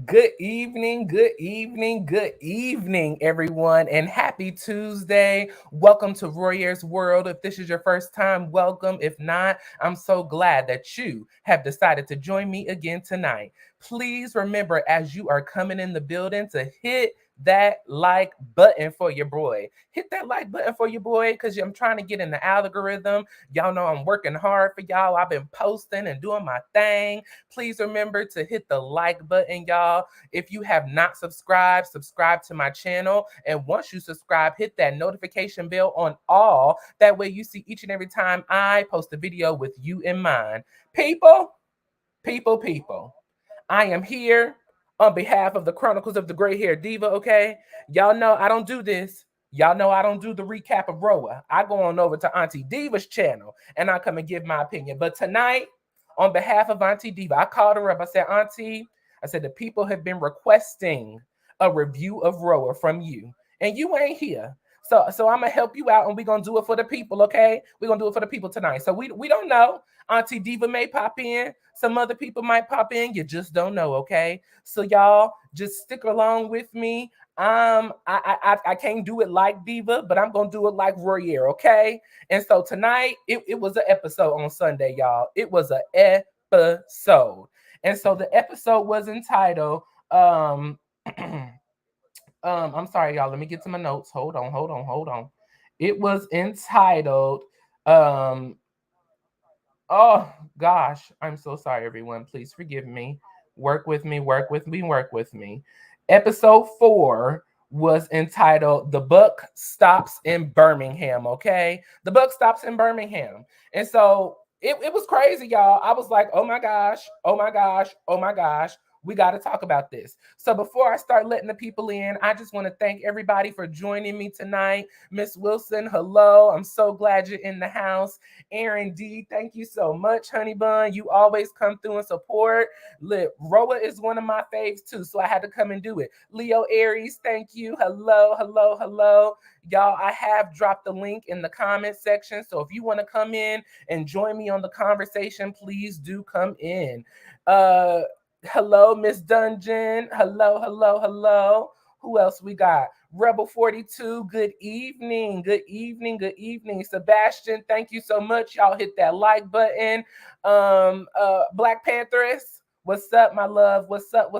Good evening, good evening, good evening, everyone, and happy Tuesday. Welcome to Royer's World. If this is your first time, welcome. If not, I'm so glad that you have decided to join me again tonight. Please remember, as you are coming in the building, to hit that like button for your boy. Hit that like button for your boy because I'm trying to get in the algorithm. Y'all know I'm working hard for y'all. I've been posting and doing my thing. Please remember to hit the like button, y'all. If you have not subscribed, subscribe to my channel. And once you subscribe, hit that notification bell on all. That way you see each and every time I post a video with you in mind. People, people. I am here on behalf of the Chronicles of the Gray Hair Diva, okay? Y'all know I don't do this. Y'all know I don't do the recap of Roa. I go on over to Auntie Diva's channel and I come and give my opinion. But tonight, on behalf of Auntie Diva, I called her up. I said, Auntie, I said, the people have been requesting a review of Roa from you, and you ain't here. So I'm gonna help you out, and we're gonna do it for the people, okay? We're gonna do it for the people tonight. So we don't know. Auntie Diva may pop in, some other people might pop in. You just don't know, okay? So y'all just stick along with me. I can't do it like Diva, but I'm gonna do it like Royer, okay? And so tonight it was an episode on Sunday, y'all. It was an episode. And so the episode was entitled I'm sorry, y'all. Let me get to my notes. Hold on. It was entitled oh gosh, I'm so sorry, everyone. Please forgive me. Work with me. Episode 4 was entitled The Buck Stops in Birmingham. Okay. The Buck Stops in Birmingham. And so it was crazy, y'all. I was like, oh my gosh. We got to talk about this. So before I start letting the people in, I just want to thank everybody for joining me tonight. Miss Wilson, hello. I'm so glad you're in the house. Aaron D, thank you so much, honey bun. You always come through and support. Look, Roa is one of my faves too, so I had to come and do it. Leo Aries, thank you. Hello. Y'all, I have dropped the link in the comment section, so if you want to come in and join me on the conversation, please do come in. Hello, Miss Dungeon. Hello. Who else we got? Rebel 42, good evening. Sebastian, thank you so much. Y'all hit that like button. Black Pantheress, what's up, my love? What's up?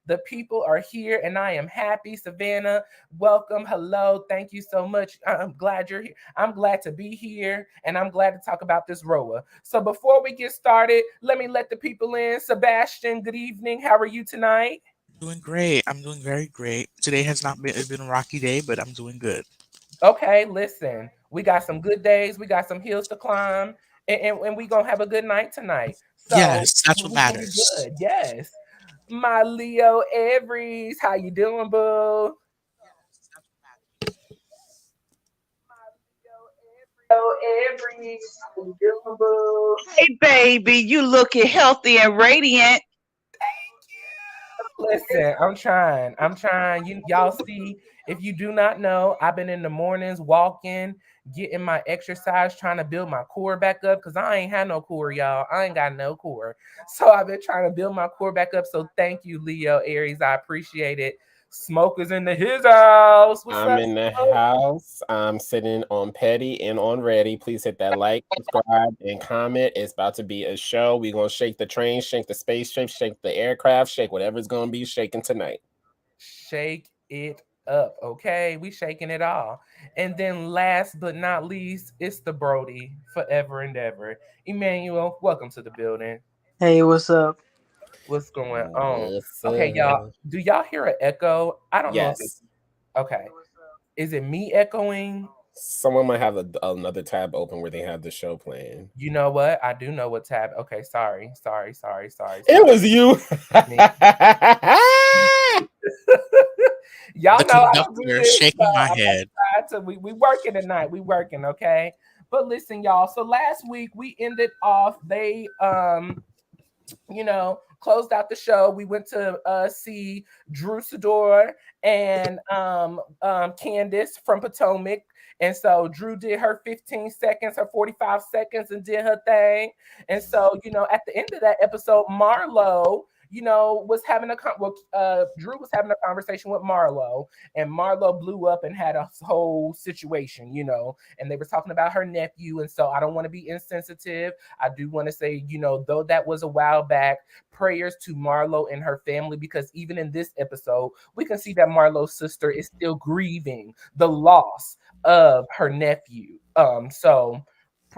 The people are here and I am happy. Savannah, welcome. Hello. Thank you so much. I'm glad you're here. I'm glad to be here and I'm glad to talk about this Roa. So before we get started, let me let the people in. Sebastian, good evening. How are you tonight? Doing great. I'm doing very great. Today has not been it's been a rocky day, but I'm doing good. Okay, listen, we got some good days, we got some hills to climb, and we gonna have a good night tonight. So Yes, that's what we gonna be matters. good. Yes. My Leo Aries, how you doing, boo? Hey, baby, you looking healthy and radiant. Listen, I'm trying. Y'all see, if you do not know, I've been in the mornings walking, getting my exercise, trying to build my core back up because I ain't had no core, y'all. I ain't got no core. So I've been trying to build my core back up. So thank you, Leo Aries. I appreciate it. Smokers in the his house. What's I'm up, in the Smoke? house. I'm sitting on Petty and on Ready. Please hit that like, subscribe, and comment. It's about to be a show. We're going to shake the train, shake the spaceship, shake the aircraft, shake whatever's going to be shaking tonight. Shake it up, okay? We shaking it all. And then last but not least, it's the Brody forever and ever. Emmanuel, welcome to the building. Hey, what's up? What's going on? What's Okay, y'all. up? Do y'all hear an echo? I don't know if it's Yes. okay. Is it me echoing? Someone might have another tab open where they have the show playing. You know what? I do know what tab. Okay, sorry. It was you. Me. The Y'all know I don't do conductor this, so shaking my I'm gonna head. try to. We working tonight. We working, okay? But listen, y'all. So last week we ended off. They closed out the show. We went to see Drew Sidor and Candace from Potomac. And so Drew did her 15 seconds, her 45 seconds, and did her thing. And so, at the end of that episode, Marlo, was having Drew was having a conversation with Marlo, and Marlo blew up and had a whole situation, and they were talking about her nephew. And so I don't want to be insensitive. I do want to say, though that was a while back, prayers to Marlo and her family, because even in this episode, we can see that Marlo's sister is still grieving the loss of her nephew.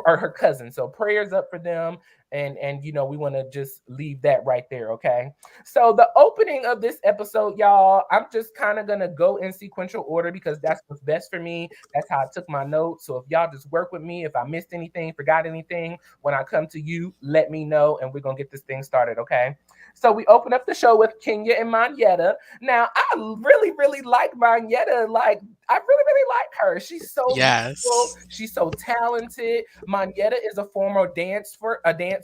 Or her cousin. So prayers up for them. And we want to just leave that right there. Okay. So the opening of this episode, y'all, I'm just kind of gonna go in sequential order because that's what's best for me. That's how I took my notes. So if y'all just work with me, if I missed anything, forgot anything, when I come to you, let me know, and we're gonna get this thing started. Okay. So we open up the show with Kenya and Monietta. Now, I really, really like Monietta. Like, I really, really like her. She's so beautiful. Yes. She's so talented. Monietta is a former dancer.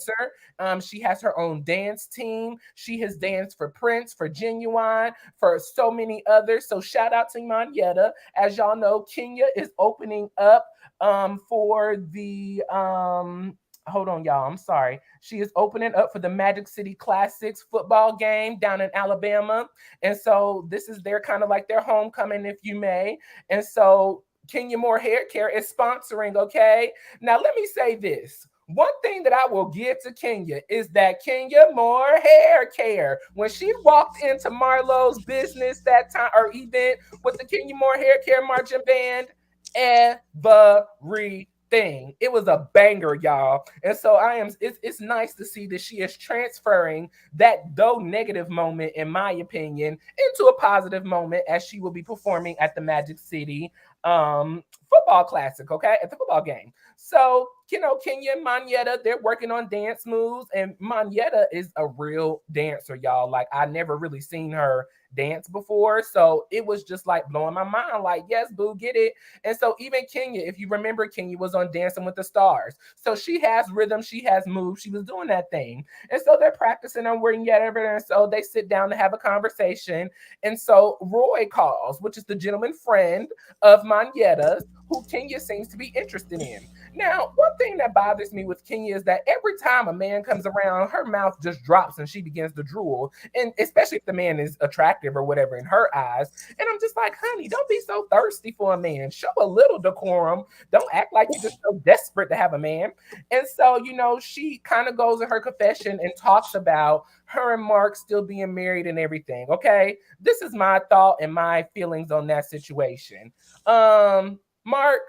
She has her own dance team. She has danced for Prince, for Genuine, for so many others. So shout out to Monietta. As y'all know, Kenya is opening up for the hold on, y'all. I'm sorry. She is opening up for the Magic City Classics football game down in Alabama. And so this is their kind of like their homecoming, if you may. And so Kenya Moore Hair Care is sponsoring, okay? Now, let me say this. One thing that I will give to Kenya is that Kenya Moore Hair Care, when she walked into Marlo's business that time or event with the Kenya Moore Hair Care marching band, everything. It was a banger, y'all. And so it's nice to see that she is transferring that though negative moment, in my opinion, into a positive moment as she will be performing at the Magic City football classic, okay, at the football game. So, Kenya and Monietta, they're working on dance moves, and Monietta is a real dancer, y'all. Like, I never really seen her dance before, so it was just like blowing my mind. Like, yes, boo, get it. And so even Kenya, if you remember, Kenya was on Dancing with the Stars, so she has rhythm, she has moves, she was doing that thing. And so they're practicing and working together, and so they sit down to have a conversation. And so Roy calls, which is the gentleman friend of Monietta's, who Kenya seems to be interested in. Now, one thing that bothers me with Kenya is that every time a man comes around, her mouth just drops and she begins to drool. And especially if the man is attractive or whatever in her eyes. And I'm just like, honey, don't be so thirsty for a man. Show a little decorum. Don't act like you're just so desperate to have a man. And so, she kind of goes in her confession and talks about her and Mark still being married and everything. Okay. This is my thought and my feelings on that situation. Mark,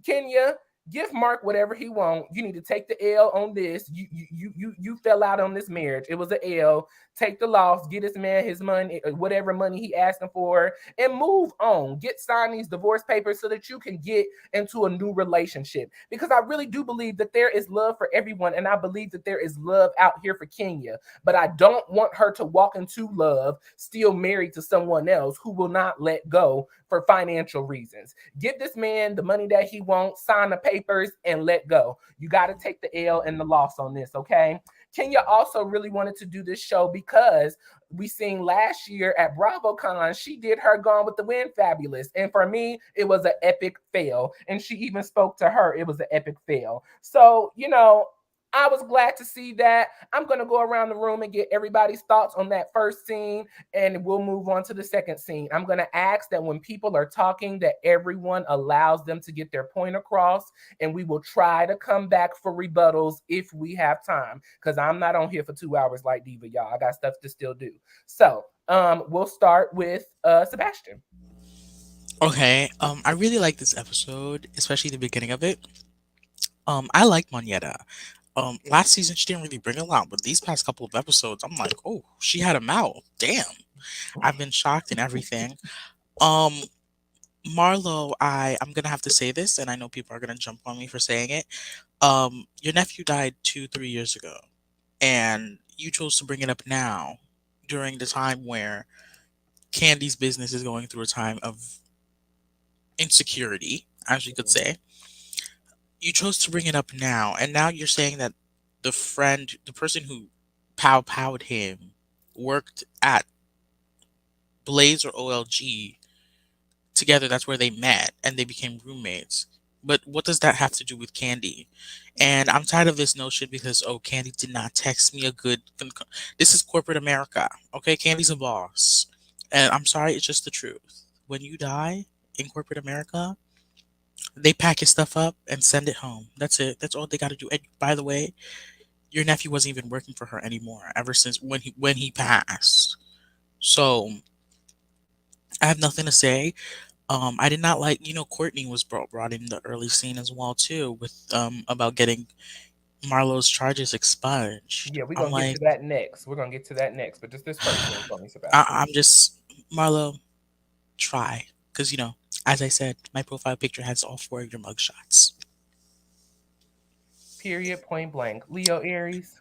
Kenya, give Mark whatever he wants. You need to take the L on this. You fell out on this marriage. It was an L. Take the loss. Get this man his money, whatever money he asking for, and move on. Get signed these divorce papers so that you can get into a new relationship. Because I really do believe that there is love for everyone, and I believe that there is love out here for Kenya. But I don't want her to walk into love still married to someone else who will not let go for financial reasons. Give this man the money that he wants, sign the papers, and let go. You got to take the L and the loss on this, okay? Kenya also really wanted to do this show because we seen last year at BravoCon, she did her Gone with the Wind Fabulous. And for me, it was an epic fail. And she even spoke to her. It was an epic fail. So, I was glad to see that. I'm going to go around the room and get everybody's thoughts on that first scene, and we'll move on to the second scene. I'm going to ask that when people are talking, that everyone allows them to get their point across, and we will try to come back for rebuttals if we have time, because I'm not on here for 2 hours like Diva, y'all. I got stuff to still do. So we'll start with Sebastian. Okay. I really like this episode, especially the beginning of it. I like Monietta. Last season she didn't really bring a lot, but these past couple of episodes, I'm like, oh, she had a mouth. Damn. I've been shocked and everything. Um, Marlo, I'm gonna have to say this, and I know people are gonna jump on me for saying it. Your nephew died 2, 3 years ago, and you chose to bring it up now, during the time where Candy's business is going through a time of insecurity, as you could say. You chose to bring it up now, and now you're saying that the person who pow powed him, worked at Blaze or OLG together. That's where they met, and they became roommates. But what does that have to do with Candy? And I'm tired of this notion because, oh, Candy did not text me a good. This is corporate America. Okay, Candy's a boss. And I'm sorry, it's just the truth. When you die in corporate America, they pack your stuff up and send it home. That's it. That's all they got to do. And by the way, your nephew wasn't even working for her anymore ever since when he passed. So I have nothing to say. I did not like, Courtney was brought in the early scene as well too, with about getting Marlo's charges expunged. Yeah, we're I'm gonna get like, to that next. We're gonna get to that next. But just this first thing for me, Sebastian. I'm just Marlo, try, because as I said, my profile picture has all four of your mugshots. Period. Point blank. Leo Aries.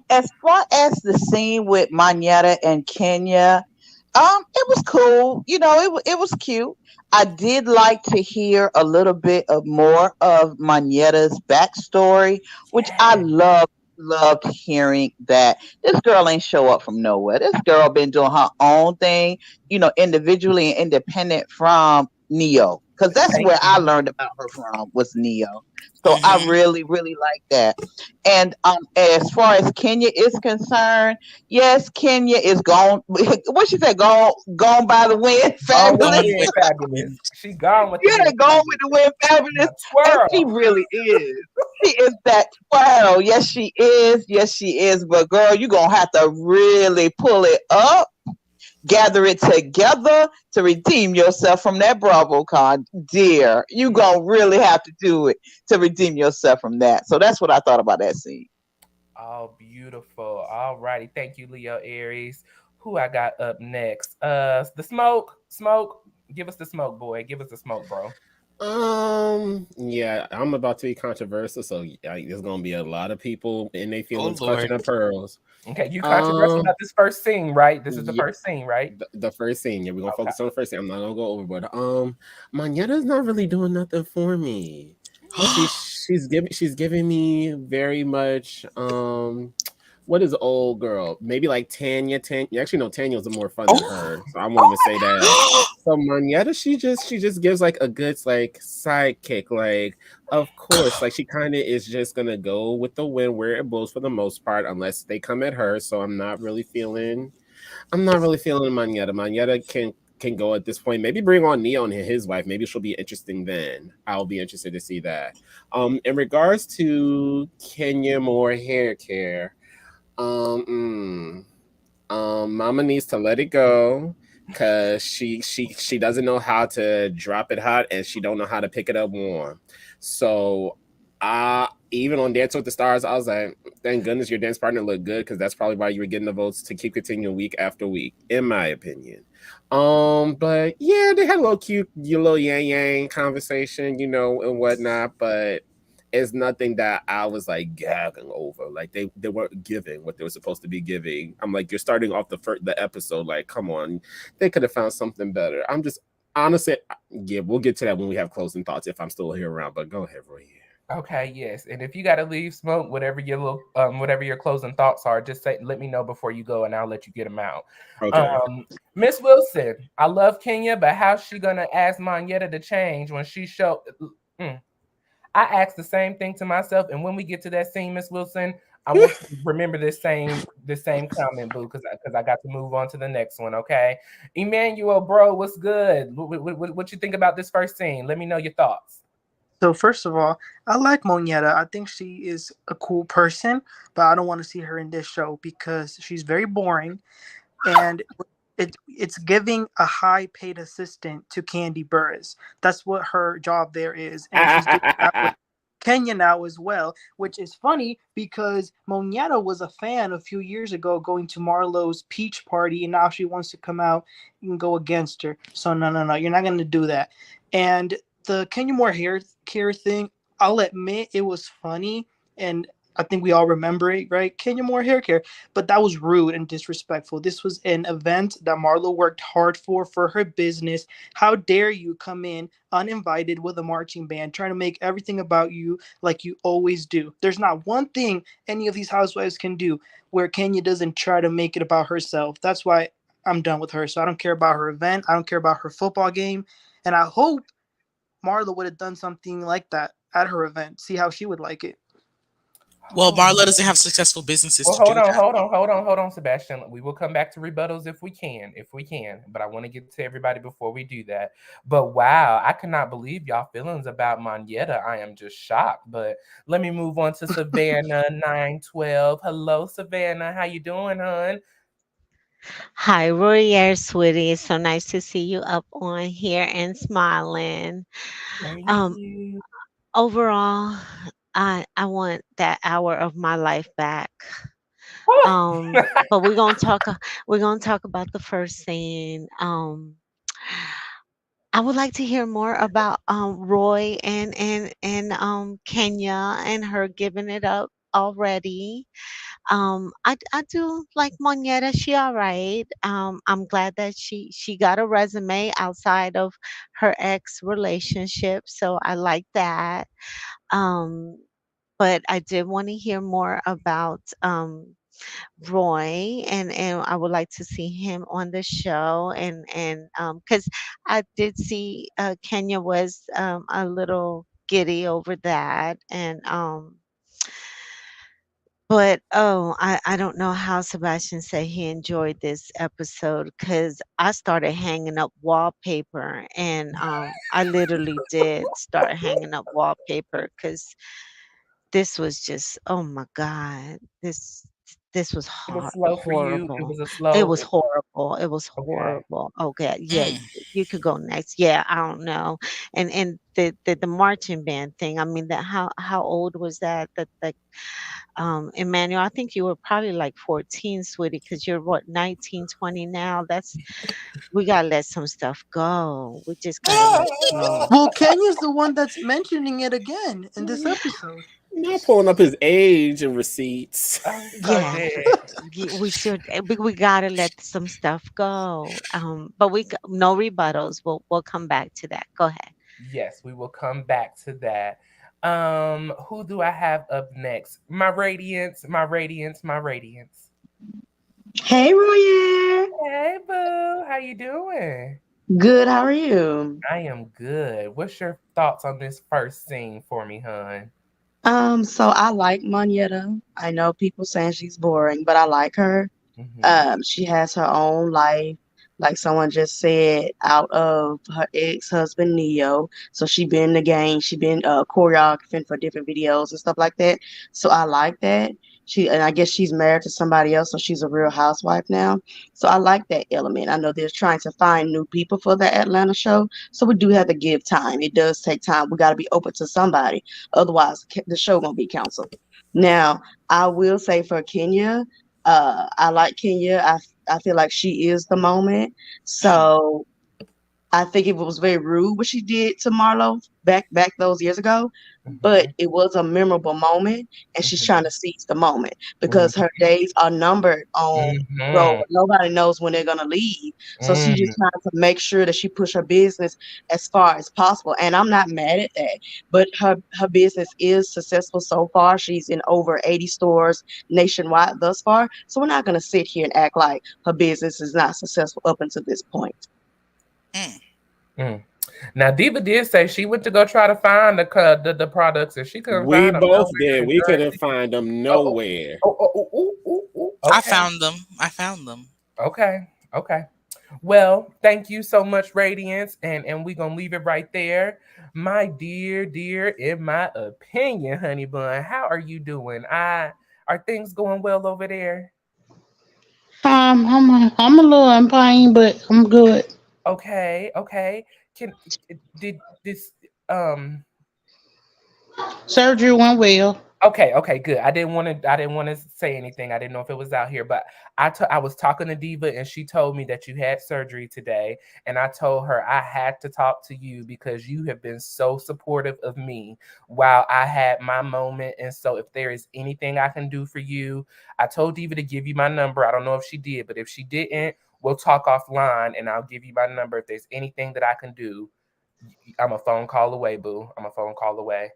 As far as the scene with Monietta and Kenya, it was cool. It was cute. I did like to hear a little bit of more of Monietta's backstory, which I Yeah. loved hearing that this girl ain't show up from nowhere. This girl been doing her own thing, individually and independent from Neo. Because that's Thank where I you. learned about her from was Neo. So I Hmm. really, really like that. And as far as Kenya is concerned, yes, Kenya is gone. What she said? Gone by the wind, Gone with the fabulous. Gone wind, with the fabulous. wind. She gone with the Yeah, wind, gone with fabulous. the wind, fabulous. Now And she twirl. really is. She is that twirl. Yes, she is. Yes, she is. But girl, you're gonna have to really pull it up, gather it together to redeem yourself from that Bravo card, dear. You gonna really have to do it to redeem yourself from that. So that's what I thought about that scene. Oh, beautiful. All righty. Thank you, Leo Aries. Who I got up next? The smoke. Smoke. Give us the smoke, boy. Give us the smoke, bro. Yeah, I'm about to be controversial, so yeah, there's gonna be a lot of people in their Oh feelings clutching Lord. their pearls. Okay, you controversial Um, about this first scene, right? This is the yeah, first scene, right? the first scene. Yeah, we're gonna Okay. focus on the first scene. I'm not gonna go overboard. Manietta's not really doing nothing for me. She's giving me very much what is old girl? Maybe like Tanya. Actually, no, Tanya's more fun than Oh. her. So I won't even say that. So Monietta, she just gives like a good like sidekick. Like, of course, like she kind of is just gonna go with the wind where it blows for the most part, unless they come at her. So I'm not really feeling Monietta. Monietta can go at this point. Maybe bring on Neo and his wife. Maybe she'll be interesting then. I'll be interested to see that. In regards to Kenya Moore hair care, um, Mama needs to let it go because she doesn't know how to drop it hot and she don't know how to pick it up warm. So even on Dance with the Stars, I was like, thank goodness your dance partner looked good because that's probably why you were getting the votes to keep continuing week after week, in my opinion. But yeah, they had a little cute, your little yang yang conversation, and whatnot, but it's nothing that I was like gagging over. Like they weren't giving what they were supposed to be giving. I'm like, you're starting off the episode. Like, come on, they could have found something better. I'm just honestly, yeah, we'll get to that when we have closing thoughts if I'm still here around. But go ahead, Roy. Okay, yes. And if you gotta leave smoke, whatever your closing thoughts are, just say let me know before you go and I'll let you get them out. Okay. Miss Wilson, I love Kenya, but how's she gonna ask Monietta to change when she show mm. I asked the same thing to myself, and when we get to that scene, Miss Wilson, I want you to remember this same comment, boo, because I got to move on to the next one. Okay, Emmanuel, bro, what's good? What you think about this first scene? Let me know your thoughts. So first of all, I like Monietta. I think she is a cool person, but I don't want to see her in this show because she's very boring, and it's giving a high paid assistant to Candy Burris. That's what her job there is, and she's doing that with Kenya now as well, which is funny because Monietta was a fan a few years ago going to Marlo's peach party, and now she wants to come out and go against her. So no, you're not going to do that. And the Kenya Moore hair care thing, I'll admit it was funny, and I think we all remember it, right? Kenya Moore hair care, but that was rude and disrespectful. This was an event that Marlo worked hard for her business. How dare you come in uninvited with a marching band, trying to make everything about you like you always do? There's not one thing any of these housewives can do where Kenya doesn't try to make it about herself. That's why I'm done with her. So I don't care about her event. I don't care about her football game. And I hope Marlo would have done something like that at her event. See how she would like it. Well, Oh, Marlo doesn't have successful businesses well, to do that. hold on, Sebastian. We will come back to rebuttals if we can. But I want to get to everybody before we do that. But wow, I cannot believe y'all feelings about Monietta. I am just shocked. But let me move on to Savannah 912. Hello, Savannah. How you doing, hon? Hi, Royer, sweetie. It's so nice to see you up on here and smiling. Thank Um, you. Overall, I want that hour of my life back. But we're gonna talk about the first scene. I would like to hear more about Roy and Kenya and her giving it up already. I do like Monietta. She all right. I'm glad that she got a resume outside of her ex relationship, so I like that. Um, but I did want to hear more about Roy, and I would like to see him on the show, and because I did see Kenya was a little giddy over that, and but, oh, I don't know how Sebastian said he enjoyed this episode because I started hanging up wallpaper, and, I literally did start hanging up wallpaper because this was just oh my god, this was It was slow for you. It horrible. was a It slow. was horrible, it was Okay. horrible. Okay, yeah, Mm. you could go next. Yeah, I don't know. And the marching band thing, I mean, that how old was that? The Emmanuel, I think you were probably like 14, sweetie, because you're what, 19, 20 now. We gotta let some stuff go. We just gotta let it go. Well, Kenya's the one that's mentioning it again in this episode. Not pulling up his age and receipts. I'm so Yeah, dead. we should. We gotta let some stuff go. But no rebuttals. We'll come back to that. Go ahead. Yes, we will come back to that. Who do I have up next? My radiance, my radiance, my radiance. Hey, Royer. Hey, boo. How you doing? Good. How are you? I am good. What's your thoughts on this first scene for me, hon? So I like Monietta. I know people saying she's boring, but I like her. Mm-hmm. She has her own life, like someone just said, out of her ex-husband Neo. So she been in the game. She been choreographing for different videos and stuff like that. So I like that. And I guess she's married to somebody else, so she's a real housewife now. So I like that element. I know they're trying to find new people for the Atlanta show, so we do have to give time. It does take time. We got to be open to somebody, otherwise the show gonna be canceled. Now, I will say for Kenya, I like Kenya. I feel like she is the moment. Mm. So I think it was very rude what she did to Marlo back those years ago, but Mm-hmm. it was a memorable moment, and she's trying Mm-hmm. to seize the moment because her days are numbered on road. Mm-hmm. Nobody knows when they're gonna leave, so she's Mm-hmm. just trying to make sure that she push her business as far as possible. And I'm not mad at that, but her business is successful so far. She's in over 80 stores nationwide thus far, so we're not gonna sit here and act like her business is not successful up until this point. Mm. Mm. Now, Diva did say she went to go try to find the products and she couldn't We find them both nowhere did. in We couldn't Jersey. find them Oh, nowhere. I okay. found them. I found them. Okay. Okay. Well, thank you so much, Radiance, and we're gonna leave it right there. My dear, in my opinion, honey bun, how are you doing? Are things going well over there? I'm a little in pain, but I'm good. Okay, okay. Can did this Surgery went well. Okay, okay, good. I didn't want to say anything. I didn't know if it was out here, but I was talking to Diva and she told me that you had surgery today, and I told her I had to talk to you because you have been so supportive of me while I had my moment. And so if there is anything I can do for you, I told Diva to give you my number. I don't know if she did, but if she didn't, we'll talk offline and I'll give you my number if there's anything that I can do. I'm a phone call away, boo. I'm a phone call away.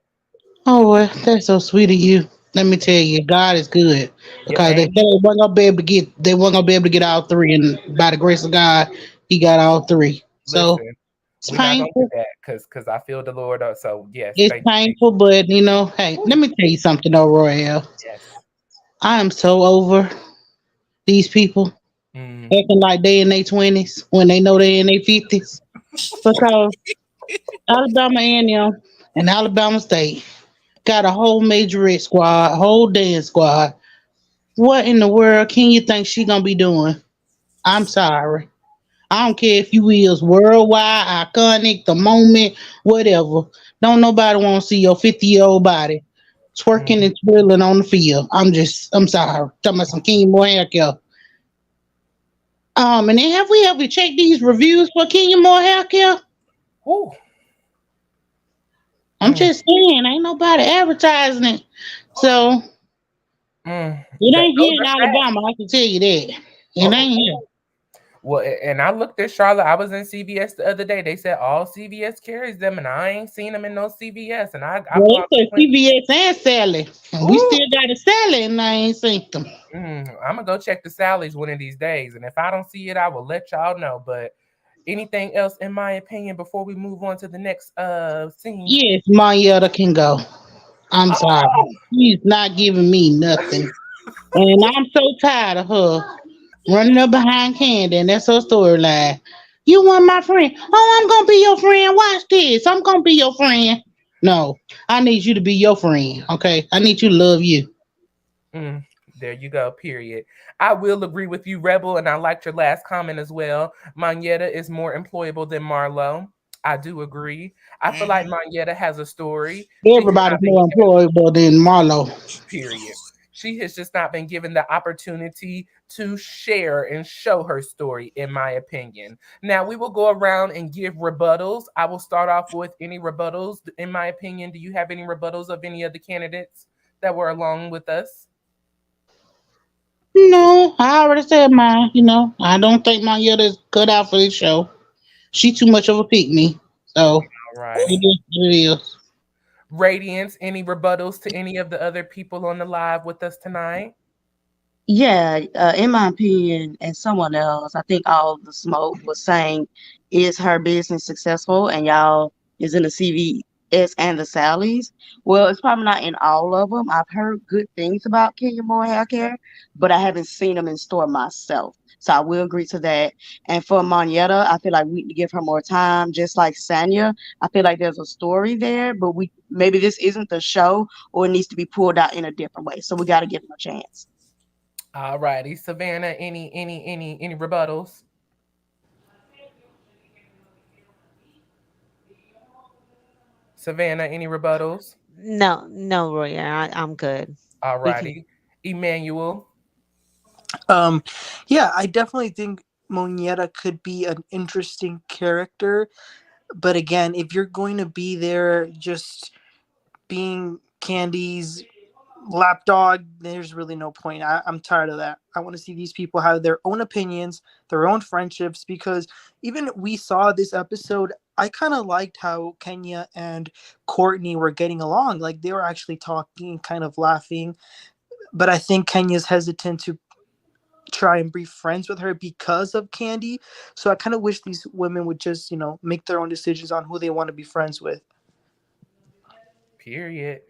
Oh, well, that's so sweet of you. Let me tell you, God is good Yep, because they said ain't they weren't gonna be able to get all three, and by the grace of God, He got all three. So listen. It's We're not gonna do painful. that because I feel the Lord. So yes, It's thank painful, but hey, let me tell you something though, Royale. yes. I am so over these people Mm, acting like they in their 20s when they know they in their 50s. Because Alabama A&M and Alabama State got a whole majorette squad, a whole dance squad. What in the world can you think she gonna be doing? I'm sorry. I don't care if you is worldwide, iconic, the moment, whatever. Don't nobody want to see your 50-year-old body twerking mm. and twirling on the field. I'm sorry. Talking about some King Moore haircare. And then have we ever checked these reviews for Kenya Moore haircare? Whew. I'm Mm, just saying, ain't nobody advertising it. So it that ain't those here in are facts. Alabama, I can tell you that. It Oh, ain't here. well, and I looked at Charlotte. I was in CVS the other day. They said all CVS carries them, and I ain't seen them in no CVS. And I Well, it probably says went. CVS and Sally. And we Ooh, still got a Sally and I ain't seen them. I'm gonna go check the Sally's one of these days, and if I don't see it, I will let y'all know. But anything else, in my opinion, before we move on to the next scene? Yes, Monietta can go. I'm sorry. Oh, She's not giving me nothing. And I'm so tired of her running up behind Candy, and that's her storyline. You want my friend? Oh, I'm gonna be your friend. Watch this. I'm gonna be your friend. No, I need you to be your friend. Okay, I need you to love you. mm, there you go. Period. I will agree with you, Rebel, and I liked your last comment as well. Monietta is more employable than Marlo. I do agree. I feel like Hmm. Monietta has a story. She has Everybody's not been more employable than Marlo. period. She has just not been given the opportunity to share and show her story, in my opinion. Now, we will go around and give rebuttals. I will start off with any rebuttals, in my opinion. Do you have any rebuttals of any of the candidates that were along with us? No, I already said mine. I don't think Monietta's cut out for this show. She too much of a pick me. So it Alrighty. is what it is. Radiance, any rebuttals to any of the other people on the live with us tonight? Yeah, in my opinion, and someone else, I think all the smoke was saying, is her business successful? And y'all is in the CVS and the Sally's. Well, it's probably not in all of them. I've heard good things about Kenya Moore Hair Care, but I haven't seen them in store myself. So I will agree to that. And for Monietta, I feel like we need to give her more time. Just like Sanya, I feel like there's a story there, but we maybe this isn't the show, or it needs to be pulled out in a different way. So we got to give them a chance. Alrighty. Savannah, any rebuttals? Savannah, any rebuttals? No, no, Roy, I'm good. We can. Alrighty. Emmanuel. Um, yeah, I definitely think Monietta could be an interesting character, but again, if you're going to be there just being Candy's lapdog, there's really no point. I'm tired of that. I want to see these people have their own opinions, their own friendships, because even we saw this episode, I kind of liked how Kenya and Courtney were getting along. Like they were actually talking, kind of laughing. But I think Kenya's hesitant to try and be friends with her because of Candy. So I kind of wish these women would just, make their own decisions on who they want to be friends with. Period.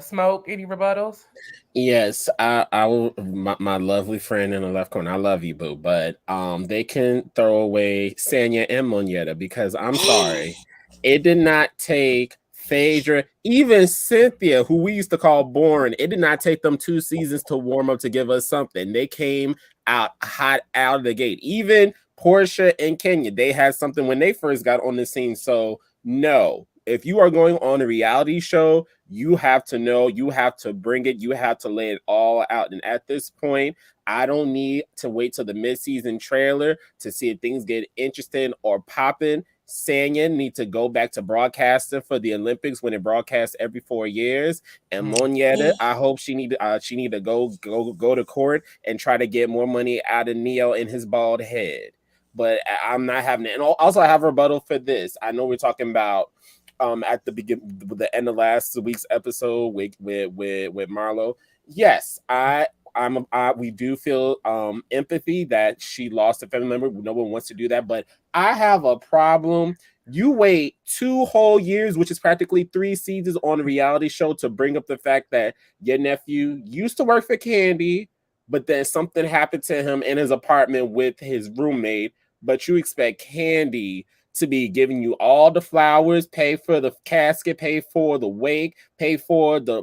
Smoke, any rebuttals? Yes, I will. My lovely friend in the left corner. I love you, boo. But they can throw away Sanya and Monietta because I'm sorry, it did not take Phaedra, even Cynthia, who we used to call boring. It did not take them 2 seasons to warm up to give us something. They came out hot out of the gate. Even Portia and Kenya, they had something when they first got on the scene. So no, if you are going on a reality show, you have to know, you have to bring it, you have to lay it all out. And at this point, I don't need to wait till the midseason trailer to see if things get interesting or popping. Sanya need to go back to broadcasting for the Olympics when it broadcasts every 4 years. And Mm, Monietta, I hope she need to go to court and try to get more money out of Neo in his bald head. But I'm not having it. And also, I have a rebuttal for this. I know we're talking about at the end of last week's episode with Marlo. Yes, we do feel empathy that she lost a family member. No one wants to do that, but I have a problem You wait 2 whole years, which is practically 3 seasons on a reality show, to bring up the fact that your nephew used to work for Candy, but then something happened to him in his apartment with his roommate. But you expect Candy to be giving you all the flowers, pay for the casket, pay for the wake, pay for the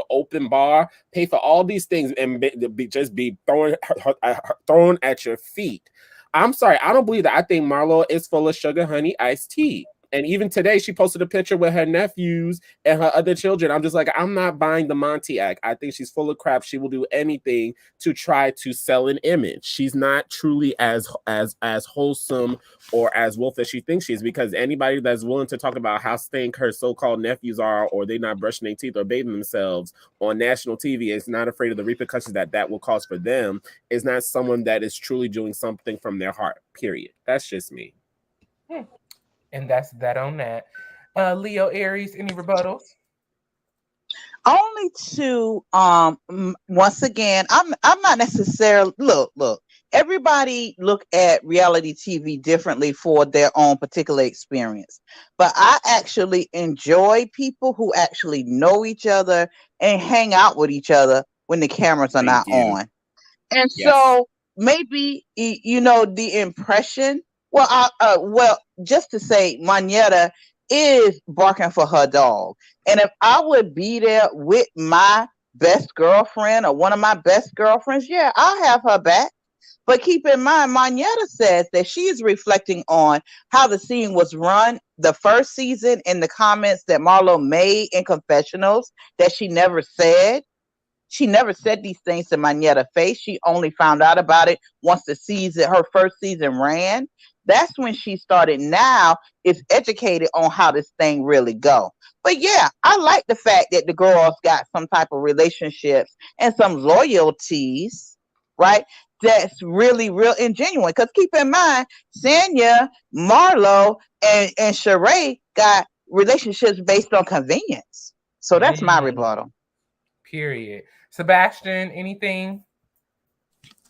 open bar, pay for all these things, and just be thrown at your feet. I'm sorry, I don't believe that. I think Marlo is full of sugar honey iced tea. And even today, she posted a picture with her nephews and her other children. I'm just like, I'm not buying the Monty act. I think she's full of crap. She will do anything to try to sell an image. She's not truly as wholesome or as wolf as she thinks she is, because anybody that's willing to talk about how stink her so-called nephews are, or they not brushing their teeth or bathing themselves on national TV, is not afraid of the repercussions that will cause for them, is not someone that is truly doing something from their heart, period. That's just me. And that's that on that. Leo Aries, any rebuttals? Only to once again, I'm not necessarily look. Everybody look at reality TV differently for their own particular experience. But I actually enjoy people who actually know each other and hang out with each other when the cameras are not on. And so maybe the impression. Well, just to say, Monietta is barking for her dog, and if I would be there with my best girlfriend or one of my best girlfriends, yeah, I'll have her back. But keep in mind, Monietta says that she is reflecting on how the scene was run the first season in the comments that Marlo made in confessionals that she never said. She never said these things to Monietta face. She only found out about it once her first season ran. That's when she started. Now is educated on how this thing really go. But yeah, I like the fact that the girls got some type of relationships and some loyalties, right? That's really real and genuine. Because keep in mind, Sanya, Marlo, and Sheree got relationships based on convenience. So that's my rebuttal. Period. Sebastian, anything?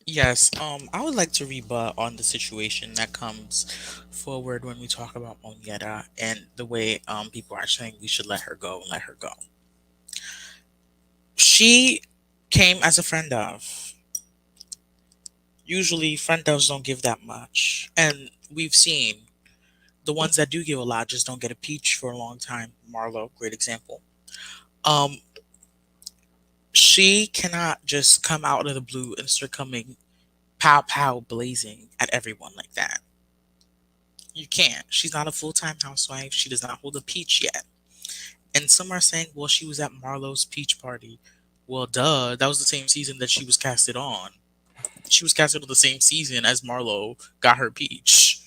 Yes, I would like to rebut on the situation that comes forward when we talk about Monietta and the way people are saying we should let her go and let her go. She came as a friend of. Usually, friend ofs don't give that much, and we've seen the ones that do give a lot just don't get a peach for a long time. Marlo, great example. Um, she cannot just come out of the blue and start coming pow pow blazing at everyone like that. You can't. She's not a full-time housewife. She does not hold a peach yet. And some are saying, well, she was at Marlo's peach party. Well, duh. That was the same season that she was casted on. She was casted on the same season as Marlo got her peach.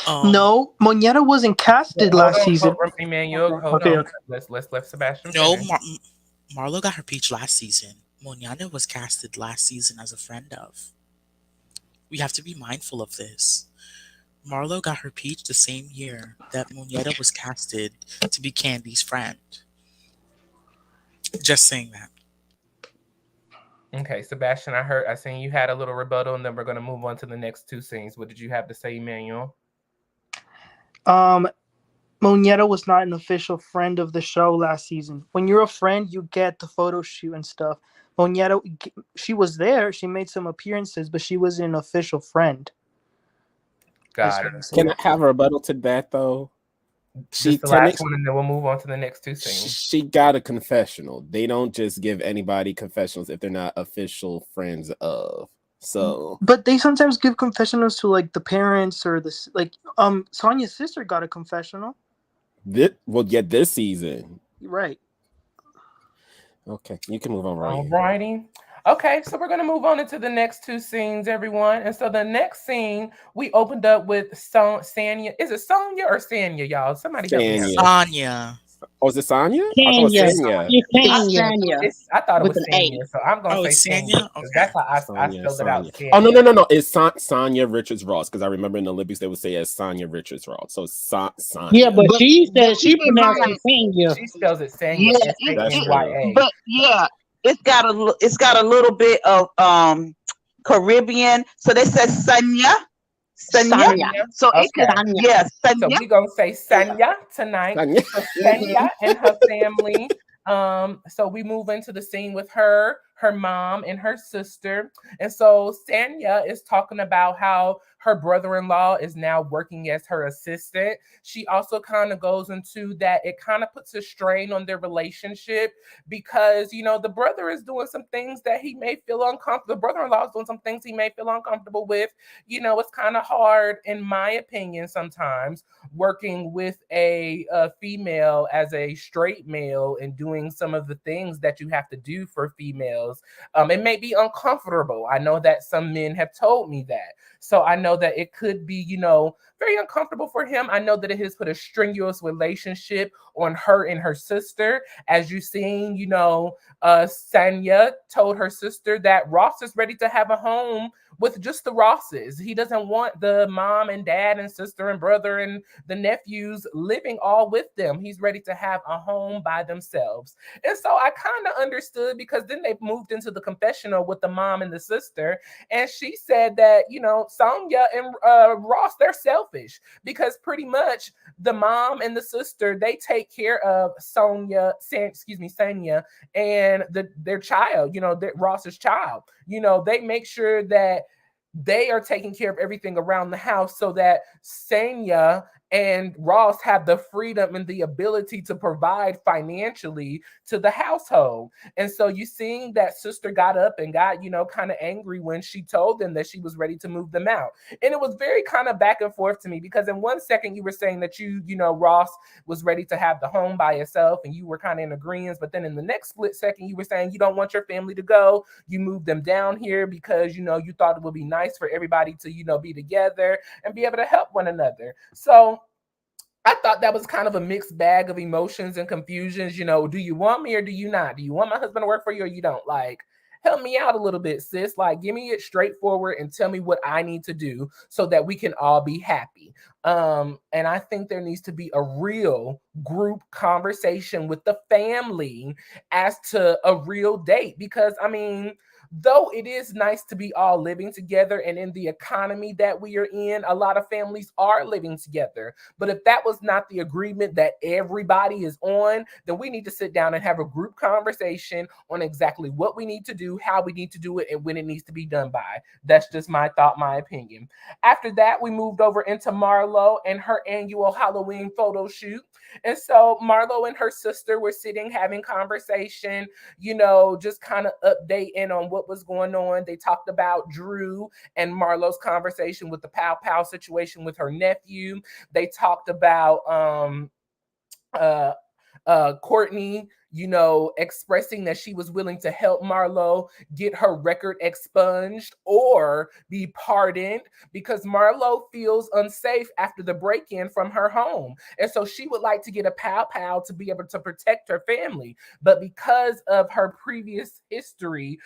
No, Monietta wasn't casted last season. Emmanuel, hold on. Let's let Sebastian No, finish. Marlo got her peach last season. Monietta was casted last season as a friend of. We have to be mindful of this. Marlo got her peach the same year that Monietta was casted to be Candy's friend. Just saying that. Okay, Sebastian, I seen you had a little rebuttal, and then we're gonna move on to the next two scenes. What did you have to say, Emmanuel? Monietta was not an official friend of the show last season. When you're a friend, you get the photo shoot and stuff. Monietta, she was there. She made some appearances, but she wasn't an official friend. Got it. Can I have a rebuttal to that, though? Just the last one, and then we'll move on to the next two scenes. She got a confessional. They don't just give anybody confessionals if they're not official friends of. So, but they sometimes give confessionals to like the parents or the Sanya's sister got a confessional. This season, right? Okay, you can move on. Right. Alrighty. Okay, so we're going to move on into the next two scenes, everyone. And so the next scene, we opened up with Sanya. Is it Sonya or Sanya, y'all? Somebody help me out. Sanya. Oh, is it Sanya? Sanya. I thought it was With an Sanya, so I'm going to say Sanya. Okay. That's how I spelled it out. Sanya. Oh, no. It's Sanya Richards Ross, because I remember in the Olympics they would say as Sanya Richards Ross. So Sanya. Yeah, but she said she pronounced it Sanya. She spells it Sanya. S-A-N-Y-A. But yeah, it's got a little bit of Caribbean. So they said Sanya. Sanya. Sanya. Sanya. So it could Okay. Sanya. Yes, So Sanya. we're gonna say Yeah. Sanya tonight. Tanya. So Hmm. Sanya and her family. So we move into the scene with her mom, and her sister. And so Sanya is talking about how her brother-in-law is now working as her assistant. She also kind of goes into that it kind of puts a strain on their relationship because the brother is doing some things that he may feel uncomfortable. The brother-in-law is doing some things he may feel uncomfortable with. It's kind of hard, in my opinion, sometimes working with a female as a straight male and doing some of the things that you have to do for females. It may be uncomfortable. I know that some men have told me that. So I know that it could be, very uncomfortable for him. I know that it has put a strenuous relationship on her and her sister. As you've seen, Sanya told her sister that Ross is ready to have a home with just the Rosses. He doesn't want the mom and dad and sister and brother and the nephews living all with them. He's ready to have a home by themselves. And so I kind of understood because then they moved into the confessional with the mom and the sister. And she said that, Sonia and Ross, they're selfish because pretty much the mom and the sister, they take care of Sanya and their child, Ross's child. They make sure that they are taking care of everything around the house so that Sanya and Ross have the freedom and the ability to provide financially to the household. And so you seeing that sister got up and got, kind of angry when she told them that she was ready to move them out. And it was very kind of back and forth to me because in one second you were saying that Ross was ready to have the home by itself and you were kind of in agreement. But then in the next split second, you were saying you don't want your family to go. You moved them down here because, you thought it would be nice for everybody to, be together and be able to help one another. So I thought that was kind of a mixed bag of emotions and confusions. Do you want me or do you not? Do you want my husband to work for you or you don't? Like, help me out a little bit, sis. Like, give me it straightforward and tell me what I need to do so that we can all be happy. And I think there needs to be a real group conversation with the family as to a real date because, I mean, though it is nice to be all living together and in the economy that we are in, a lot of families are living together. But if that was not the agreement that everybody is on, then we need to sit down and have a group conversation on exactly what we need to do, how we need to do it, and when it needs to be done by. That's just my thought, my opinion. After that, we moved over into Marlo and her annual Halloween photo shoot. And so Marlo and her sister were sitting having conversation, just kind of updating on what was going on. They talked about Drew and Marlo's conversation with the Pow Pow situation with her nephew. They talked about uh Courtney, expressing that she was willing to help Marlo get her record expunged or be pardoned because Marlo feels unsafe after the break-in from her home. And so she would like to get a Pow Pow to be able to protect her family. But because of her previous history,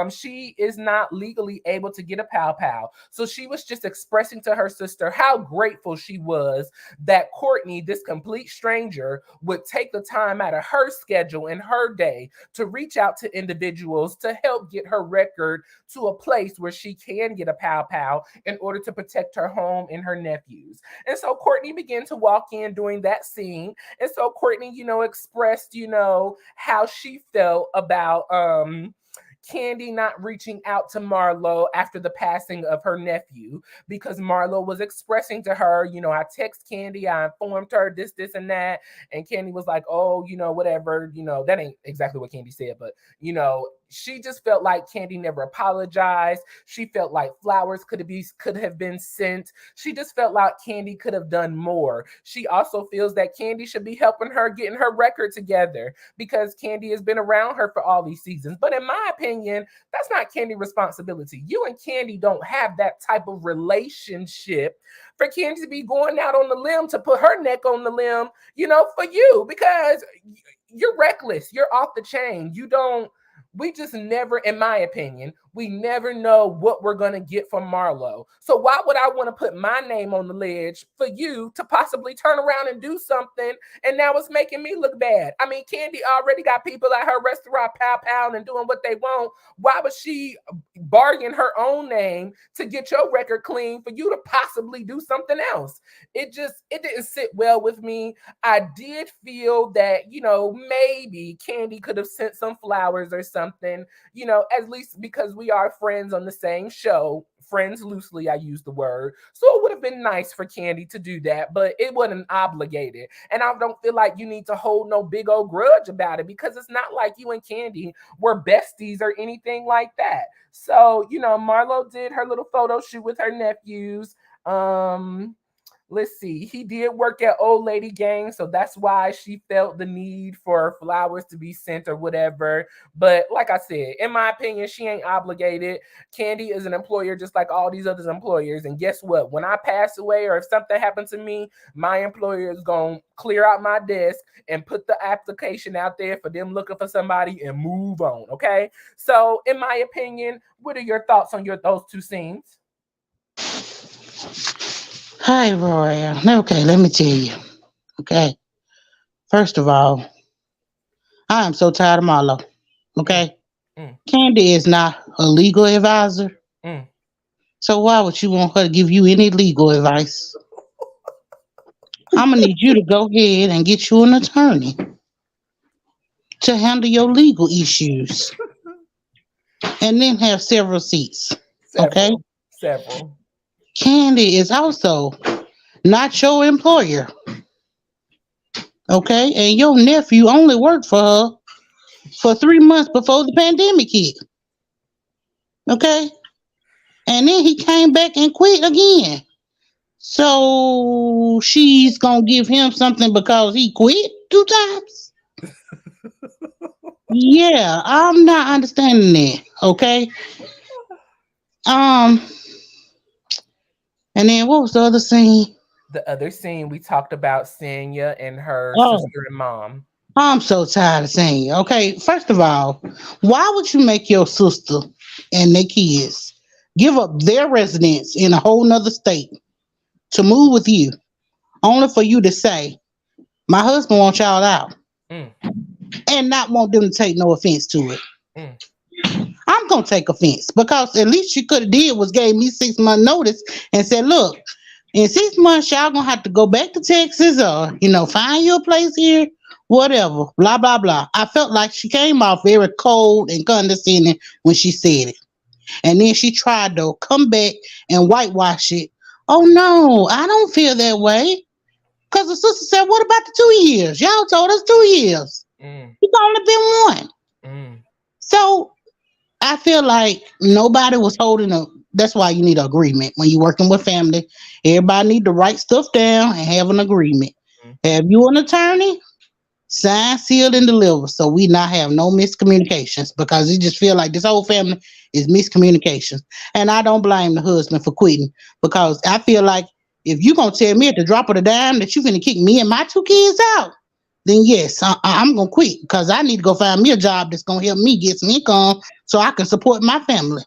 she is not legally able to get a Pow Pow. So she was just expressing to her sister how grateful she was that Courtney, this complete stranger, would take the time out of her schedule and her day to reach out to individuals to help get her record to a place where she can get a Pow Pow in order to protect her home and her nephews. And so Courtney began to walk in during that scene. And so Courtney, expressed, how she felt about Candy not reaching out to Marlo after the passing of her nephew because Marlo was expressing to her, I text Candy, I informed her this, and that. And Candy was like, oh, whatever, that ain't exactly what Candy said, but, she just felt like Candy never apologized. She felt like flowers could have been sent. She just felt like Candy could have done more. She also feels that Candy should be helping her getting her record together because Candy has been around her for all these seasons. But in my opinion, that's not Candy's responsibility. You and Candy don't have that type of relationship for Candy to be going out on the limb to put her neck on the limb, for you because you're reckless. You're off the chain. We just never, in my opinion, We never know what we're going to get from Marlo. So why would I want to put my name on the ledge for you to possibly turn around and do something, and now it's making me look bad? I mean, Candy already got people at her restaurant pow and doing what they want. Why would she bargain her own name to get your record clean for you to possibly do something else? It didn't sit well with me. I did feel that, maybe Candy could have sent some flowers or something, at least because we are friends on the same show. Friends loosely, I use the word. So it would have been nice for Candy to do that, but it wasn't obligated. And I don't feel like you need to hold no big old grudge about it, because it's not like you and Candy were besties or anything like that. So, Marlo did her little photo shoot with her nephews. Let's see, he did work at Old Lady Gang, so that's why she felt the need for flowers to be sent or whatever. But like I said, in my opinion, she ain't obligated. Candy is an employer just like all these other employers. And guess what? When I pass away or if something happens to me, my employer is going to clear out my desk and put the application out there for them looking for somebody and move on, okay? So in my opinion, what are your thoughts on those two scenes? Hi, Roy. Okay, let me tell you. Okay, first of all, I am so tired of Marlo. Mm, Okay, mm, Candy is not a legal advisor, mm. so why would you want her to give you any legal advice? I'm gonna need you to go ahead and get you an attorney to handle your legal issues, and then have several seats. Okay, Several. Candy is also not your employer. Okay, and your nephew only worked for her for 3 months before the pandemic hit. Okay, and then he came back and quit again. So she's gonna give him something because he quit 2 times? Yeah, I'm not understanding that. Okay. Um, and then what was the other scene? The other scene we talked about Sanya and her Oh, sister and mom. I'm so tired of saying. Okay, first of all, why would you make your sister and their kids give up their residence in a whole nother state to move with you, only for you to say, "My husband wants y'all out," Mm, and not want them to take no offense to it? mm. I'm gonna take offense because at least you could have did was gave me 6 month notice and said, "Look, in 6 months y'all gonna have to go back to Texas or find you a place here, whatever." Blah blah blah. I felt like she came off very cold and condescending when she said it, and then she tried to come back and whitewash it. Oh no, I don't feel that way. Because the sister said, "What about the 2 years? Y'all told us 2 years. Mm, It's only been one." mm. So I feel like nobody was holding a. That's why you need an agreement when you're working with family. Everybody need to write stuff down and have an agreement. Mm. Have you an attorney? Sign, sealed, and deliver. So we not have no miscommunications, because it just feel like this whole family is miscommunications. And I don't blame the husband for quitting, because I feel like if you gonna tell me at the drop of the dime that you finna kick me and my 2 kids out, then yes, I'm gonna quit, because I need to go find me a job that's gonna help me get some income so I can support my family.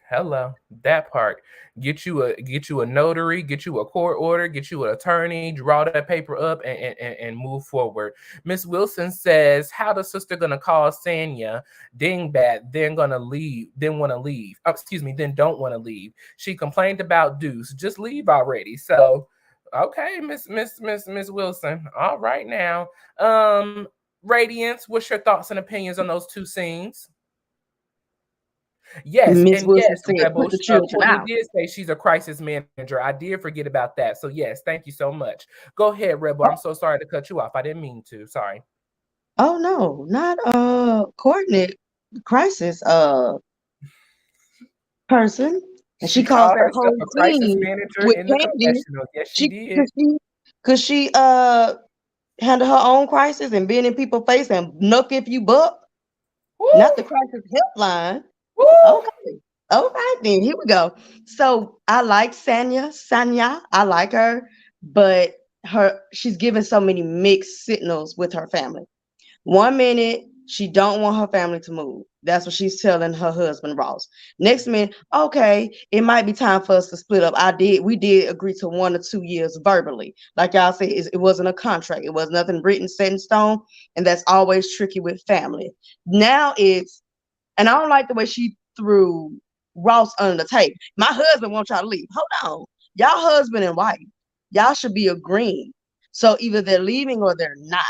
Hello, that part. Get you a notary, get you a court order, get you an attorney, draw that paper up, and move forward. Miss Wilson says, "How the sister gonna call Sanya dingbat, then gonna leave, then want to leave? Excuse me, then don't want to leave. She complained about Deuce. Just leave already." So, okay, Miss Wilson. All right now, Radiance. What's your thoughts and opinions on those two scenes? Yes, Miss and Wilson yes, said, Rebel. "Put the children Courtney out." did say she's a crisis manager. I did forget about that. So yes, thank you so much. Go ahead, Rebel. I'm Oh, so sorry to cut you off. I didn't mean to. Sorry. oh no, not coordinate crisis person, and she She caused called that herself whole a crisis scene manager with in the Candy. confessional. Yes, she She did. could she handle her own crisis and being in people's face and knock if you buck, not the Woo! crisis helpline. Woo! Okay. All right, then here we go. So I like Sanya. I like her, but she's giving so many mixed signals with her family. One minute She don't want her family to move. That's what she's telling her husband Ross. Next minute, okay, it might be time for us to split up. We did agree to 1 or 2 years verbally. Like y'all said, it wasn't a contract. It was nothing written, set in stone, and that's always tricky with family. Now and I don't like the way she threw Ross under the table. My husband wants y'all to leave. Hold on, y'all husband and wife, y'all should be agreeing. So either they're leaving or they're not.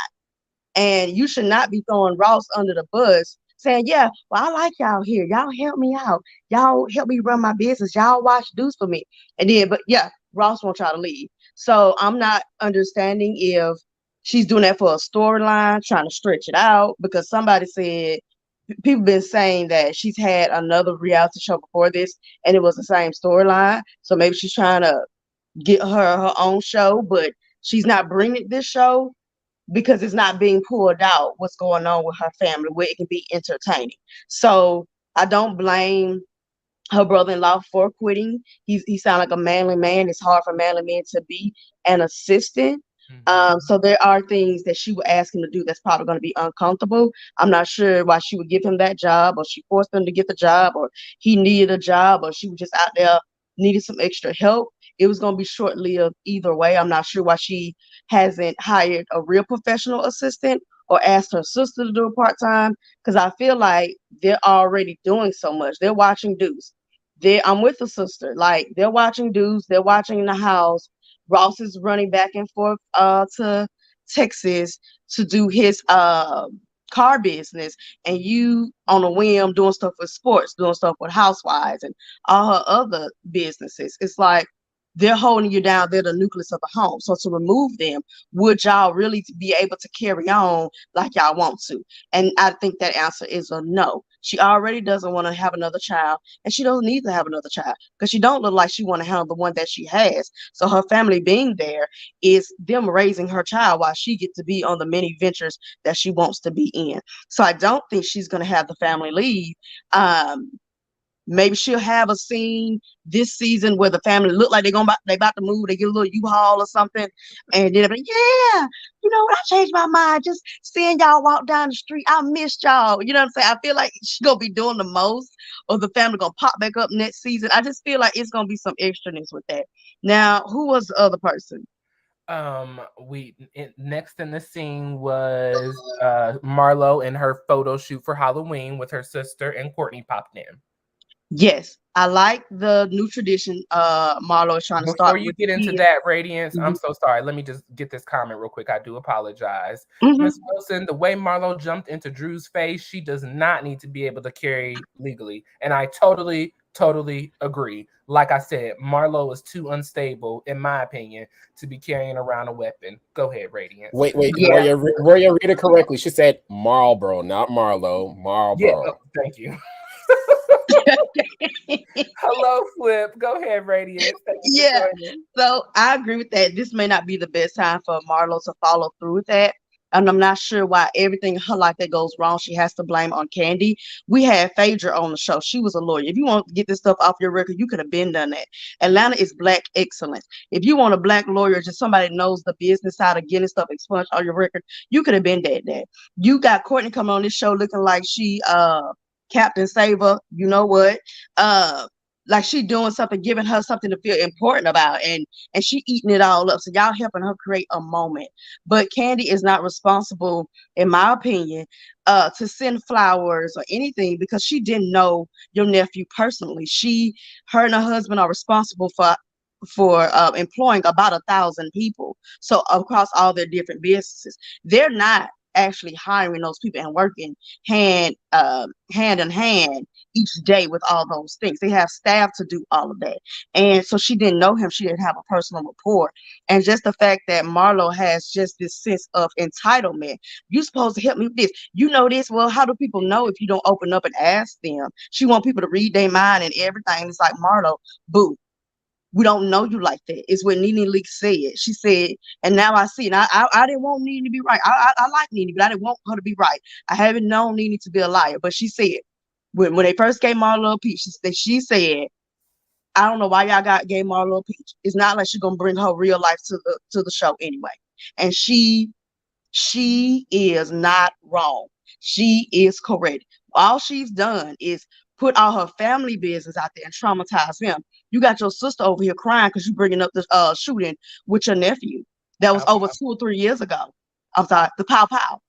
And you should not be throwing Ross under the bus saying, yeah, well, I like y'all here. Y'all help me out. Y'all help me run my business. Y'all watch dudes for me. And then, but yeah, Ross wants y'all to leave. So I'm not understanding if she's doing that for a storyline, trying to stretch it out, because somebody said, people been saying that she's had another reality show before this and it was the same storyline. So maybe she's trying to get her own show, but she's not bringing this show because it's not being pulled out what's going on with her family where it can be entertaining. So I don't blame her brother-in-law for quitting. He sounds like a manly man. It's hard for manly men to be an assistant. So there are things that she would ask him to do that's probably going to be uncomfortable. I'm not sure why she would give him that job, or she forced him to get the job, or he needed a job, or she was just out there needed some extra help. It was going to be short-lived either way. I'm not sure why she hasn't hired a real professional assistant or asked her sister to do it part-time, because I feel like they're already doing so much. They're watching Deuce. I'm with the sister. Like, they're watching Deuce. They're watching in the house. Ross is running back and forth to Texas to do his car business, and you on a whim doing stuff with sports, doing stuff with Housewives and all her other businesses. It's like they're holding you down. They're the nucleus of the home. So to remove them, would y'all really be able to carry on like y'all want to? And I think that answer is a no. She already doesn't want to have another child, and she doesn't need to have another child because she don't look like she want to handle the one that she has. So her family being there is them raising her child while she gets to be on the many ventures that she wants to be in. So I don't think she's going to have the family leave. Maybe she'll have a scene this season where the family look like they about to move. They get a little U-Haul or something, and then they'll be like, yeah, you know what? I changed my mind. Just seeing y'all walk down the street, I missed y'all. You know what I'm saying? I feel like she's gonna be doing the most, or the family gonna pop back up next season. I just feel like it's gonna be some extraness with that. Now, who was the other person? Next in the scene was Marlo in her photo shoot for Halloween with her sister, and Courtney popped in. Yes, I like the new tradition Marlo is trying to Before start you with get into kids. that, Radiance, I'm Mhm. so sorry. Let me just get this comment real quick. I do apologize. Mhm. Miss Wilson, the way Marlo jumped into Drew's face, she does not need to be able to carry legally. And I totally agree. Like I said, Marlo is too unstable, in my opinion, to be carrying around a weapon. Go ahead, Radiance. Wait, Yeah. Roya, read it correctly. She said Marlboro, not Marlo. Yeah, Marlboro. thank you. Hello, Flip. Go ahead, Radiance. Thank you for Yeah. joining. So I agree with that. This may not be the best time for Marlo to follow through with that. And I'm not sure why everything in her life that goes wrong, she has to blame on Candy. We had Phaedra on the show. She was a lawyer. If you want to get this stuff off your record, you could have been done that. Atlanta is black excellence. If you want a black lawyer, just somebody that knows the business side of getting stuff expunged on your record, you could have been that. You got Courtney coming on this show looking like she Captain Saver, you know what? Like she doing something, giving her something to feel important about, and she eating it all up. So y'all helping her create a moment. But Candy is not responsible, in my opinion, to send flowers or anything because she didn't know your nephew personally. Her and her husband are responsible for employing about 1,000 people. So across all their different businesses, they're not actually hiring those people and working hand in hand each day with all those things. They have staff to do all of that. And so she didn't know him. She didn't have a personal rapport. And just the fact that Marlo has just this sense of entitlement. You're supposed to help me with this. You know this. Well, how do people know if you don't open up and ask them? She want people to read their mind and everything. It's like, Marlo, boo. We don't know you like that. It's what Nene Leakes said. She said, and now I see. And I didn't want Nene to be right. I like Nene, but I didn't want her to be right. I haven't known Nene to be a liar. But she said, when they first gave Marlo a peach, she said, I don't know why y'all gave Marlo a peach. It's not like she's gonna bring her real life to the show anyway. And she is not wrong. She is correct. All she's done is put all her family business out there and traumatize him. You got your sister over here crying because you bringing up the shooting with your nephew that was Pow over pow. 2 or 3 years ago. I'm sorry, the pow pow.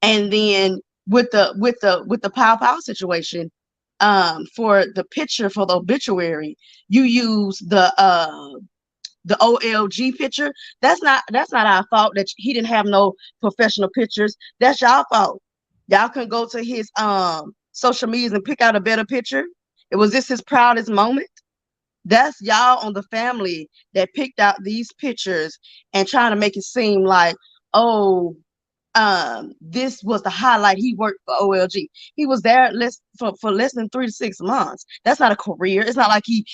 And then with the pow pow situation, for the picture for the obituary, you use the OLG picture. That's not our fault that he didn't have no professional pictures. That's y'all fault. Y'all can go to his social medias and pick out a better picture. It was this his proudest moment. That's y'all on the family that picked out these pictures and trying to make it seem like, oh, this was the highlight. He worked for OLG. He was there for less than 3 to 6 months. That's not a career. It's not like he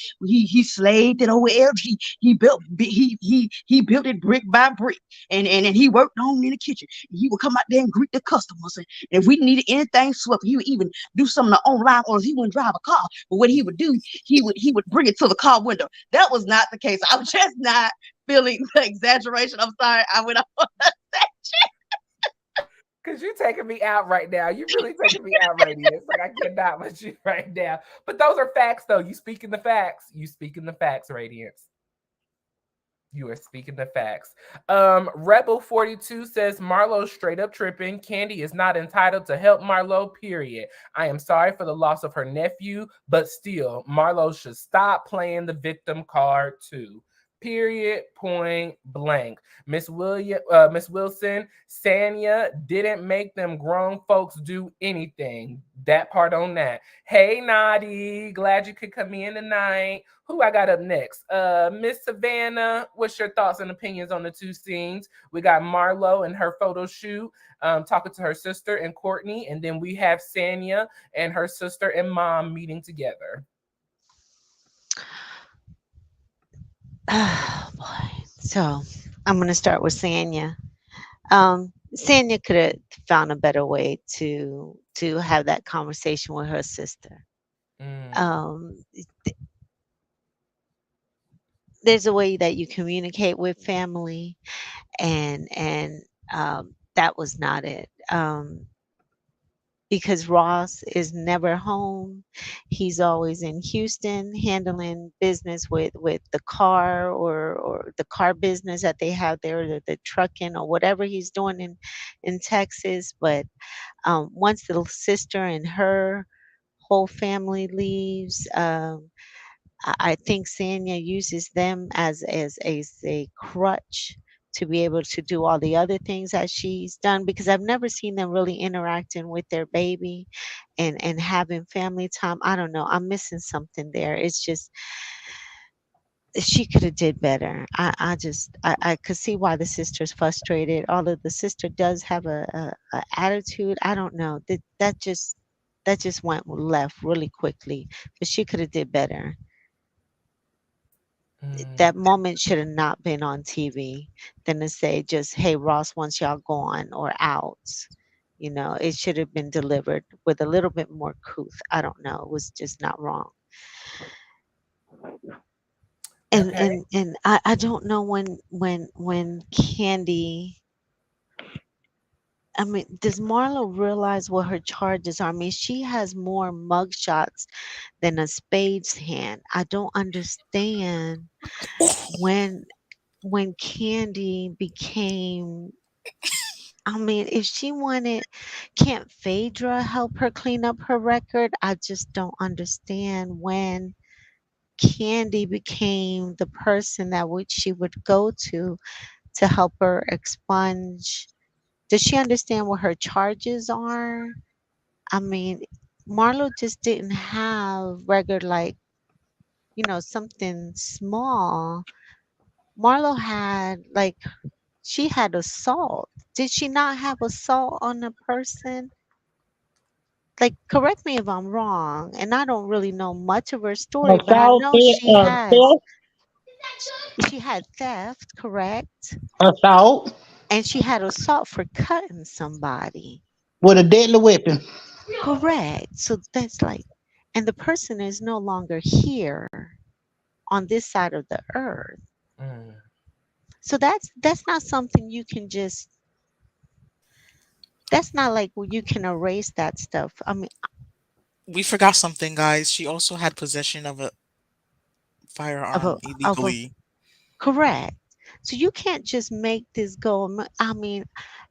slaved at OLG. He built it brick by brick, and he worked on in the kitchen. He would come out there and greet the customers, and if we needed anything swept, he would even do something online, or he wouldn't drive a car. But what he would do, he would bring it to the car window. That was not the case. I'm just not feeling the exaggeration. I'm sorry. I went on that. Cause you taking me out right now. You really taking me out, Radiance. Like I cannot with you right now. But those are facts, though. You speaking the facts. You speaking the facts, Radiance. You are speaking the facts. Rebel 42 says Marlo straight up tripping. Candy is not entitled to help Marlo, period. I am sorry for the loss of her nephew, but still, Marlo should stop playing the victim card too. Period. Point blank. Miss Wilson, Sanya didn't make them grown folks do anything. That part on that. Hey, Nadi, glad you could come in tonight. Who I got up next? Miss Savannah, what's your thoughts and opinions on the two scenes? We got Marlo and her photo shoot, talking to her sister and Courtney, and then we have Sanya and her sister and mom meeting together. Oh boy. So I'm gonna start with Sanya. Sanya could have found a better way to have that conversation with her sister. Mm, Um, there's a way that you communicate with family, and that was not it. Because Ross is never home. He's always in Houston handling business with the car, or the car business that they have there, the trucking or whatever he's doing in Texas. But once the sister and her whole family leaves, I think Sanya uses them as a crutch to be able to do all the other things that she's done, because I've never seen them really interacting with their baby and having family time. I don't know. I'm missing something there. It's just she could have did better. I could see why the sister's frustrated. Although the sister does have a attitude, I don't know. That just went left really quickly. But she could have did better. That mm. moment should have not been on TV than to say just, "Hey, Ross wants y'all gone or out." It should have been delivered with a little bit more couth. I don't know. It was just not wrong. And Okay. and and I don't know when Candy. I mean, does Marlo realize what her charges are? I mean, she has more mugshots than a spade's hand. I don't understand when Candy became. I mean, if she wanted, can't Phaedra help her clean up her record? I just don't understand when Candy became the person that she would go to help her expunge. Does she understand what her charges are? I mean, Marlo just didn't have record like, something small. Marlo had like she had assault. Did she not have assault on a person? Like, correct me if I'm wrong, and I don't really know much of her story, but I Assault, know theft, she had theft, correct? assault And she had assault for cutting somebody. with a deadly weapon. Correct. So that's like, and the person is no longer here on this side of the earth. Mm. So that's not something you can just That's not like where you can erase that stuff. I mean, We forgot something, guys. She also had possession of a of firearm a illegally. correct. So you can't just make this go. I mean,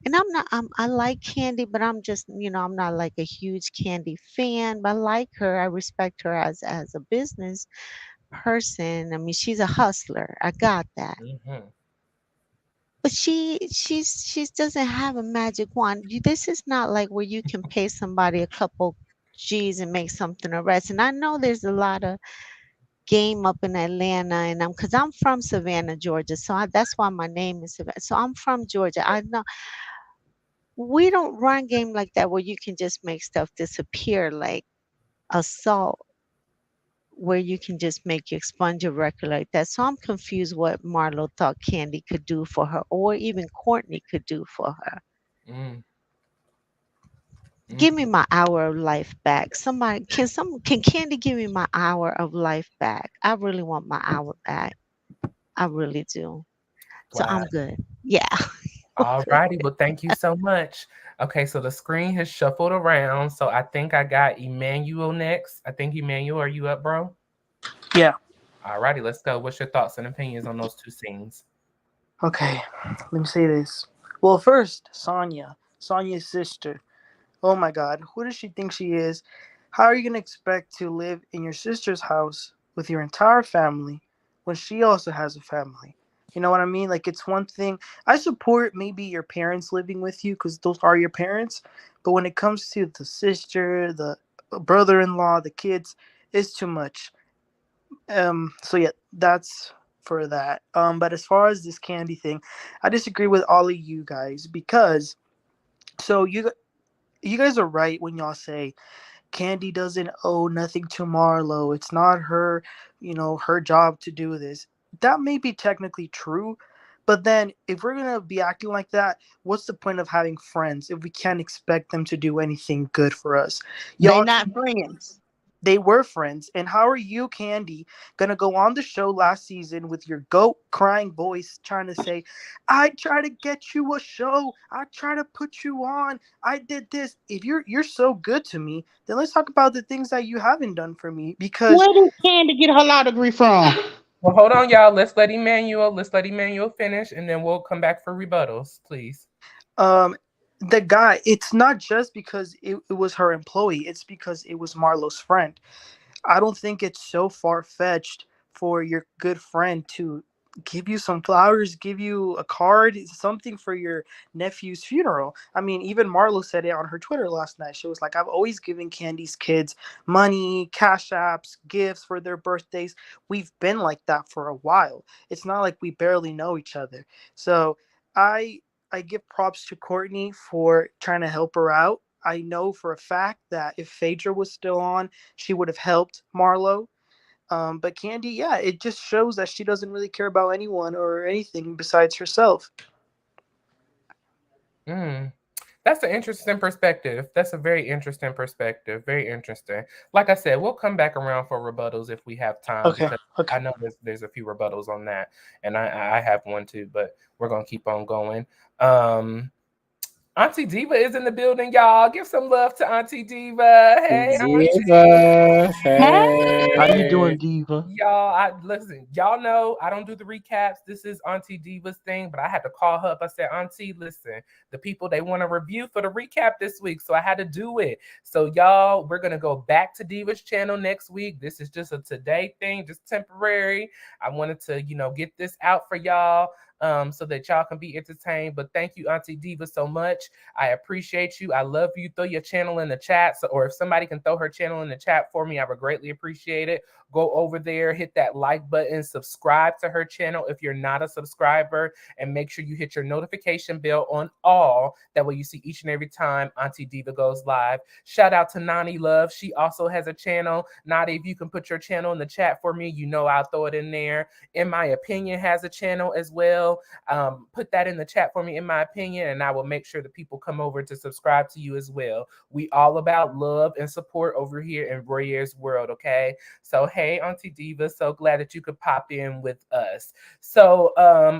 and I'm not. I like Candy, but I'm just, I'm not like a huge Candy fan. But I like her. I respect her as a business person. I mean, she's a hustler. I got that. Mm-hmm. But she doesn't have a magic wand. This is not like where you can pay somebody a couple G's and make something a rest. And I know there's a lot of game up in Atlanta, and because I'm from Savannah, Georgia, so that's why my name is Savannah. So I'm from Georgia. I know we don't run game like that where you can just make stuff disappear like assault, where you can just make you expunge a record like that. So I'm confused what Marlo thought Candy could do for her, or even Courtney could do for her. Mm, Give me mm-hmm. my hour of life back. Somebody can Candy give me my hour of life back? I really want my hour back. I really do. So Wow. I'm good. Yeah. All Okay. righty. Well, thank you so much. Okay, so the screen has shuffled around. So I think I got Emmanuel next. I think Emmanuel, are you up, bro? Yeah. All righty, let's go. What's your thoughts and opinions on those two scenes? Okay. Let me say this. Well, first, Sanya. Sanya's sister. Oh my God. Who does she think she is? How are you going to expect to live in your sister's house with your entire family when she also has a family? You know what I mean? Like, it's one thing. I support maybe your parents living with you because those are your parents. But when it comes to the sister, the brother in law, the kids, it's too much. So yeah, that's for that. But as far as this candy thing, I disagree with all of you guys because so you guys are right when y'all say Candy doesn't owe nothing to Marlo. It's not her, her job to do this. That may be technically true, but then if we're gonna be acting like that, what's the point of having friends if we can't expect them to do anything good for us? They Y'all, not friends. they were friends. And how are you, Candy, gonna go on the show last season with your goat crying voice trying to say, I try to get you a show, I try to put you on, I did this. If you're so good to me, then let's talk about the things that you haven't done for me. Because Where did Candy get her law degree from? Well, hold on, y'all. Let's let Emmanuel finish, and then we'll come back for rebuttals, please. um the guy, it's not just because it was her employee, it's because it was Marlo's friend. I don't think it's so far fetched for your good friend to give you some flowers, give you a card, something for your nephew's funeral. I mean, even Marlo said it on her Twitter last night. She was like, I've always given Candy's kids money, cash apps, gifts for their birthdays. We've been like that for a while. It's not like we barely know each other. So I I give props to Courtney for trying to help her out. I know for a fact that if Phaedra was still on, she would have helped Marlo. But Candy, yeah, it just shows that she doesn't really care about anyone or anything besides herself. Mm. That's an interesting perspective. That's a very interesting perspective. Very interesting. Like I said, we'll come back around for rebuttals if we have time Okay, because okay. I know there's a few rebuttals on that, and I have one too. But we're gonna keep on going. Um, Auntie Diva is in the building, y'all. Give some love to Auntie Diva. Hey, Auntie. Diva, Huh? How you doing, hey. Diva? Y'all, I listen, y'all know I don't do the recaps. This is Auntie Diva's thing, but I had to call her up. I said, Auntie, listen, the people they want a review for the recap this week. So I had to do it. So y'all, we're gonna go back to Diva's channel next week. This is just a today thing, just temporary. I wanted to, get this out for y'all. So that y'all can be entertained. But thank you, Auntie Diva, so much. I appreciate you. I love you. Throw your channel in the chat. So, or if somebody can throw her channel in the chat for me, I would greatly appreciate it. Go over there, hit that like button, subscribe to her channel if you're not a subscriber, and make sure you hit your notification bell on all. That way you see each and every time Auntie Diva goes live. Shout out to Nani Love. She also has a channel. Nani, if you can put your channel in the chat for me, I'll throw it in there. In My Opinion has a channel as well. Put that in the chat for me, In My Opinion, and I will make sure that people come over to subscribe to you as well. We all about love and support over here in Royer's World, okay? So, hey, Hey, Auntie Diva. So glad that you could pop in with us. So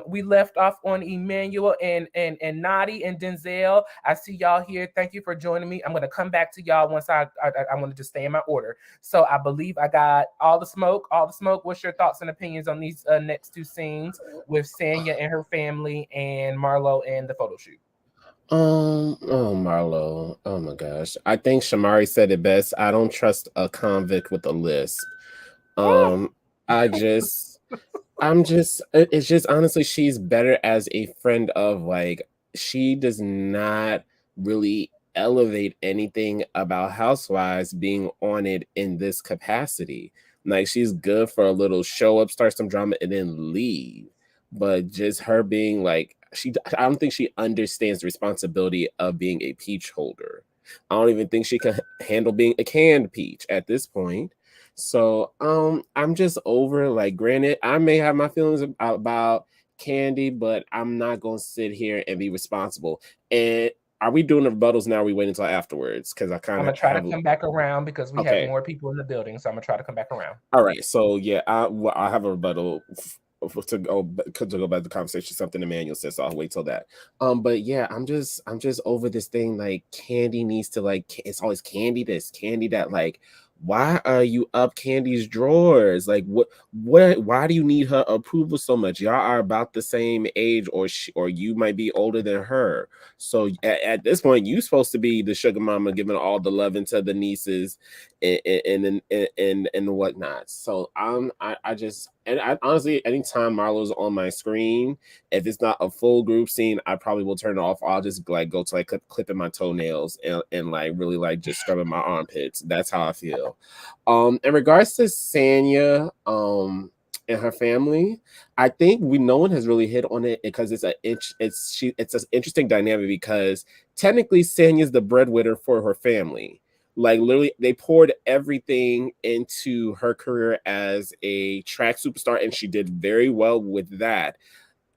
we left off on Emmanuel and Nadi and Denzel. I see y'all here. Thank you for joining me. I'm gonna come back to y'all once I want to just stay in my order. So I believe I got all the smoke. All the smoke. What's your thoughts and opinions on these next two scenes with Sanya and her family and Marlo and the photo shoot? Oh, Marlo. Oh my gosh. I think Shamari said it best. I don't trust a convict with a lisp. Um, I just, it's just honestly, she's better as a friend of like, she does not really elevate anything about Housewives being on it in this capacity. Like, she's good for a little show up, start some drama, and then leave. But just her being like, I don't think she understands the responsibility of being a peach holder. I don't even think she can handle being a canned peach at this point. So I'm just over, like, granted, I may have my feelings about Candy, but I'm not gonna sit here and be responsible. And are we doing the rebuttals now, or are we waiting until afterwards? Because I kind I'm of gonna try to have come back around because we have okay. more people in the building. So I'm gonna try to come back around. All right, so yeah, I have a rebuttal to go back to the conversation. Something Emmanuel says, so I'll wait till that. But yeah, I'm just over this thing. Like, Candy needs to, like, it's always Candy this, Candy that. Like, why are you up Candy's drawers? Like, what? Why do you need her approval so much? Y'all are about the same age, or you might be older than her. So at this point, you're supposed to be the sugar mama, giving all the loving to the nieces and whatnot. So I just, and I honestly, anytime Marlo's on my screen, if it's not a full group scene, I probably will turn it off. I'll just like go to like clipping my toenails and like really like just scrubbing my armpits. That's how I feel. In regards to Sanya, and her family, I think no one has really hit on it because it's an interesting dynamic because technically Sanya's the breadwinner for her family. Like, literally, they poured everything into her career as a track superstar, and she did very well with that.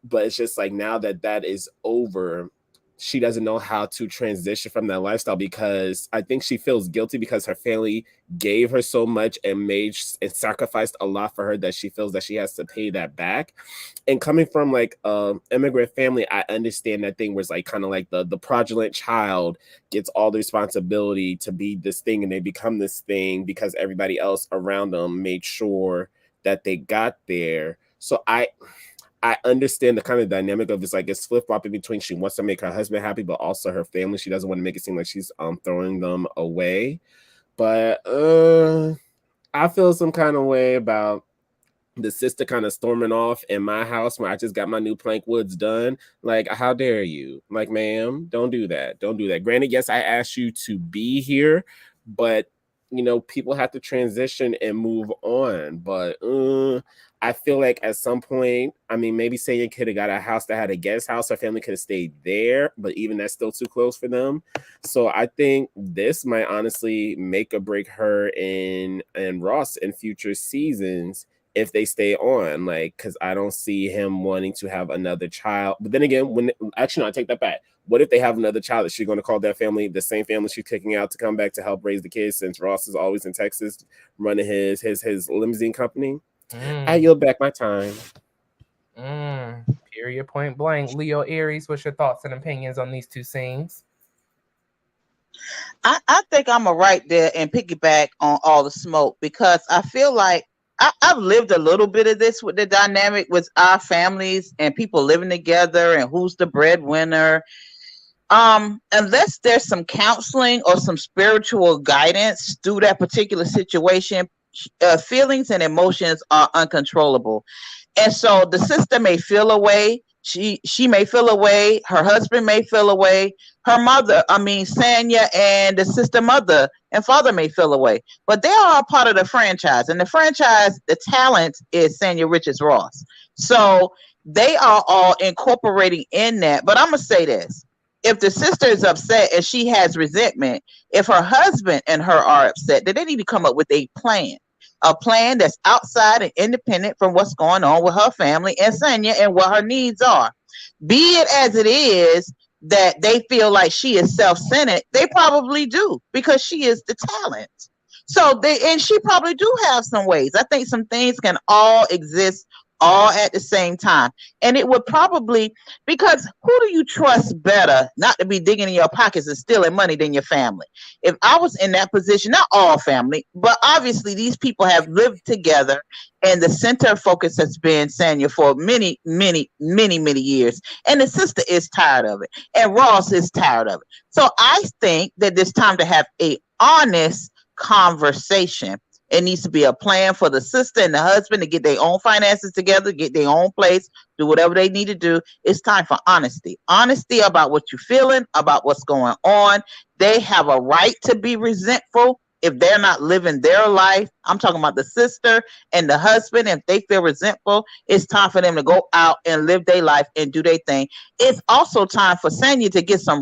But it's just like, now that that is over, she doesn't know how to transition from that lifestyle, because I think she feels guilty because her family gave her so much and made and sacrificed a lot for her, that she feels that she has to pay that back. And coming from like immigrant family, I understand that thing where it's like kind of like the fraudulent child gets all the responsibility to be this thing, and they become this thing because everybody else around them made sure that they got there. So I understand the kind of dynamic of it's like it's flip flopping between she wants to make her husband happy, but also her family. She doesn't want to make it seem like she's throwing them away. But I feel some kind of way about the sister kind of storming off in my house when I just got my new plank woods done. Like, how dare you? Like, ma'am, don't do that. Don't do that. Granted, yes, I asked you to be here, but people have to transition and move on. But I feel like at some point, I mean, maybe Sanya could have got a house that had a guest house. Her family could have stayed there, but even that's still too close for them. So I think this might honestly make or break her and Ross in future seasons if they stay on. Like, because I don't see him wanting to have another child. But then again, I take that back. What if they have another child? Is she going to call that family the same family she's kicking out to come back to help raise the kids, since Ross is always in Texas running his limousine company? I yield back my time. Period, point blank. Leo Aries, what's your thoughts and opinions on these two scenes? I think I'm a right there and piggyback on all the smoke, because I feel like I've lived a little bit of this with the dynamic with our families and people living together and who's the breadwinner. Unless there's some counseling or some spiritual guidance through that particular situation, feelings and emotions are uncontrollable. And so the sister may feel away. She may feel away. Her husband may feel away. Her mother, I mean, Sanya and the sister mother and father may feel away. But they are a part of the franchise. And the franchise, the talent is Sanya Richards Ross. So they are all incorporating in that. But I'm going to say this. If the sister is upset and she has resentment, if her husband and her are upset, then they need to come up with a plan that's outside and independent from what's going on with her family and Sanya and what her needs are. Be it as it is that they feel like she is self-centered, they probably do, because she is the talent. So they, and she probably do have some ways. I think some things can all exist all at the same time. And it would probably, because who do you trust better not to be digging in your pockets and stealing money than your family? If I was in that position, not all family, but obviously these people have lived together, and the center of focus has been Sanya for many, many, many, many years. And the sister is tired of it. And Ross is tired of it. So I think that it's time to have a honest conversation. It needs to be a plan for the sister and the husband to get their own finances together, get their own place, do whatever they need to do. It's time for honesty. Honesty about what you're feeling, about what's going on. They have a right to be resentful if they're not living their life. I'm talking about the sister and the husband. If they feel resentful, it's time for them to go out and live their life and do their thing. It's also time for Sanya to get some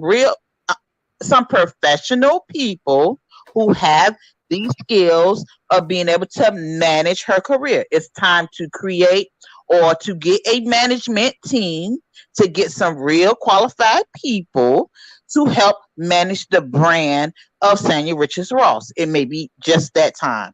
professional people who have these skills of being able to manage her career. It's time to create or to get a management team, to get some real qualified people to help manage the brand of Sanya Richards Ross. It may be just that time.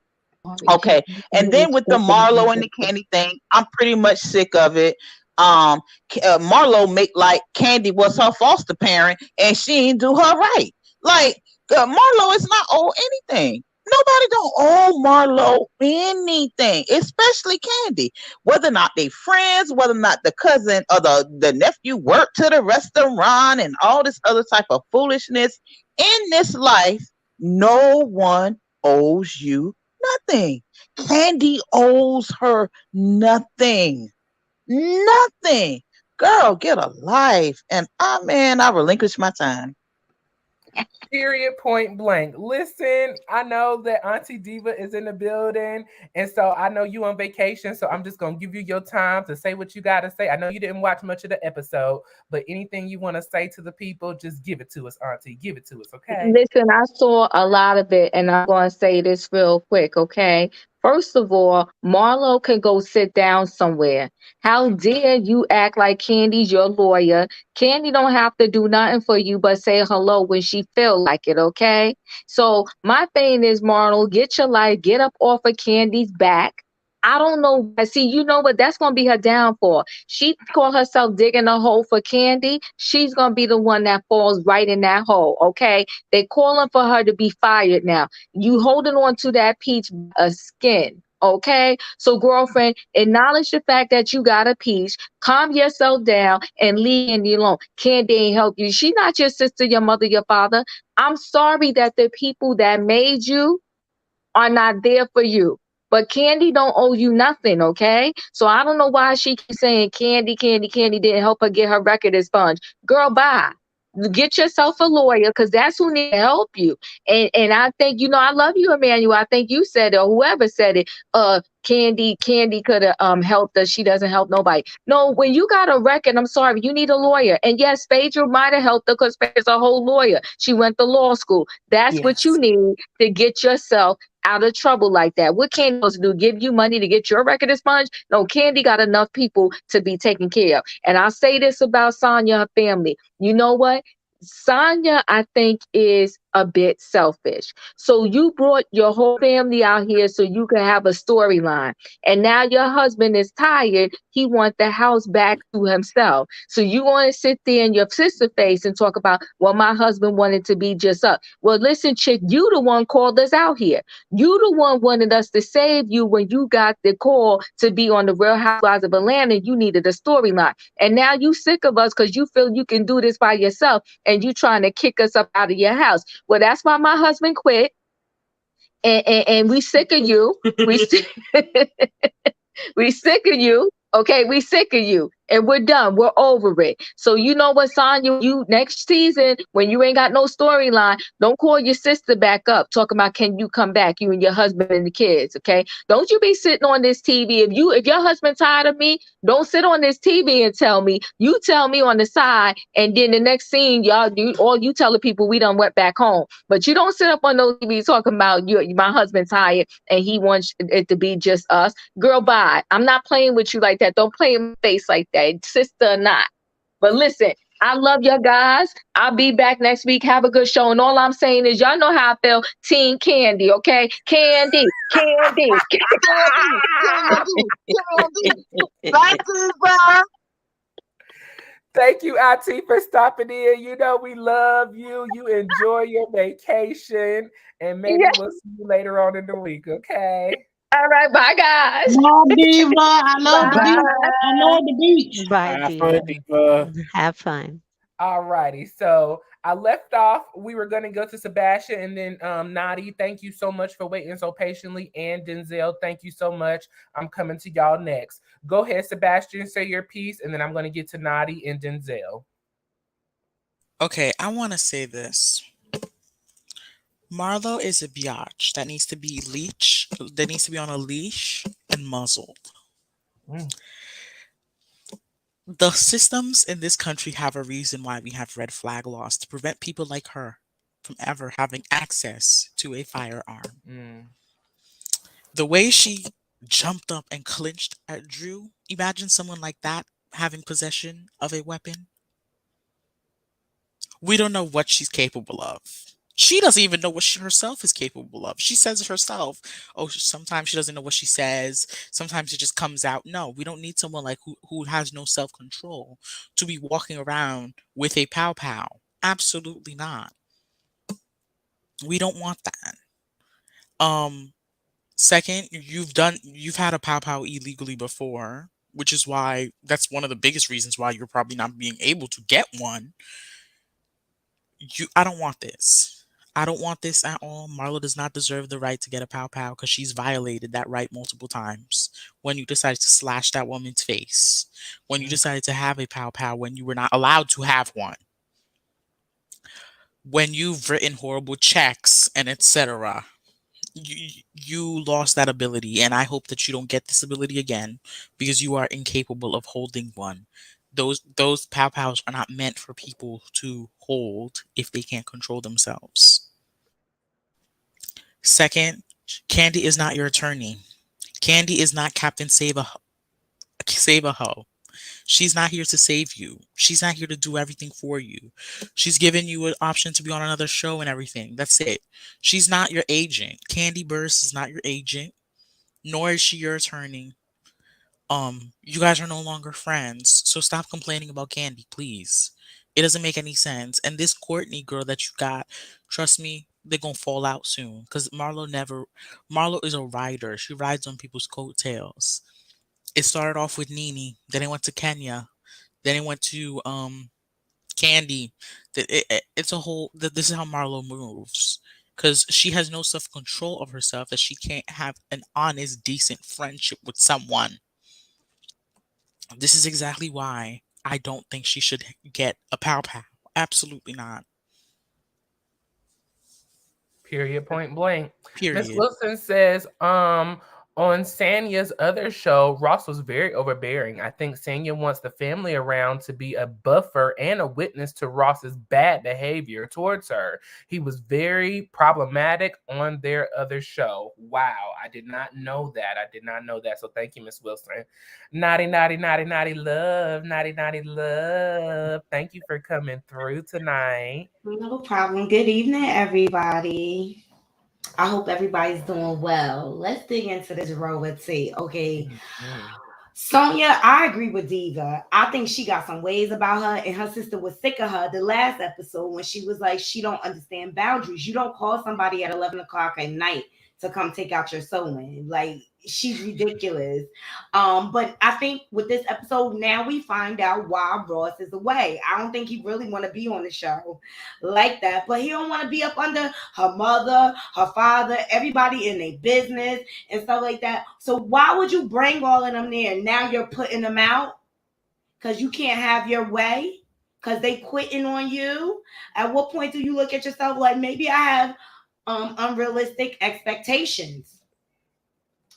Okay. And then with the Marlo and the Candy thing, I'm pretty much sick of it. Marlo make like Candy was her foster parent and she ain't do her right. Like, Marlo is not owe anything. Nobody don't owe Marlo anything, especially Candy. Whether or not they friends, whether or not the cousin or the nephew work to the restaurant and all this other type of foolishness. In this life, no one owes you nothing. Candy owes her nothing. Nothing. Girl, get a life. And I relinquish my time. Period, point blank. Listen, I know that Auntie Diva is in the building, and so I know you on vacation, so I'm just gonna give you your time to say what you gotta say. I know you didn't watch much of the episode, but anything you want to say to the people, just give it to us, Auntie. Give it to us, okay? Listen, I saw a lot of it, and I'm going to say this real quick, okay? First of all, Marlo can go sit down somewhere. How dare you act like Candy's your lawyer? Candy don't have to do nothing for you but say hello when she feel like it, okay? So my thing is, Marlo, get your life, get up off of Candy's back. I don't know. See, you know what? That's going to be her downfall. She call herself digging a hole for Candy. She's going to be the one that falls right in that hole, okay? They calling for her to be fired now. You holding on to that peach a skin. Okay, so girlfriend, acknowledge the fact that you got a peach, calm yourself down, and leave Candy alone. Candy ain't help you. She not your sister, your mother, your father. I'm sorry that the people that made you are not there for you. But Candy don't owe you nothing, okay? So I don't know why she keeps saying Candy, Candy, Candy didn't help her get her record expunged. Girl, bye. Get yourself a lawyer because that's who needs to help you. And I think, I love you, Emmanuel. I think you said it, or whoever said it. Candy could have helped us. She doesn't help nobody. No, when you got a record, I'm sorry, you need a lawyer. And yes, Phaedra might have helped her because Phaedra's a whole lawyer. She went to law school. That's what you Yes. need to get yourself out of trouble like that. What Candy supposed to do? Give you money to get your record expunged? No, Candy got enough people to be taken care of. And I'll say this about Sanya, her family. You know what? Sanya, I think, is a bit selfish. So you brought your whole family out here so you can have a storyline. And now your husband is tired. He wants the house back to himself. So you want to sit there in your sister face and talk about, well, my husband wanted to be just up. Well, listen, chick, you the one called us out here. You the one wanted us to save you when you got the call to be on the Real Housewives of Atlanta. You needed a storyline. And now you sick of us because you feel you can do this by yourself and you trying to kick us up out of your house. Well, that's why my husband quit. And we sick of you. We sick, we sick of you. Okay, we sick of you. And we're done. We're over it. So you know what, Sonya, you next season, when you ain't got no storyline, don't call your sister back up talking about can you come back, you and your husband and the kids, okay? Don't you be sitting on this TV. If your husband tired of me, don't sit on this TV and tell me. You tell me on the side, and then the next scene, all you tell the people we done went back home. But you don't sit up on those TV talking about my husband tired and he wants it to be just us. Girl, bye. I'm not playing with you like that. Don't play in my face like that, sister or not. But listen, I love you guys. I'll be back next week. Have a good show. And all I'm saying is, y'all know how I feel. Team Candy, okay? Candy, Candy, Candy, Candy, Candy. Thank you, bro. Thank you, Auntie, for stopping in. You know we love you. You enjoy your vacation, and maybe Yeah. we'll see you later on in the week. Okay. All right. Bye, guys. Bye, Diva. I love the Bye. beach. I love Bye. the beach. Bye, Have fun, Diva. Diva. Have fun. All righty. So I left off. We were going to go to Sebastian and then Nadi. Thank you so much for waiting so patiently. And Denzel, thank you so much. I'm coming to y'all next. Go ahead, Sebastian, say your piece, and then I'm going to get to Nadi and Denzel. Okay, I want to say this. Marlo is a biatch that needs to be that needs to be on a leash and muzzled. Mm. The systems in this country have a reason why we have red flag laws to prevent people like her from ever having access to a firearm. Mm. The way she jumped up and clinched at Drew, imagine someone like that having possession of a weapon. We don't know what she's capable of. She doesn't even know what she herself is capable of. She says it herself. Oh, sometimes she doesn't know what she says. Sometimes it just comes out. No, we don't need someone like who has no self control to be walking around with a pow pow. Absolutely not. We don't want that. Um, Second, you've had a pow pow illegally before, which is why that's one of the biggest reasons why you're probably not being able to get one. I don't want this. I don't want this at all. Marlo does not deserve the right to get a pow pow because she's violated that right multiple times. When you decided to slash that woman's face, when you decided to have a pow pow when you were not allowed to have one, when you've written horrible checks and etc. You lost that ability, and I hope that you don't get this ability again because you are incapable of holding one. Those pow pows are not meant for people to hold if they can't control themselves. Second, Candy is not your attorney. Candy is not Captain Save a Ho. She's not here to save you. She's not here to do everything for you. She's given you an option to be on another show and everything. That's it. She's not your agent. Candy Burst is not your agent, nor is she your attorney. You guys are no longer friends, so stop complaining about Candy, please. It doesn't make any sense. And this Courtney girl that you got, trust me, they're gonna fall out soon. Cause Marlo is a rider. She rides on people's coattails. It started off with Nene, then it went to Kenya, then it went to Candy. It's a whole. This is how Marlo moves. Cause she has no self control of herself that she can't have an honest, decent friendship with someone. This is exactly why I don't think she should get a pow pow. Absolutely not. Period. Point blank. Miss Period. Wilson says, on Sanya's other show, Ross was very overbearing. I think Sanya wants the family around to be a buffer and a witness to Ross's bad behavior towards her. He was very problematic on their other show. Wow, I did not know that. I did not know that. So thank you, Miss Wilson. Naughty, naughty, naughty, naughty love. Naughty, naughty love. Thank you for coming through tonight. No problem. Good evening, everybody. I hope everybody's doing well. Let's dig into this row of tea. Okay. Mhm. Sonia, I agree with Diva. I think she got some ways about her, and her sister was sick of her the last episode when she was like, she don't understand boundaries. You don't call somebody at 11 o'clock at night to come take out your sewing. Like, she's ridiculous. But I think with this episode, now we find out why Ross is away. I don't think he really want to be on the show like that, but he don't want to be up under her mother, her father, everybody in their business and stuff like that. So why would you bring all of them there? Now you're putting them out because you can't have your way because they quitting on you. At what point do you look at yourself like, maybe I have unrealistic expectations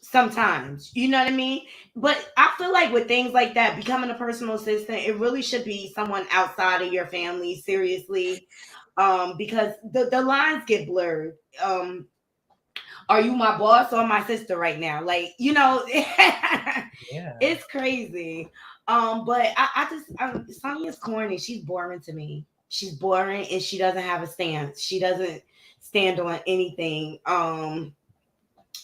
sometimes, you know what I mean? But I feel like with things like that, becoming a personal assistant, it really should be someone outside of your family, seriously, because the lines get blurred. Are you my boss or my sister right now? Like, Yeah. it's crazy. But Sonya's corny. She's boring to me. She's boring and she doesn't have a stance. She doesn't stand on anything.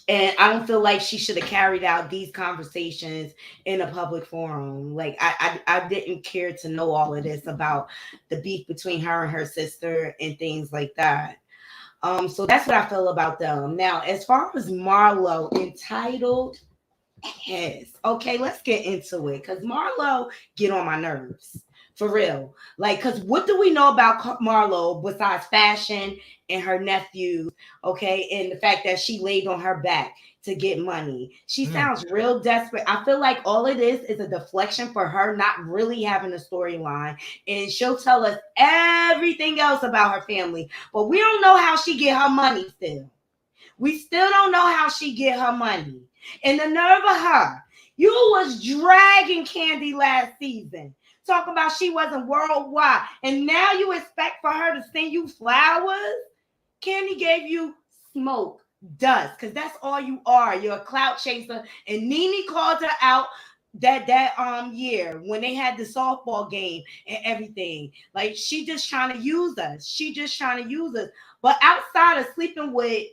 And I don't feel like she should have carried out these conversations in a public forum. Like I didn't care to know all of this about the beef between her and her sister and things like that. So that's what I feel about them. Now, as far as Marlo entitled, yes. Okay, let's get into it. Cause Marlo get on my nerves. For real. Like, cause what do we know about Marlo besides fashion and her nephews? Okay, and the fact that she laid on her back to get money. She sounds real desperate. I feel like all of this is a deflection for her not really having a storyline. And she'll tell us everything else about her family, but we don't know how she get her money still. We still don't know how she get her money. And the nerve of her, you was dragging Candy last season. Talk about she wasn't worldwide. And now you expect for her to send you flowers? Candy gave you smoke, dust, because that's all you are. You're a clout chaser. And Nene called her out that year when they had the softball game and everything. Like she just trying to use us. She just trying to use us. But outside of sleeping with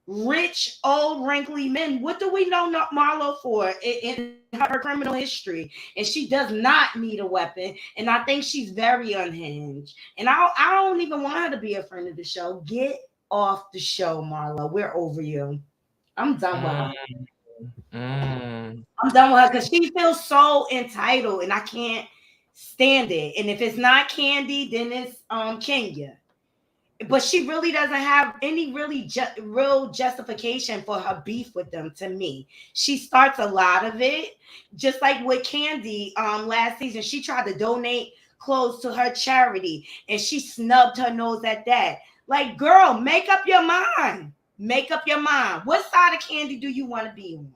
rich, old, wrinkly men. What do we know Marlo for in her criminal history? And she does not need a weapon. And I think she's very unhinged. And I don't even want her to be a friend of the show. Get off the show, Marlo. We're over you. I'm done with her. I'm done with her because she feels so entitled, and I can't stand it. And if it's not Candy, then it's Kenya, but she really doesn't have any really real justification for her beef with them. To me, she starts a lot of it, just like with Candy. Last season, she tried to donate clothes to her charity, and she snubbed her nose at that. Like, girl, make up your mind. Make up your mind. What side of Candy do you want to be on?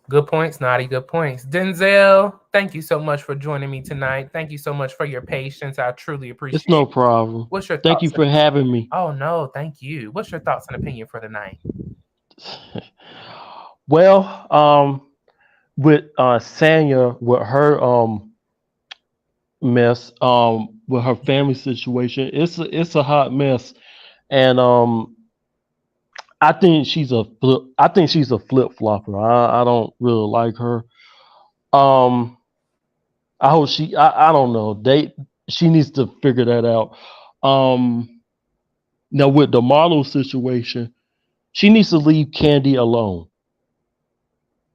Good points, Naughty. Good points. Denzel, thank you so much for joining me tonight. Thank you so much for your patience. I truly appreciate It's no it. problem. What's your Thank you thoughts? for having me. Oh, no, thank you. What's your thoughts and opinion for the night? Well, with Sanya, with her mess, with her family situation, it's a hot mess, and I think she's a flip flopper. I don't really like her. Um, I hope I don't know. She needs to figure that out. Um, Now with the Marlo situation, she needs to leave Candy alone.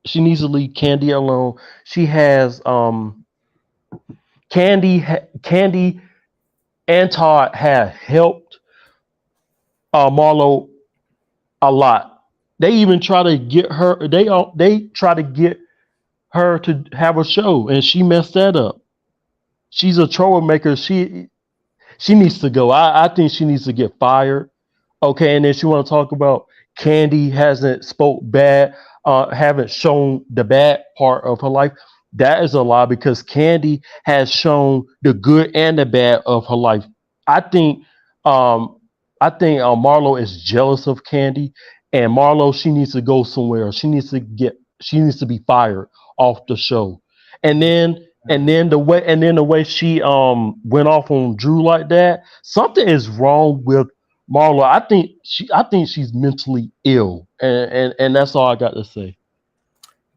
She needs to leave Candy alone. She has Candy and Todd have helped Marlo a lot. They even try to get her. They try to get her to have a show, and she messed that up. She's a troublemaker. She needs to go. I think she needs to get fired. Okay, and then she want to talk about Candy hasn't spoke bad, haven't shown the bad part of her life. That is a lie because Candy has shown the good and the bad of her life. I think, um, Marlo is jealous of Candy, and Marlo she needs to go somewhere. She needs to be fired off the show, and the way she went off on Drew like that, something is wrong with Marlo. I think she's mentally ill, and that's all I got to say.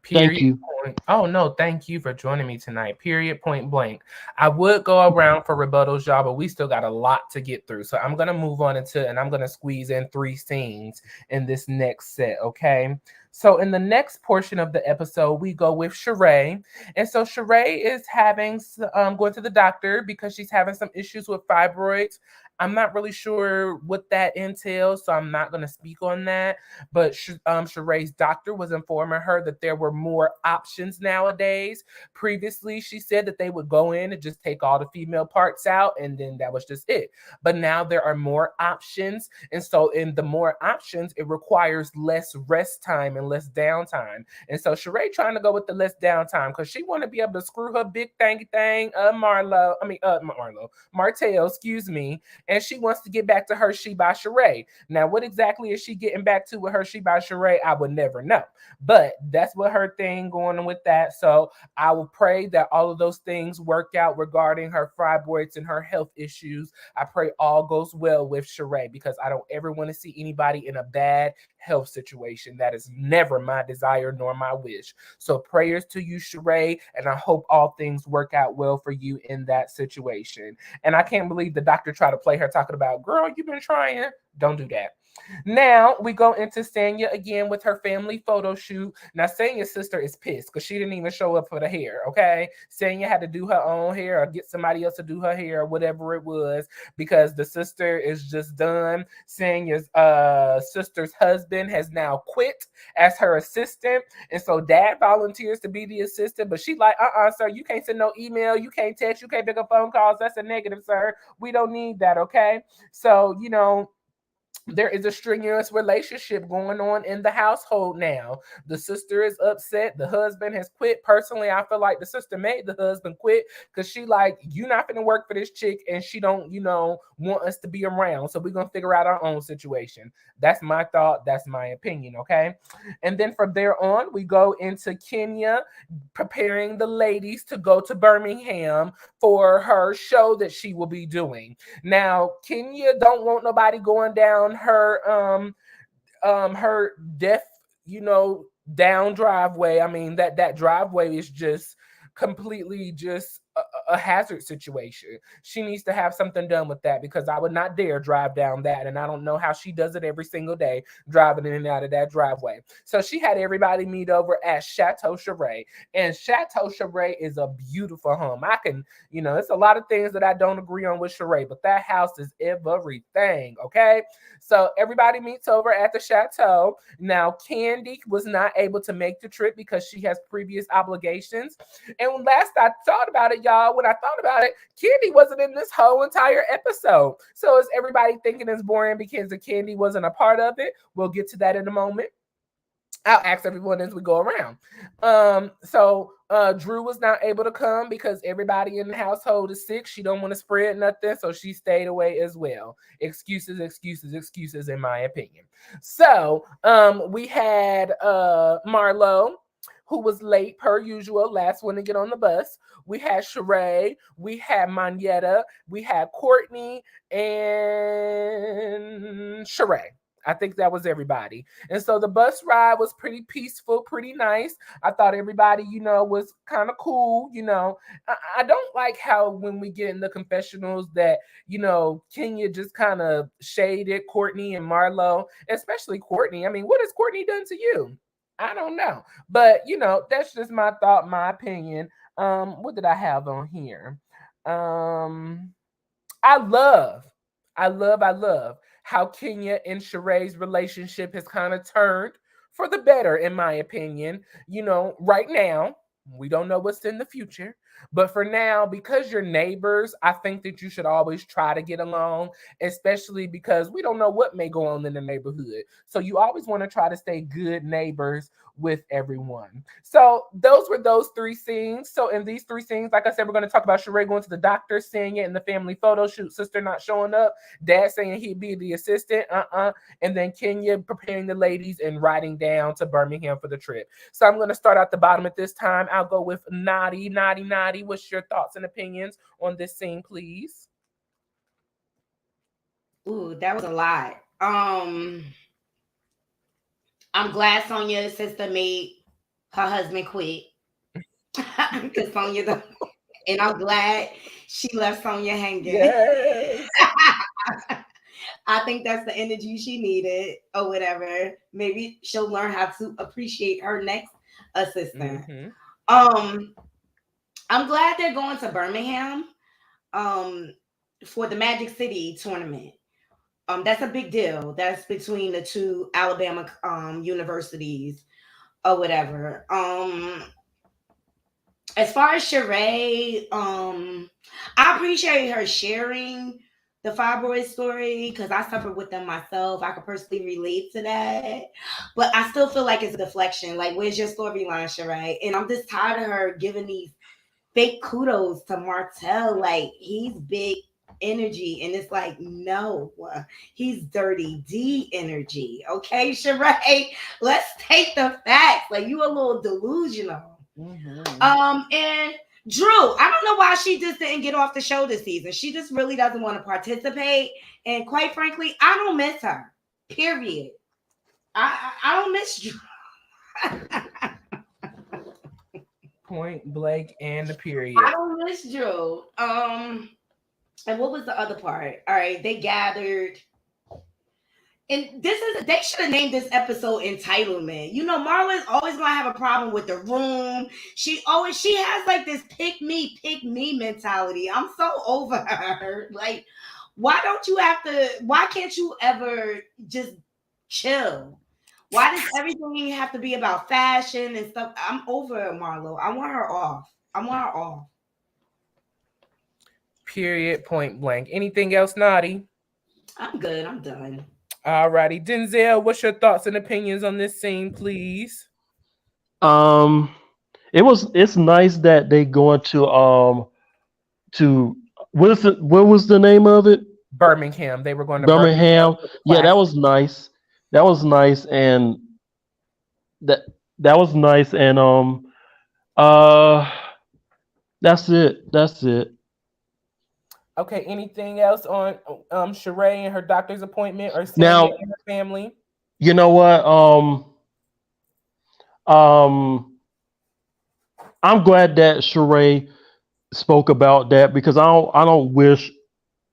Thank Period. you. Point. Oh no, thank you for joining me tonight. Period. Point blank. I would go around for rebuttals, y'all, but we still got a lot to get through. So I'm gonna move on and I'm gonna squeeze in 3 scenes in this next set. Okay. So in the next portion of the episode, we go with Sheree, and so Sheree is going to the doctor because she's having some issues with fibroids. I'm not really sure what that entails, so I'm not going to speak on that. But Sheree's doctor was informing her that there were more options options nowadays. Previously, she said that they would go in and just take all the female parts out, and then that was just it. But now there are more options, and so in the more options, it requires less rest time and less downtime. And so Sheree trying to go with the less downtime because she want to be able to screw her big thangy thing, Martell, excuse me, and she wants to get back to her She by Sheree. Now, what exactly is she getting back to with her She by Sheree? I would never know, but that's what her thing going on with that. So I will pray that all of those things work out regarding her fibroids and her health issues. I pray all goes well with Sheree because I don't ever want to see anybody in a bad health situation. That is never my desire nor my wish. So prayers to you, Sheree, and I hope all things work out well for you in that situation. And I can't believe the doctor tried to play her talking about, girl, you've been trying. Don't do that. Now we go into Sanya again with her family photo shoot. Now Sanya's sister is pissed because she didn't even show up for the hair. Okay, Sanya had to do her own hair or get somebody else to do her hair or whatever it was because the sister is just done. Sanya's sister's husband has now quit as her assistant, and so dad volunteers to be the assistant, but she like, sir, you can't send no email, you can't text, you can't pick up phone calls. That's a negative, sir. We don't need that. Okay, so there is a strenuous relationship going on in the household now. The sister is upset. The husband has quit. Personally, I feel like the sister made the husband quit because she like, you not gonna work for this chick and she don't, want us to be around. So we're gonna figure out our own situation. That's my thought. That's my opinion. Okay. And then from there on, we go into Kenya preparing the ladies to go to Birmingham for her show that she will be doing. Now, Kenya don't want nobody going down her deaf, down driveway. I mean, that driveway is just completely just a hazard situation. She needs to have something done with that because I would not dare drive down that. And I don't know how she does it every single day, driving in and out of that driveway. So she had everybody meet over at Chateau Sheree. And Chateau Sheree is a beautiful home. I can, it's a lot of things that I don't agree on with Sheree, but that house is everything. Okay. So everybody meets over at the Chateau. Now, Candy was not able to make the trip because she has previous obligations. And when last I thought about it, y'all, when I thought about it, Candy wasn't in this whole entire episode. So is everybody thinking it's boring because the Candy wasn't a part of it? We'll get to that in a moment. I'll ask everyone as we go around. So Drew was not able to come because everybody in the household is sick. She don't want to spread nothing, so she stayed away as well. Excuses, excuses, excuses, in my opinion. So we had Marlo, who was late per usual, last one to get on the bus. We had Sheree, we had Monietta, we had Courtney, and Sheree. I think that was everybody. And so the bus ride was pretty peaceful, pretty nice. I thought everybody, was kind of cool. I don't like how when we get in the confessionals that, Kenya just kind of shaded Courtney and Marlo, especially Courtney. I mean, what has Courtney done to you? I don't know. But, that's just my thought, my opinion. What did I have on here? I love how Kenya and Sheree's relationship has kind of turned for the better, in my opinion. Right now, we don't know what's in the future. But for now, because you're neighbors, I think that you should always try to get along, especially because we don't know what may go on in the neighborhood. So you always want to try to stay good neighbors with everyone. So those were those three scenes. So in these three scenes, like I said, we're going to talk about Sheree going to the doctor, seeing it in the family photo shoot, sister not showing up, dad saying he'd be the assistant, and then Kenya preparing the ladies and riding down to Birmingham for the trip. So I'm going to start at the bottom at this time. I'll go with Naughty. What's your thoughts and opinions on this scene, please? Ooh, that was a lot. I'm glad Sonya's sister made her husband quit. Because Sonya, and I'm glad she left Sonya hanging. Yes. I think that's the energy she needed, or whatever. Maybe she'll learn how to appreciate her next assistant. Mm-hmm. I'm glad they're going to Birmingham for the Magic City tournament. That's a big deal. That's between the two Alabama universities or whatever. As far as Sheree, I appreciate her sharing the fibroid story because I suffered with them myself. I could personally relate to that, but I still feel like it's a deflection. Like, where's your storyline, Sheree? And I'm just tired of her giving these fake kudos to Martell. Like, he's big energy, and it's like, no, he's dirty D energy. Okay, Sheree, let's take the facts. Like, you a little delusional. And Drew, I don't know why she just didn't get off the show this season. She just really doesn't want to participate. And quite frankly, I don't miss her. Period. I don't miss Drew. Point blank and the I period. don't miss Drew. And what was the other part? All right, they gathered. And they should have named this episode entitlement. You know, Marla's always gonna have a problem with the room. She has like this pick me mentality. I'm so over her. Like, why can't you ever just chill? Why does everything have to be about fashion and stuff? I'm over Marlo. I want her off. I want her off. Period. Point blank. Anything else, Naughty? I'm good. I'm done. Alrighty, Denzel, what's your thoughts and opinions on this scene, please? Um, it's nice that they going to what was the name of it? Birmingham. They were going to Birmingham Birmingham. for the Yeah, that class. was nice. That was nice, and that that was nice, and uh, that's it. That's it. Okay, anything else on Sheree and her doctor's appointment or Sanya Now, and her family? you know what? Um, I'm glad that Sheree spoke about that because I don't wish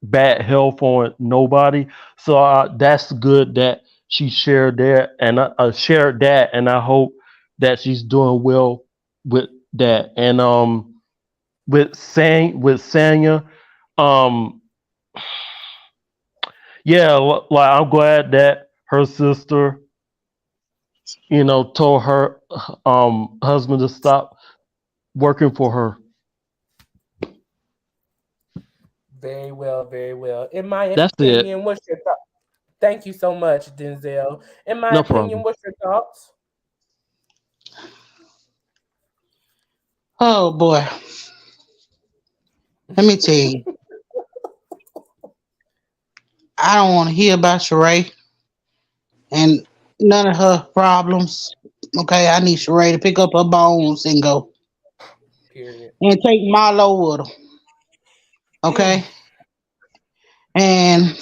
bad health on nobody. So that's good that she shared that and shared that, and I hope that she's doing well with that. And with Sanya, um, yeah, like I'm glad that her sister, told her husband to stop working for her. Very well, very well. In my That's it. opinion, what's your thought? Thank you so much, Denzel. In my No opinion, problem. what's your thoughts? Oh boy, let me tell you, I don't want to hear about Sheree and none of her problems. Okay, I need Sheree to pick up her bones and go Period. and take Marlo with her. Mm. Okay, and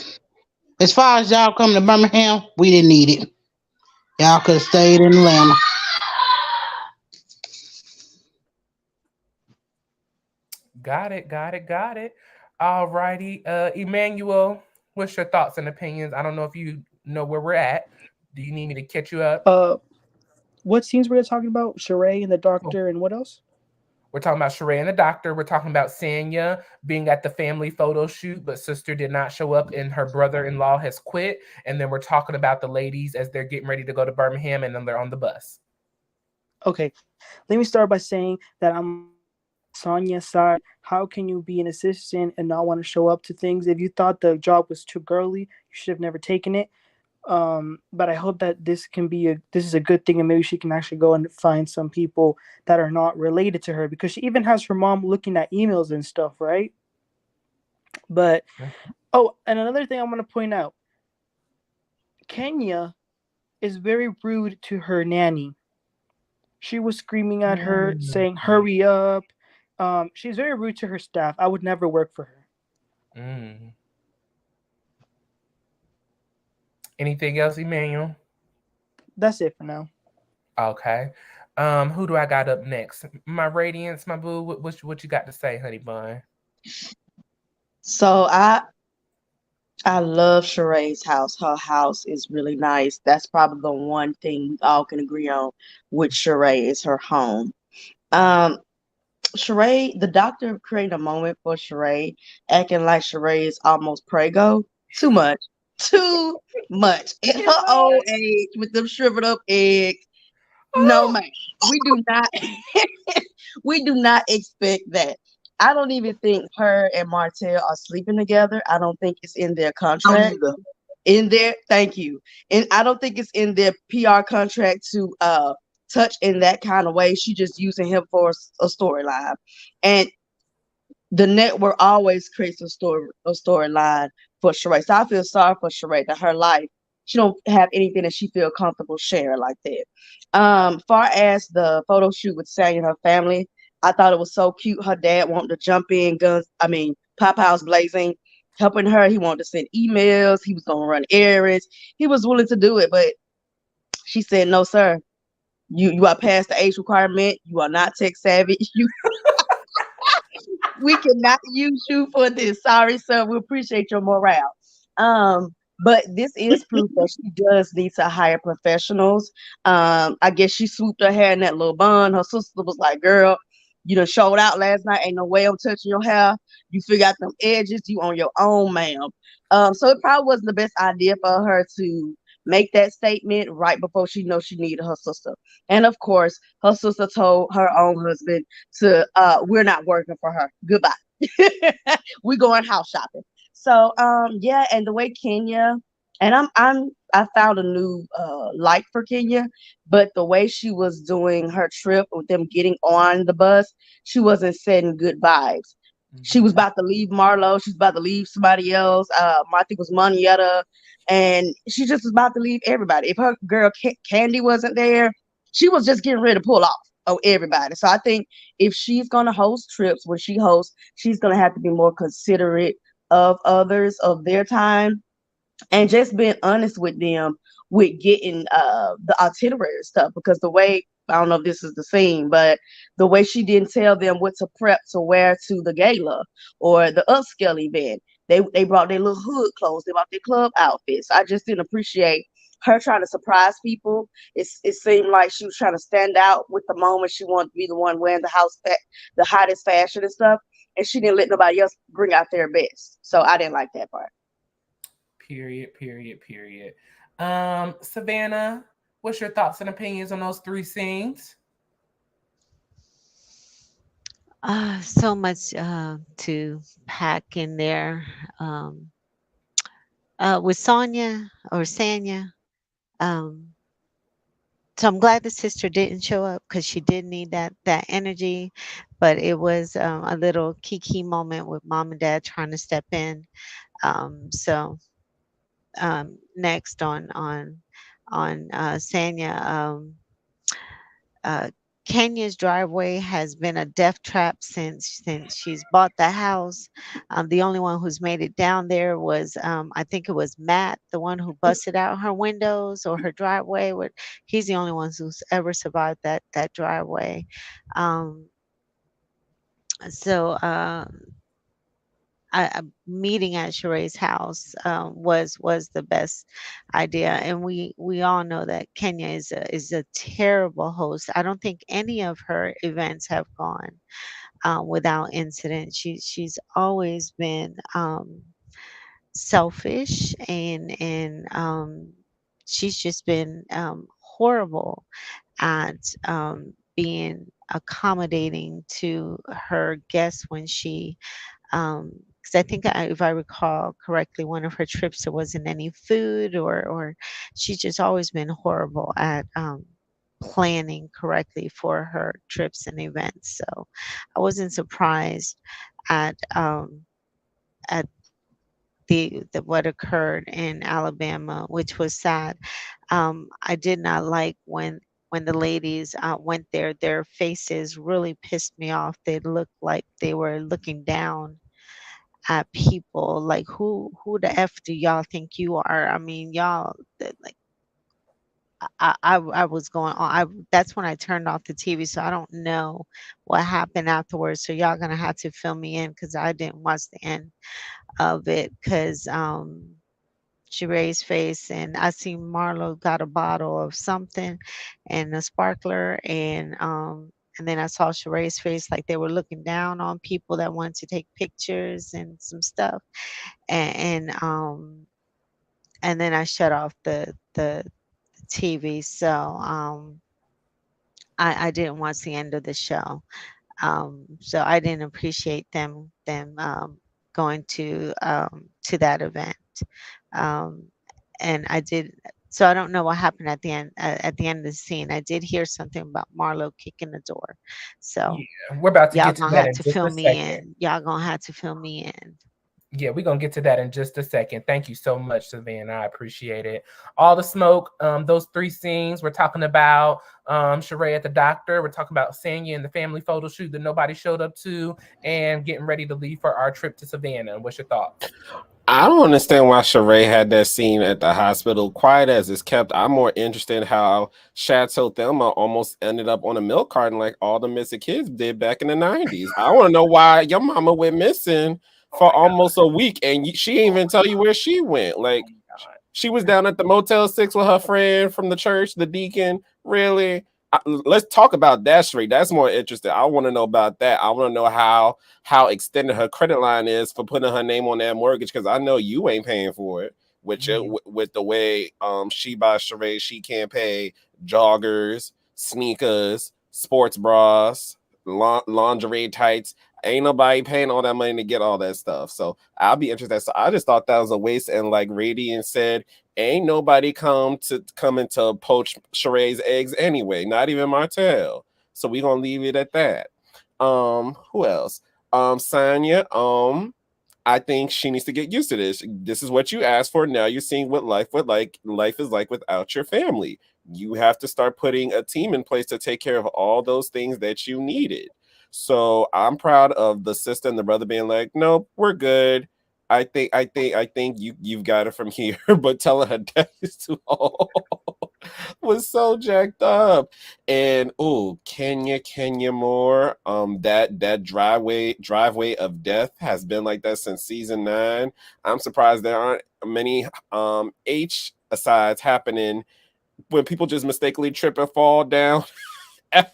as far as y'all coming to Birmingham, we didn't need it. Y'all could have stayed in Atlanta. Got it, got it, got it. All righty. Emmanuel, what's your thoughts and opinions? I don't know if you know where we're at. Do you need me to catch you up? What scenes were you talking about? Sheree and the Oh, doctor and what else? we're talking about Sheree and the doctor. We're talking about Sanya being at the family photo shoot, but sister did not show up and her brother-in-law has quit. And then we're talking about the ladies as they're getting ready to go to Birmingham and then they're on the bus. Okay, let me start by saying that I'm Sonya's side. How can you be an assistant and not want to show up to things? If you thought the job was too girly, you should have never taken it. But I hope that this is a good thing, and maybe she can actually go and find some people that are not related to her, because she even has her mom looking at emails and stuff, right? But oh, and another thing I want to point out, Kenya is very rude to her nanny. She was screaming at her, saying, "Hurry up." She's very rude to her staff. I would never work for her. Mm. Anything else, Emmanuel? That's it for now. Okay. Who do I got up next? My radiance, my boo. What you got to say, honey bun? So I love Sheree's house. Her house is really nice. That's probably the one thing we all can agree on with Sheree is her home. Um, Sheree, the doctor created a moment for Sheree, acting like Sheree is almost prego. Too much. Too much. In her old age with them shriveled up eggs. No, Oh, man. We do not We do not expect that. I don't even think her and Martell are sleeping together. I don't think it's in their Don't contract. either. In there, thank you. And I don't think it's in their PR contract to touch in that kind of way. She just using him for a storyline. And the network always creates a storyline for Sheree. So I feel sorry for Sheree that her life, she don't have anything that she feel comfortable sharing like that. Far as the photo shoot with Sally and her family, I thought it was so cute. Her dad wanted to jump in, guns. I mean, pop house blazing, helping her. He wanted to send emails. He was gonna run errands. He was willing to do it, but she said, "No, sir. You are past the age requirement. You are not tech savvy. We cannot use you for this. Sorry, sir. We appreciate your morale. But this is proof that she does need to hire professionals. I guess she swooped her hair in that little bun. Her sister was like, "Girl, you done showed out last night. Ain't no way I'm touching your hair. You figure out them edges. You on your own, ma'am." So it probably wasn't the best idea for her to make that statement right before she knows she needed her sister. And of course, her sister told her own husband to we're not working for her. Goodbye. We going house shopping. So yeah, and the way Kenya and I found a new like for Kenya, but the way she was doing her trip with them getting on the bus, she wasn't setting good vibes. She was Mhm. about to leave Marlo. She's about to leave somebody else. I think it was Monietta, and she just was about to leave everybody. If her girl Candy wasn't there, she was just getting ready to pull off on everybody. So I think if she's gonna host trips when she hosts, she's gonna have to be more considerate of others of their time and just being honest with them with getting the itinerary stuff because the way I don't know if this is the same, but the way she didn't tell them what to prep to wear to the gala or the upscale event. They brought their little hood clothes, they brought their club outfits. I just didn't appreciate her trying to surprise people. It seemed like she was trying to stand out with the moment. She wanted to be the one wearing the hottest fashion and stuff, and she didn't let nobody else bring out their best. So I didn't like that part. Period, period, period. Savannah, what's your thoughts and opinions on those three scenes? So much to pack in there. Um, with Sonia or Sanya. Um, so I'm glad the sister didn't show up because she did need that energy. But it was a little kiki moment with mom and dad trying to step in. So next on Sanya. Uh, Kenya's driveway has been a death trap since she's bought the house. The only one who's made it down there was I think it was Matt, the one who busted out her windows or her driveway. He's the only one who's ever survived that driveway. Um, so a meeting at Sheree's house was the best idea, and we all know that Kenya is a terrible host. I don't think any of her events have gone without incident. She's always been selfish and she's just been horrible at being accommodating to her guests when she because I think if I recall correctly, one of her trips there wasn't any food, or she's just always been horrible at planning correctly for her trips and events. So I wasn't surprised at at the what occurred in Alabama, which was sad. I did not like when the ladies went there. Their faces really pissed me off. They looked like they were looking down at people like who the f do y'all think you are? I mean, y'all like I was going on. I That's when I turned off the TV, so I don't know what happened afterwards. So y'all gonna have to fill me in because I didn't watch the end of it because she raised face and I seen Marlo got a bottle of something and a sparkler and then I saw Sheree's face like they were looking down on people that wanted to take pictures and some stuff and and then I shut off the TV. So I didn't watch the end of the show. So I didn't appreciate them going to that event. Um, and I did. So I don't know what happened at the end of the scene. I did hear something about Marlo kicking the door. So Yeah, we're about to y'all get to gonna that have in to just fill a me second. in. Y'all gonna have to fill me in. Yeah, we're gonna get to that in just a second. Thank you so much, Savannah. I appreciate it. All the smoke, those three scenes. We're talking about Sheree at the doctor. We're talking about Sanya and the family photo shoot that nobody showed up to, and getting ready to leave for our trip to Savannah. What's your thoughts? I don't understand why Sheree had that scene at the hospital. Quiet as it's kept, I'm more interested in how Chateau Thelma almost ended up on a milk carton like all the missing kids did back in the 90s. I want to know why your mama went missing for almost a week and she didn't even tell you where she went. Like, she was down at the Motel 6 with her friend from the church, the deacon. Really? Let's talk about that straight. That's more interesting. I want to know about that. I want to know how extended her credit line is for putting her name on that mortgage, because I know you ain't paying for it. With the way she buys Sheree, she can't pay joggers, sneakers, sports bras, lingerie tights. Ain't nobody paying all that money to get all that stuff. So I'll be interested. So I just thought that was a waste. And like Radiant said, ain't nobody coming to poach Sheree's eggs anyway, not even Martell. So we gonna leave it at that. Who else? Sanya. I think she needs to get used to this. This is what you asked for. Now you're seeing what life is like without your family. You have to start putting a team in place to take care of all those things that you needed. So I'm proud of the sister and the brother being like, nope, we're good. I think you've got it from here, but telling her dad is too old was so jacked up. And Kenya Moore, that driveway of death has been like that since season 9. I'm surprised there aren't many H asides happening when people just mistakenly trip and fall down at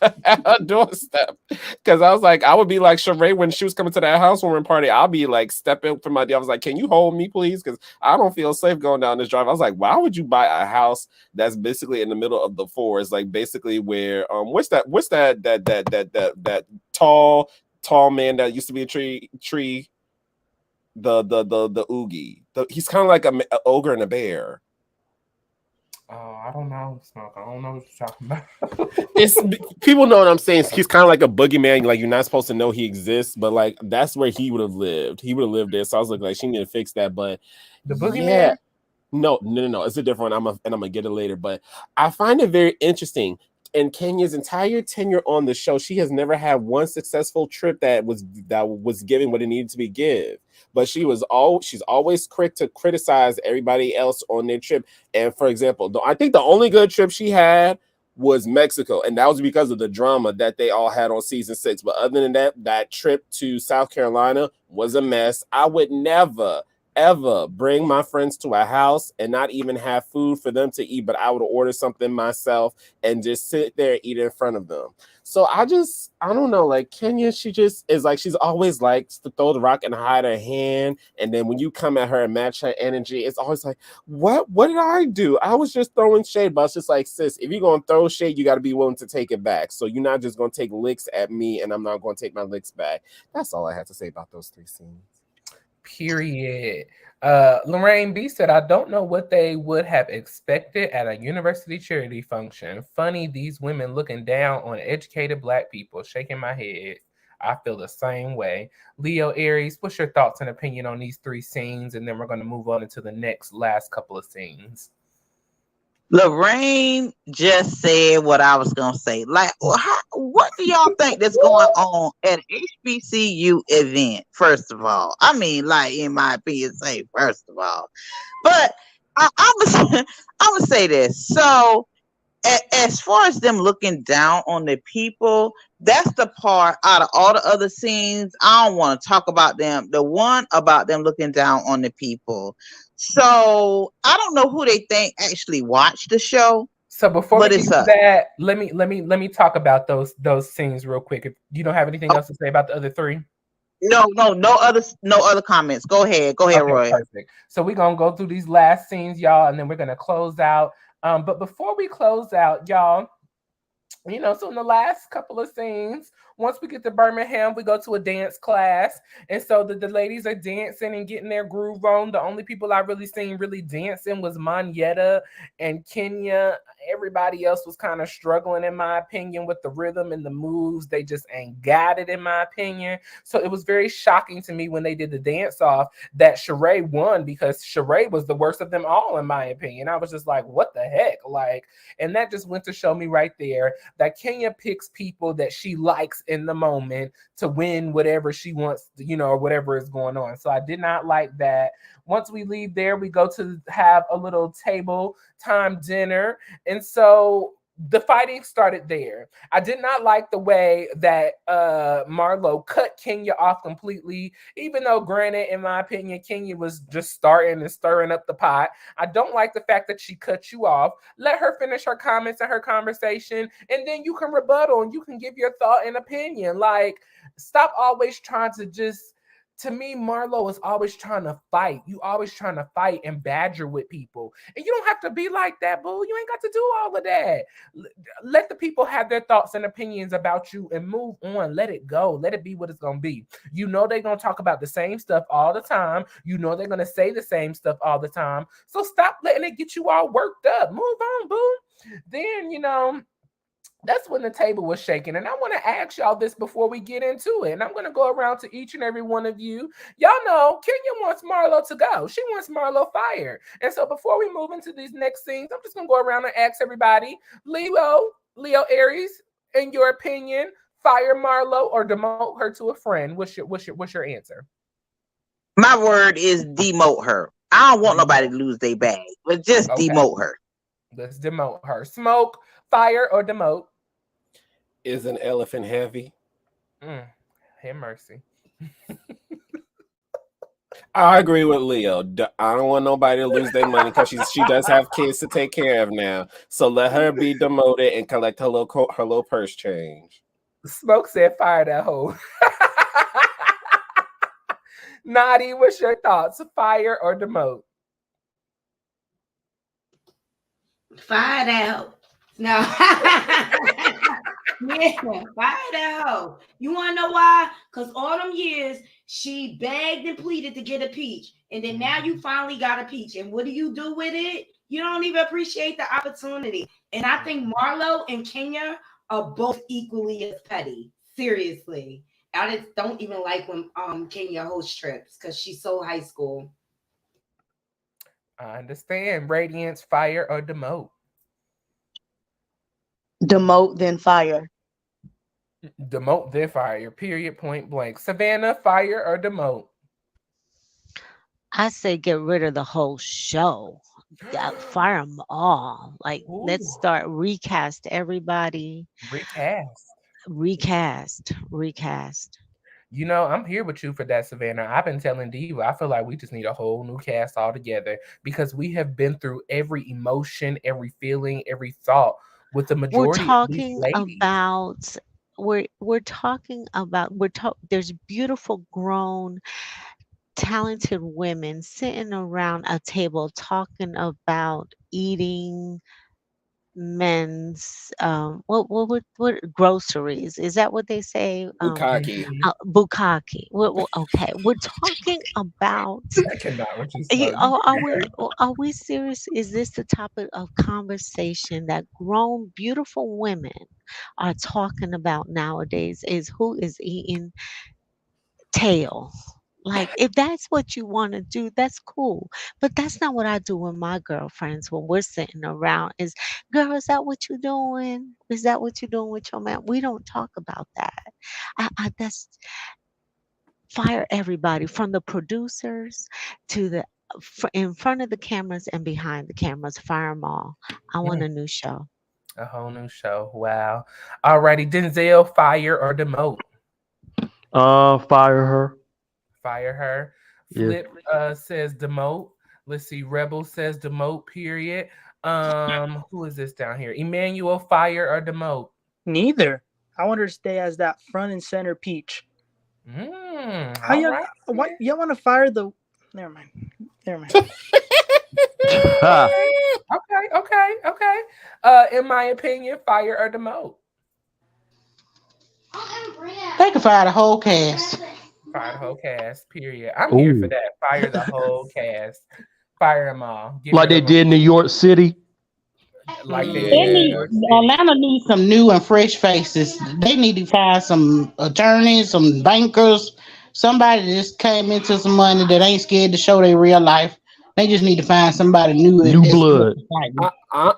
her doorstep. Because I was like, I would be like Sheree when she was coming to that housewarming party. I'll be like stepping for my deal. I was like, can you hold me, please? Because I don't feel safe going down this drive. I was like, why would you buy a house that's basically in the middle of the forest? Like basically where what's that tall man that used to be a tree the oogie. He's kind of like a ogre and a bear. Oh, I don't know, Smoke. I don't know what you're talking about. It's people know what I'm saying. He's kind of like a boogeyman. Like you're not supposed to know he exists, but like that's where he would have lived. He would have lived there. So I was like she need to fix that. But The boogeyman? yeah, no. It's a different one. I'm gonna get it later. But I find it very interesting. In Kenya's entire tenure on the show, she has never had one successful trip that was giving what it needed to be give. But she's always quick to criticize everybody else on their trip. And for example, I think the only good trip she had was Mexico, and that was because of the drama that they all had on season 6. But other than that, that trip to South Carolina was a mess. I would never ever bring my friends to a house and not even have food for them to eat, but I would order something myself and just sit there and eat in front of them. So I don't know, like Kenya, she just is like, she's always likes to throw the rock and hide her hand. And then when you come at her and match her energy, it's always like, what did I do? I was just throwing shade, but it's just like, sis, if you're going to throw shade, you got to be willing to take it back. So you're not just going to take licks at me and I'm not going to take my licks back. That's all I have to say about those 3 scenes. Period. Lorraine B said, I don't know what they would have expected at a university charity function. Funny, these women looking down on educated Black people. Shaking my head. I feel the same way. Leo Aries, what's your thoughts and opinion on these 3 scenes? And then we're going to move on into the last couple of scenes. Lorraine just said what I was gonna say. Like, what do y'all think that's going on at HBCU event? First of all, I mean, like in my opinion, say first of all, but I'm gonna say this. So, as far as them looking down on the people, that's the part out of all the other scenes I don't want to talk about them. The one about them looking down on the people. So I don't know who they think actually watched the show. So before we get to that, let me talk about those scenes real quick. If you don't have anything else to say about the other 3. No other comments. Go ahead, okay, Roy. Perfect. So we're gonna go through these last scenes, y'all, and then we're gonna close out. But before we close out, y'all, so in the last couple of scenes, Once we get to Birmingham, we go to a dance class. And so the ladies are dancing and getting their groove on. The only people I really seen really dancing was Monietta and Kenya. Everybody else was kind of struggling, in my opinion, with the rhythm and the moves. They just ain't got it, in my opinion. So it was very shocking to me when they did the dance off that Sheree won, because Sheree was the worst of them all, in my opinion. I was just like, what the heck? Like, and that just went to show me right there that Kenya picks people that she likes in the moment to win whatever she wants, or whatever is going on. So I did not like that. Once we leave there, we go to have a little table time dinner. And so the fighting started there. I did not like the way that Marlo cut Kenya off completely, even though, granted, in my opinion, Kenya was just starting and stirring up the pot. I don't like the fact that she cut you off. Let her finish her comments and her conversation, and then you can rebuttal and you can give your thought and opinion. Like, stop always trying to just. To me, Marlo is always trying to fight. You always trying to fight and badger with people. And you don't have to be like that, boo. You ain't got to do all of that. Let the people have their thoughts and opinions about you and move on. Let it go. Let it be what it's going to be. You know they're going to talk about the same stuff all the time. You know they're going to say the same stuff all the time. So stop letting it get you all worked up. Move on, boo. Then, that's when the table was shaking. And I want to ask y'all this before we get into it. And I'm going to go around to each and every one of you. Y'all know Kenya wants Marlo to go. She wants Marlo fired. And so before we move into these next scenes, I'm just going to go around and ask everybody, Leo Aries, in your opinion, fire Marlo or demote her to a friend? What's your answer? My word is demote her. I don't want nobody to lose their bag, but just demote her. Let's demote her. Smoke, fire, or demote? Is an elephant heavy? Have mercy. I agree with Leo. I don't want nobody to lose their money because she does have kids to take care of now. So let her be demoted and collect her little purse change. Smoke said fire that hoe. Nadi, what's your thoughts? Fire or demote? Fire that hoe. No. Yeah, fire that hoe. You want to know why? Because all them years, she begged and pleaded to get a peach. And then now you finally got a peach. And what do you do with it? You don't even appreciate the opportunity. And I think Marlo and Kenya are both equally as petty. Seriously. I just don't even like when Kenya hosts trips because she's so high school. I understand. Radiance, fire, or demote? Demote, then fire. Demote, then fire. Period. Point blank. Savannah, fire or demote? I say get rid of the whole show. Fire them all. Like, let's start recast everybody. Recast. I'm here with you for that, Savannah. I've been telling Diva, I feel like we just need a whole new cast altogether because we have been through every emotion, every feeling, every thought with the majority of these ladies. We're talking about there's beautiful grown talented women sitting around a table talking about eating men's what groceries, is that what they say? Bukkake. Bukkake. Okay, we're talking about I cannot what you are we serious? Is this the topic of conversation that grown beautiful women are talking about nowadays, is who is eating tail? Like, if that's what you want to do, that's cool. But that's not what I do with my girlfriends when we're sitting around. Is, girl, is that what you're doing? Is that what you're doing with your man? We don't talk about that. That's fire everybody from the producers to the in front of the cameras and behind the cameras. Fire them all. I want a new show. A whole new show. Wow. Alrighty, Denzel, fire or demote? Fire her. Fire her. Flip says demote. Let's see. Rebel says demote, period. Who is this down here? Emmanuel, fire or demote? Neither. I want her to stay as that front and center peach. How y'all want to fire the? Never mind. Okay. In my opinion, fire or demote? They could fire the whole cast. Fire the whole cast. Period. I'm here for Oh, that. Fire the whole cast. Fire them all. Get like rid they of them did in New York City. like they They did in New need York Yes. City. Atlanta needs some new and fresh faces. They need to find some attorneys, some bankers, somebody that just came into some money that ain't scared to show their real life. They just need to find somebody new New that's blood. exciting.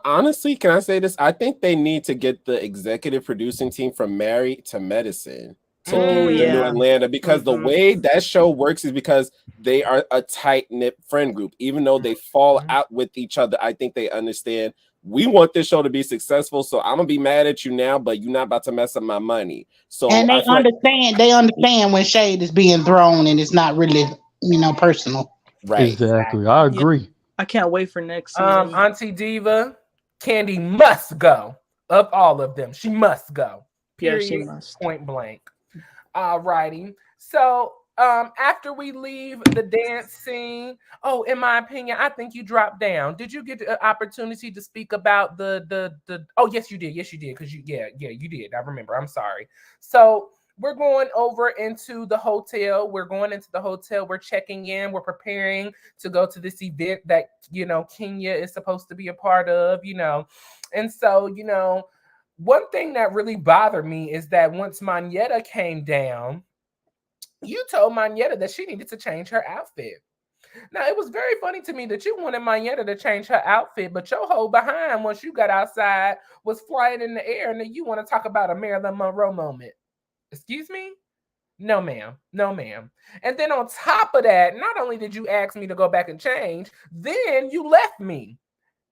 Honestly, can I say this? I think they need to get the executive producing team from Married to Medicine to Oh do the new yeah. Mm. Atlanta, because the Hmm. way that show works is because they are a tight knit friend group. Even though they fall Mhm. out with each other, I think they understand we want this show to be successful. So I'm gonna be mad at you now, but you're not about to mess up my money. So And I they feel like understand. They understand when shade is being thrown and it's not really, personal. right. Exactly. I Yeah, agree. I can't wait for next season. Auntie Diva, Candy must go. Of all of them, she must go. Yeah, she Period. must. Point blank. Alrighty. So, after we leave the dance scene, oh, in my opinion, I think you dropped down. Did you get the opportunity to speak about the? Oh, yes, you did. Yes, you did. Because yeah, you did. I remember. I'm sorry. So we're going over into the hotel. We're going into the hotel. We're checking in. We're preparing to go to this event that Kenya is supposed to be a part of. And so one thing that really bothered me is that once Monietta came down, you told Monietta that she needed to change her outfit. Now, it was very funny to me that you wanted Monietta to change her outfit, but your whole behind, once you got outside, was flying in the air, and then you want to talk about a Marilyn Monroe moment. Excuse me? No, ma'am. No, ma'am. And then on top of that, not only did you ask me to go back and change, then you left me.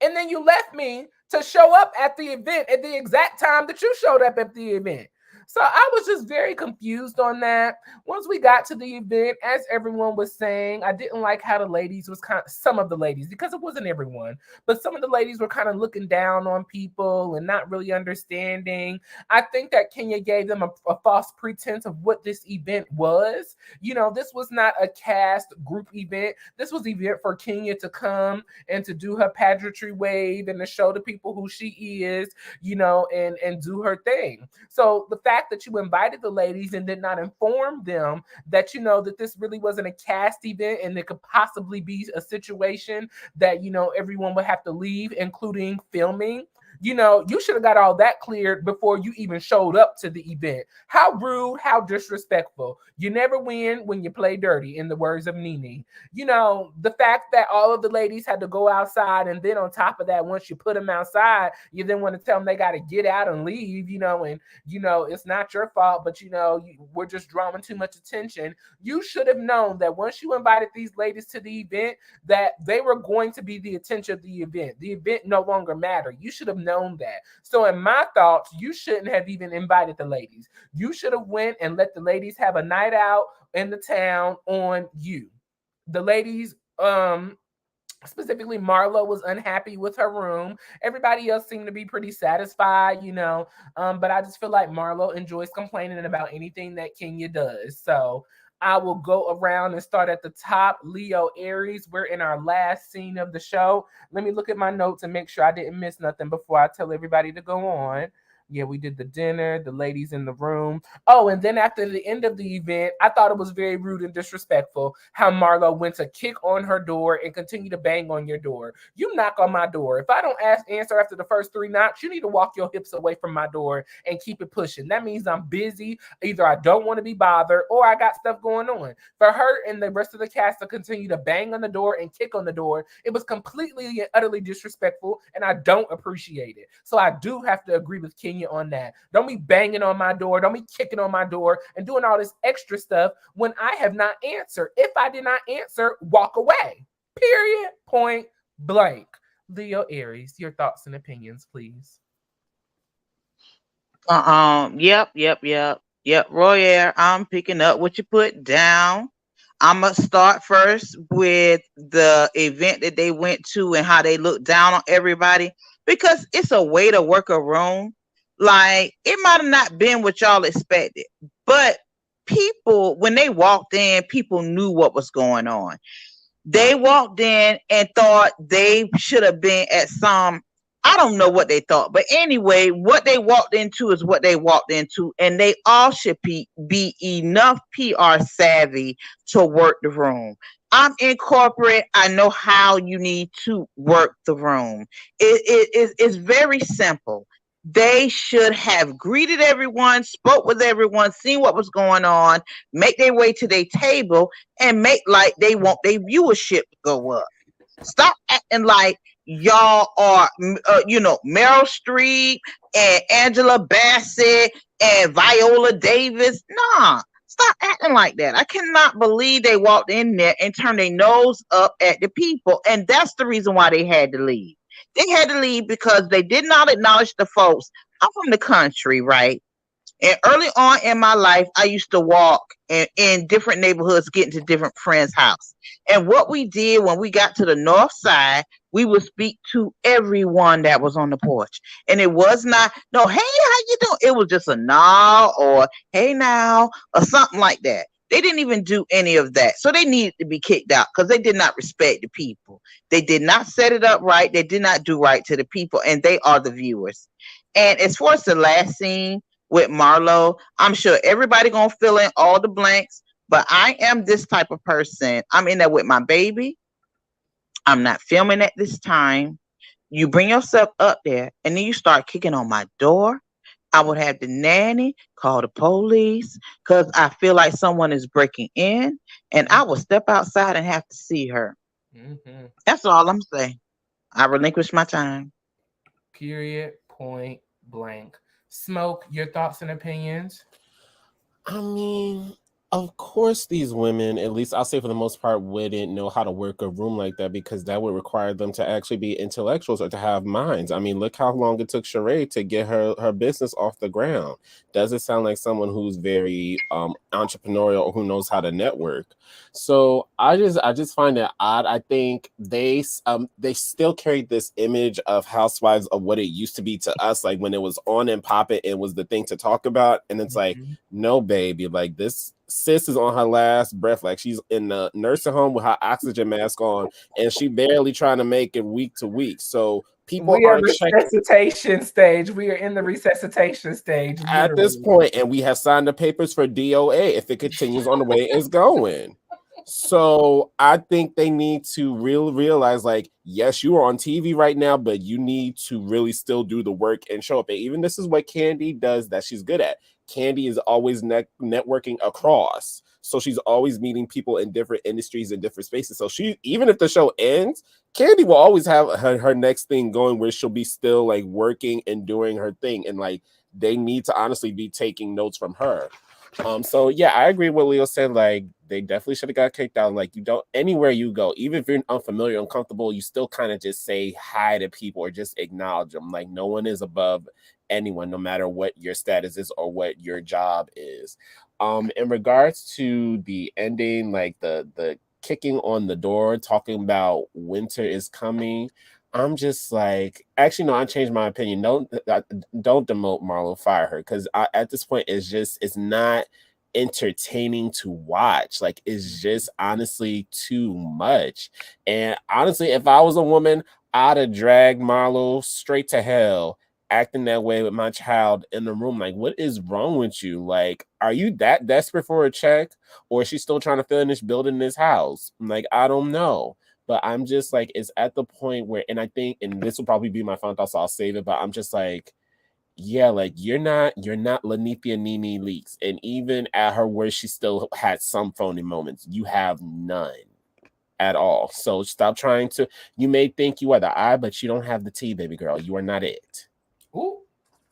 And then you left me to show up at the event at the exact time that you showed up at the event. So I was just very confused on that. Once we got to the event, as everyone was saying, I didn't like how the ladies was some of the ladies, because it wasn't everyone, but some of the ladies were kind of looking down on people and not really understanding. I think that Kenya gave them a false pretense of what this event was. This was not a cast group event. This was an event for Kenya to come and to do her pageantry wave and to show the people who she is, and do her thing. So the fact that you invited the ladies and did not inform them that that this really wasn't a cast event and it could possibly be a situation that everyone would have to leave, including filming. You should have got all that cleared before you even showed up to the event. How rude, how disrespectful. You never win when you play dirty, in the words of Nene. The fact that all of the ladies had to go outside, and then on top of that, once you put them outside, you then want to tell them they got to get out and leave, and it's not your fault, but we're just drawing too much attention. You should have known that once you invited these ladies to the event, that they were going to be the attention of the event. The event no longer mattered. You should have known that. So in my thoughts, you shouldn't have even invited the ladies. You should have went and let the ladies have a night out in the town on you. The ladies, specifically Marlo, was unhappy with her room. Everybody else seemed to be pretty satisfied, but I just feel like Marlo enjoys complaining about anything that Kenya does. So I will go around and start at the top. Leo Aries, we're in our last scene of the show. Let me look at my notes and make sure I didn't miss nothing before I tell everybody to go on. Yeah, we did the dinner, the ladies in the room. Oh, and then after the end of the event, I thought it was very rude and disrespectful how Marlo went to kick on her door and continue to bang on your door. You knock on my door. If I don't answer after the first 3 knocks, you need to walk your hips away from my door and keep it pushing. That means I'm busy. Either I don't want to be bothered or I got stuff going on. For her and the rest of the cast to continue to bang on the door and kick on the door, it was completely and utterly disrespectful, and I don't appreciate it. So I do have to agree with Kenya on that. Don't be banging on my door. Don't be kicking on my door and doing all this extra stuff when I have not answered. If I did not answer, walk away. Period. Point blank. Leo Aries, your thoughts and opinions, please. Yep. Royer, I'm picking up what you put down. I'm gonna start first with the event that they went to and how they looked down on everybody, because it's a way to work a room. Like, it might have not been what y'all expected, but people, when they walked in, people knew what was going on. They walked in and thought they should have been at some I don't know what they thought, but anyway, what they walked into is what they walked into, and they all should be enough PR savvy to work the room. I'm in corporate. I know how you need to work the room. It's very simple. They should have greeted everyone, spoke with everyone, seen what was going on, make their way to their table, and make like they want their viewership to go up. Stop acting like y'all are, Meryl Streep and Angela Bassett and Viola Davis. Nah, stop acting like that. I cannot believe they walked in there and turned their nose up at the people. And that's the reason why they had to leave. They had to leave because they did not acknowledge the folks. I'm from the country, right? And early on in my life, I used to walk in different neighborhoods, getting to different friends' house. And what we did when we got to the north side, we would speak to everyone that was on the porch. And it was not, no, hey, how you doing? It was just a nah or hey now or something like that. They didn't even do any of that. So they needed to be kicked out because they did not respect the people. They did not set it up right. They did not do right to the people, and they are the viewers. And as far as the last scene, with Marlo, I'm sure everybody gonna fill in all the blanks, but I am this type of person. I'm in there with my baby. I'm not filming at this time. You bring yourself up there and then you start kicking on my door. I would have the nanny call the police because I feel like someone is breaking in, and I will step outside and have to see her. Mm-hmm. That's all I'm saying. I relinquish my time. Period. Point blank. Smoke, your thoughts and opinions? I mean, of course, these women, at least I'll say for the most part, wouldn't know how to work a room like that because that would require them to actually be intellectuals or to have minds. I mean, look how long it took Sheree to get her business off the ground. Does it sound like someone who's very entrepreneurial or who knows how to network? So I just find it odd. I think they still carried this image of housewives of what it used to be to us, like when it was on and popping, it was the thing to talk about, and it's like, no, baby, like this sis is on her last breath, like she's in the nursing home with her oxygen mask on, and she barely trying to make it week to week. So people We are aren't checking resuscitation stage. We are in the resuscitation stage, at this literally. point, and we have signed the papers for DOA if it continues on the way it's going. So I think they need to realize, like, yes, you are on TV right now, but you need to really still do the work and show up. And even this is what Candy does that she's good at. Candy is always networking across. So she's always meeting people in different industries and different spaces. So she, even if the show ends, Candy will always have her next thing going where she'll be still like working and doing her thing. And like they need to honestly be taking notes from her. So yeah, I agree with what Leo said. Like they definitely should have got kicked out. Like you don't anywhere you go, even if you're unfamiliar, uncomfortable, you still kind of just say hi to people or just acknowledge them. Like no one is above anyone, no matter what your status is or what your job is. In regards to the ending, like the kicking on the door, talking about winter is coming. I'm just like, actually, no, I changed my opinion. Don't demote Marlo, fire her, because at this point, it's not entertaining to watch. Like, it's just honestly too much. And honestly, if I was a woman, I'd have dragged Marlo straight to hell, acting that way with my child in the room. Like, what is wrong with you? Like, are you that desperate for a check, or is she still trying to finish building this house? Like, I don't know. But I'm just like, it's at the point where, and I think, and this will probably be my final thought, so I'll save it. But I'm just like, yeah, like you're not Lanithia Nene Leaks. And even at her worst, she still had some phony moments. You have none at all. So stop trying to, you may think you are the eye, but you don't have the tea, baby girl. You are not it. Ooh.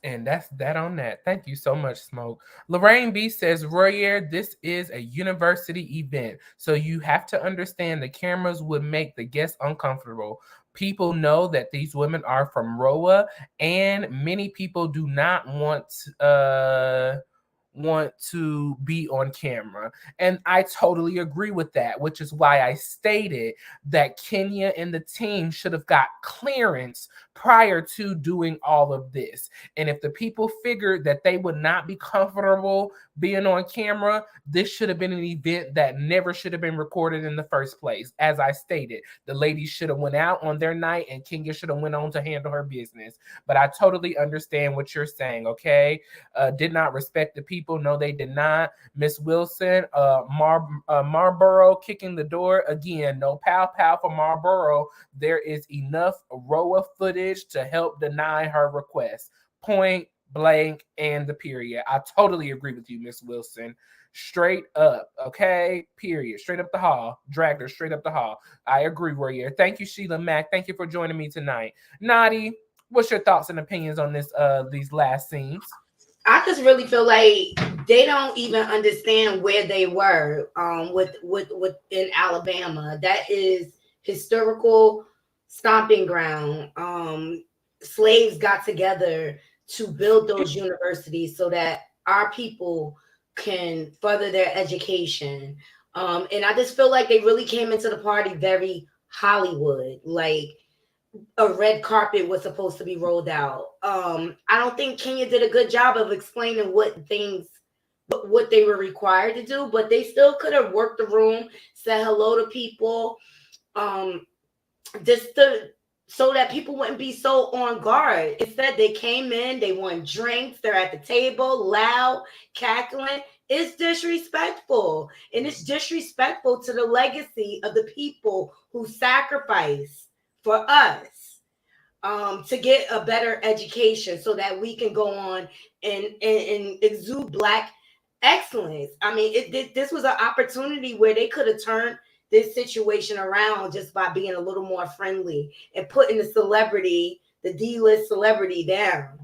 And that's that on that. Thank you so much, Smoke. Lorraine B says, Royer, this is a university event. So you have to understand the cameras would make the guests uncomfortable. People know that these women are from ROA, and many people do not want to be on camera. And I totally agree with that, which is why I stated that Kenya and the team should have got clearance prior to doing all of this. And if the people figured that they would not be comfortable being on camera, this should have been an event that never should have been recorded in the first place. As I stated, the ladies should have went out on their night and Kenya should have went on to handle her business. But I totally understand what you're saying, okay? Did not respect the people. No, they did not. Miss Wilson, Marlboro kicking the door again. No pow pow for Marlboro. There is enough ROA footage to help deny her request. Point blank and the period. I totally agree with you, Miss Wilson. Straight up, okay? Period. Straight up the hall. Dragged her straight up the hall. I agree, Warrior. Thank you, Sheila Mack. Thank you for joining me tonight. Nadi, what's your thoughts and opinions on this? These last scenes? I just really feel like they don't even understand where they were with in Alabama. That is historical stomping ground. Slaves got together to build those universities so that our people can further their education. And I just feel like they really came into the party very Hollywood, like a red carpet was supposed to be rolled out. I don't think Kenya did a good job of explaining what they were required to do, but they still could have worked the room, said hello to people, so that people wouldn't be so on guard. Instead, they came in, they want drinks, they're at the table, loud, cackling. It's disrespectful, and it's disrespectful to the legacy of the people who sacrificed for us to get a better education so that we can go on and exude Black excellence. I mean, this was an opportunity where they could have turned this situation around just by being a little more friendly and putting the D-list celebrity down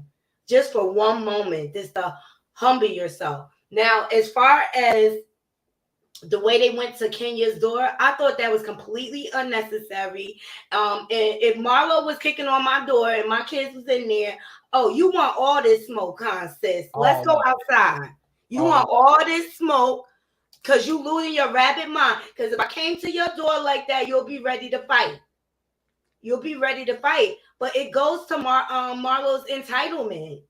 just for one moment, just to humble yourself. Now, as far as the way they went to Kenya's door, I thought that was completely unnecessary. And if Marlo was kicking on my door and my kids was in there, oh, you want all this smoke, huh, sis? Let's go outside. You want all this smoke because you losing your rabbit mind. Because if I came to your door like that, you'll be ready to fight. You'll be ready to fight. But it goes to Marlo's entitlement.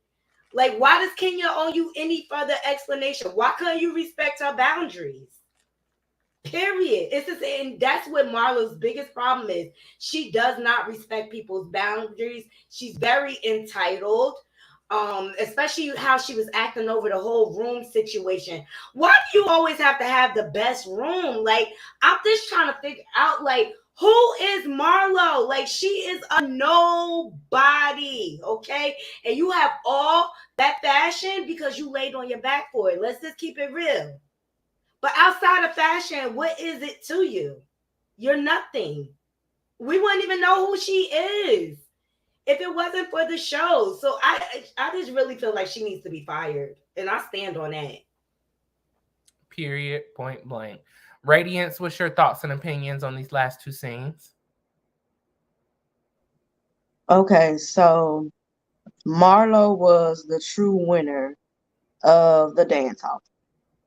Like, why does Kenya owe you any further explanation? Why couldn't you respect her boundaries? Period. It's just, and that's what Marlo's biggest problem is. She does not respect people's boundaries. She's very entitled, especially how she was acting over the whole room situation. Why do you always have to have the best room? Like, I'm just trying to figure out, like, who is Marlo? Like, she is a nobody, okay? And you have all that fashion because you laid on your back for it. Let's just keep it real. But outside of fashion, what is it to you? You're nothing. We wouldn't even know who she is if it wasn't for the show. So I just really feel like she needs to be fired. And I stand on that. Period. Point blank. Radiance, what's your thoughts and opinions on these last two scenes? Okay, so Marlo was the true winner of the dance off.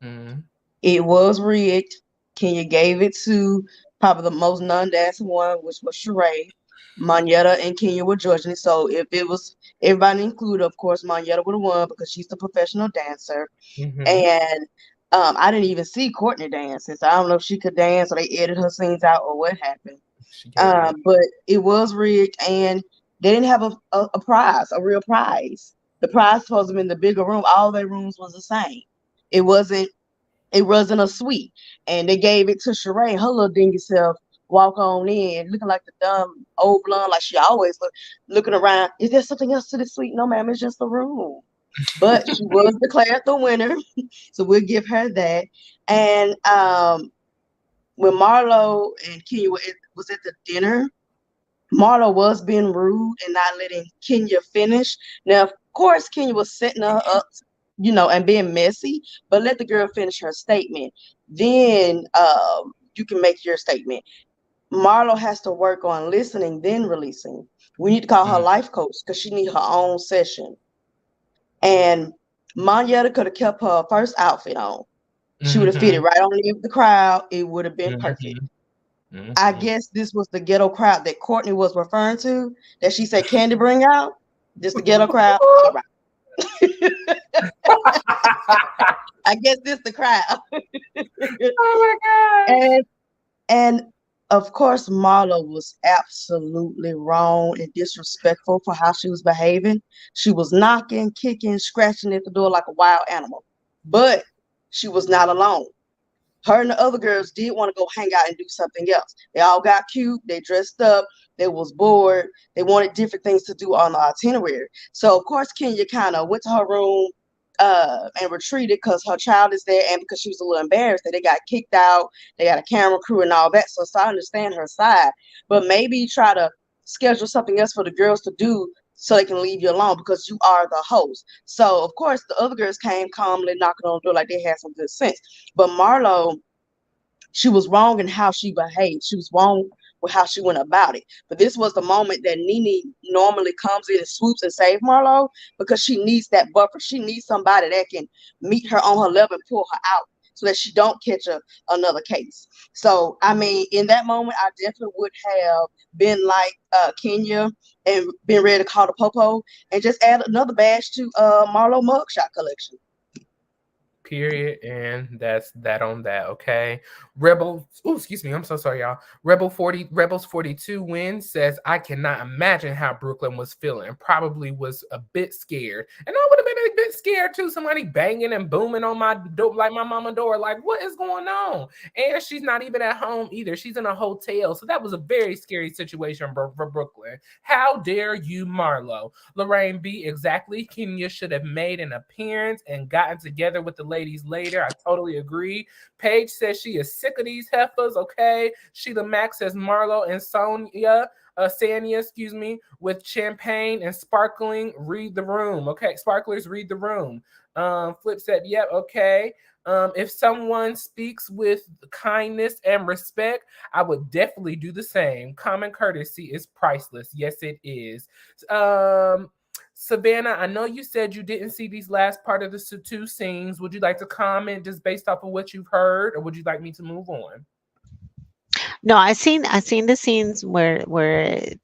Mm-hmm. It was rigged. Kenya gave it to probably the most non-dancing one, which was Sheree. Monietta and Kenya were judging it. So if it was everybody included, of course, Monietta would have won because she's the professional dancer. Mm-hmm. And I didn't even see Courtney dancing. So I don't know if she could dance or they edited her scenes out or what happened. But it was rigged and they didn't have a prize, a real prize. The prize supposed to be in the bigger room. All their rooms was the same. It wasn't a suite. And they gave it to Sheree, her little dingy self, walk on in, looking like the dumb old blonde, like she always looking around. Is there something else to the suite? No, ma'am, it's just a room. But she was declared the winner. So we'll give her that. And when Marlo and Kenya was at the dinner, Marlo was being rude and not letting Kenya finish. Now, of course, Kenya was setting her up, and being messy, but let the girl finish her statement. Then you can make your statement. Marlo has to work on listening, then releasing. We need to call her life coach because she needs her own session. And Monietta could have kept her first outfit on. She would have fitted Mm-hmm. right on in with the crowd. It would have been perfect. Mm-hmm. I Mm-hmm. guess this was the ghetto crowd that Courtney was referring to, that she said Candy bring out. Just the ghetto crowd. All right. I guess this the crowd. Oh my gosh. and and of course Marlo was absolutely wrong and disrespectful for how she was behaving. She was knocking, kicking, scratching at the door like a wild animal. But she was not alone. Her and the other girls did want to go hang out and do something else. They all got cute. They dressed up. They was bored. They wanted different things to do on the itinerary. So of course Kenya kind of went to her room and retreated because her child is there and because she was a little embarrassed that they got kicked out. They got a camera crew and all that. So I understand her side, but maybe try to schedule something else for the girls to do so they can leave you alone because you are the host. So of course the other girls came calmly knocking on the door like they had some good sense. But Marlo, she was wrong in how she behaved. She was wrong with how she went about it. But this was the moment that Nene normally comes in and swoops and save Marlo because she needs that buffer. She needs somebody that can meet her on her level and pull her out so that she don't catch another case. So I mean, in that moment, I definitely would have been like Kenya and been ready to call the popo and just add another badge to Marlo mugshot collection. Period. And that's that on that. Okay. Rebel. Oh, excuse me. I'm so sorry, y'all. Rebels 42 wins says, I cannot imagine how Brooklyn was feeling. Probably was a bit scared. And I would have been a bit scared too. Somebody banging and booming on my door, like my mama door. Like, what is going on? And she's not even at home either. She's in a hotel. So that was a very scary situation for Brooklyn. How dare you, Marlo? Lorraine B, exactly. Kenya should have made an appearance and gotten together with the ladies later. I totally agree. Paige says she is sick of these heifers. Okay. Sheila Max says Marlo and Sanya, excuse me, with champagne and sparkling, read the room. Okay, sparklers, read the room. Flip said, yep, okay. If someone speaks with kindness and respect, I would definitely do the same. Common courtesy is priceless. Yes, it is. Um, Savannah, I know you said you didn't see these last part of the two scenes. Would you like to comment just based off of what you've heard, or would you like me to move on? No, I seen the scenes where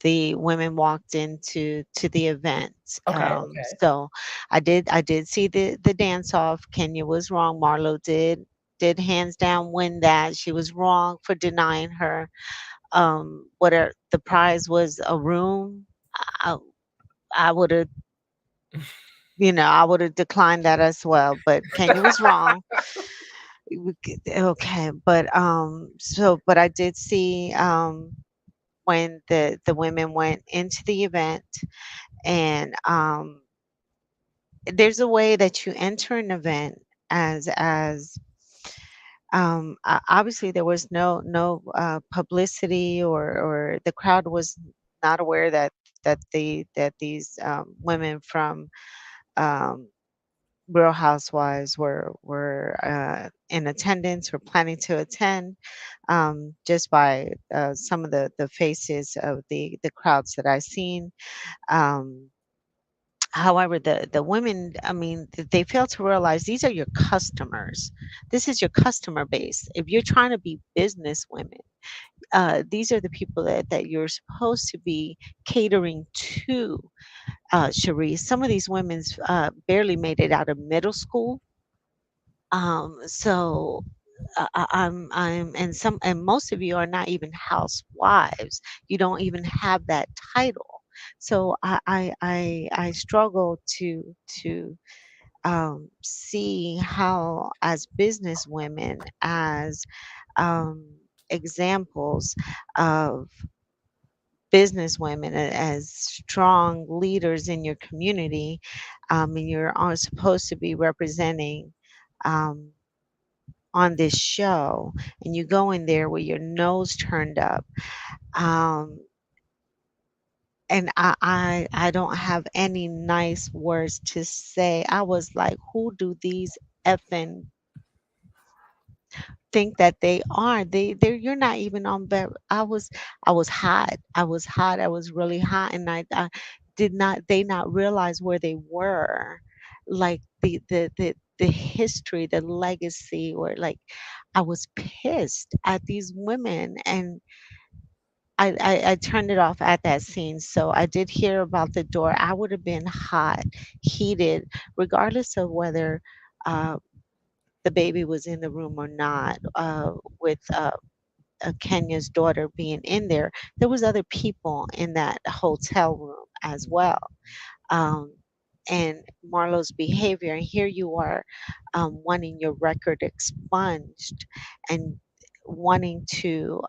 the women walked into to the event. Okay, okay. So I did see the dance off. Kenya was wrong. Marlo did hands down win that. She was wrong for denying her. What the prize was a room. I, I would have, I would have declined that as well. But Kenya was wrong. Okay, but I did see when the women went into the event, and there's a way that you enter an event as obviously there was no publicity, or the crowd was not aware that these women from um, Real Housewives were in attendance, were planning to attend, just by some of the faces of the crowds that I seen. Um, However, the women, I mean, they fail to realize these are your customers. This is your customer base. If you're trying to be business women, these are the people that you're supposed to be catering to. Sheree, some of these women's barely made it out of middle school. So and most of you are not even housewives. You don't even have that title. So I struggle to see how, as business women, as um, examples of business women, as strong leaders in your community, and you're all supposed to be representing um, on this show, and you go in there with your nose turned up, um, and I don't have any nice words to say. I was like, who do these effing think that they are? They you're not even on better. I was hot. I was hot. I was really hot, and I did not they not realize where they were. like the history, the legacy, or like I was pissed at these women, and I turned it off at that scene. So I did hear about the door. I would have been hot, heated, regardless of whether uh, the baby was in the room or not. With Kenya's daughter being in there, there was other people in that hotel room as well. Um, and Marlo's behavior, and here you are, wanting your record expunged, and wanting to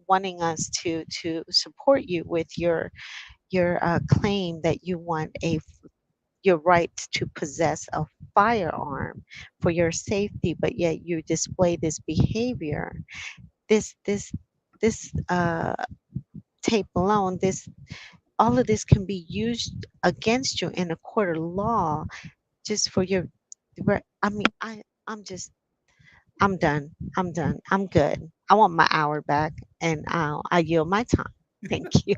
wanting us to support you with your claim that you want your right to possess a firearm for your safety, but yet you display this behavior. This tape alone, this all of this can be used against you in a court of law just for your. I mean, I'm done. I'm done. I'm good. I want my hour back, and I yield my time. Thank you.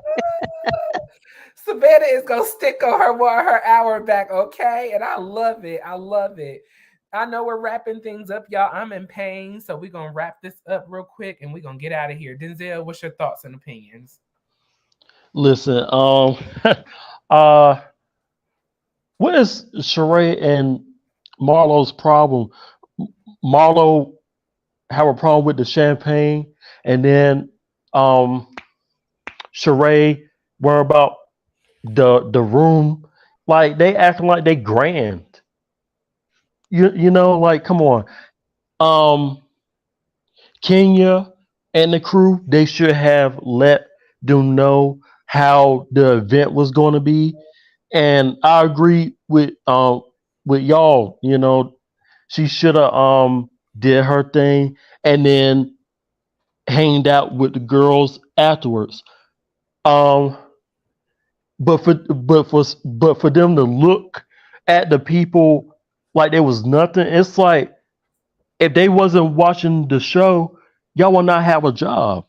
Savannah is gonna stick on her hour back, okay? And I love it. I love it. I know we're wrapping things up, y'all. I'm in pain, so we're gonna wrap this up real quick and we're gonna get out of here. Denzel, what's your thoughts and opinions? Listen, uh, what is Sheree and Marlo's problem? Marlo have a problem with the champagne, and then um, Sheree worry about the room. Like they acting like they grand. You know, like come on. Um, Kenya and the crew, they should have let them know how the event was going to be. And I agree with y'all. You know, she should have did her thing and then hanged out with the girls afterwards. Um, but for them to look at the people like there was nothing, it's like if they wasn't watching the show, y'all will not have a job.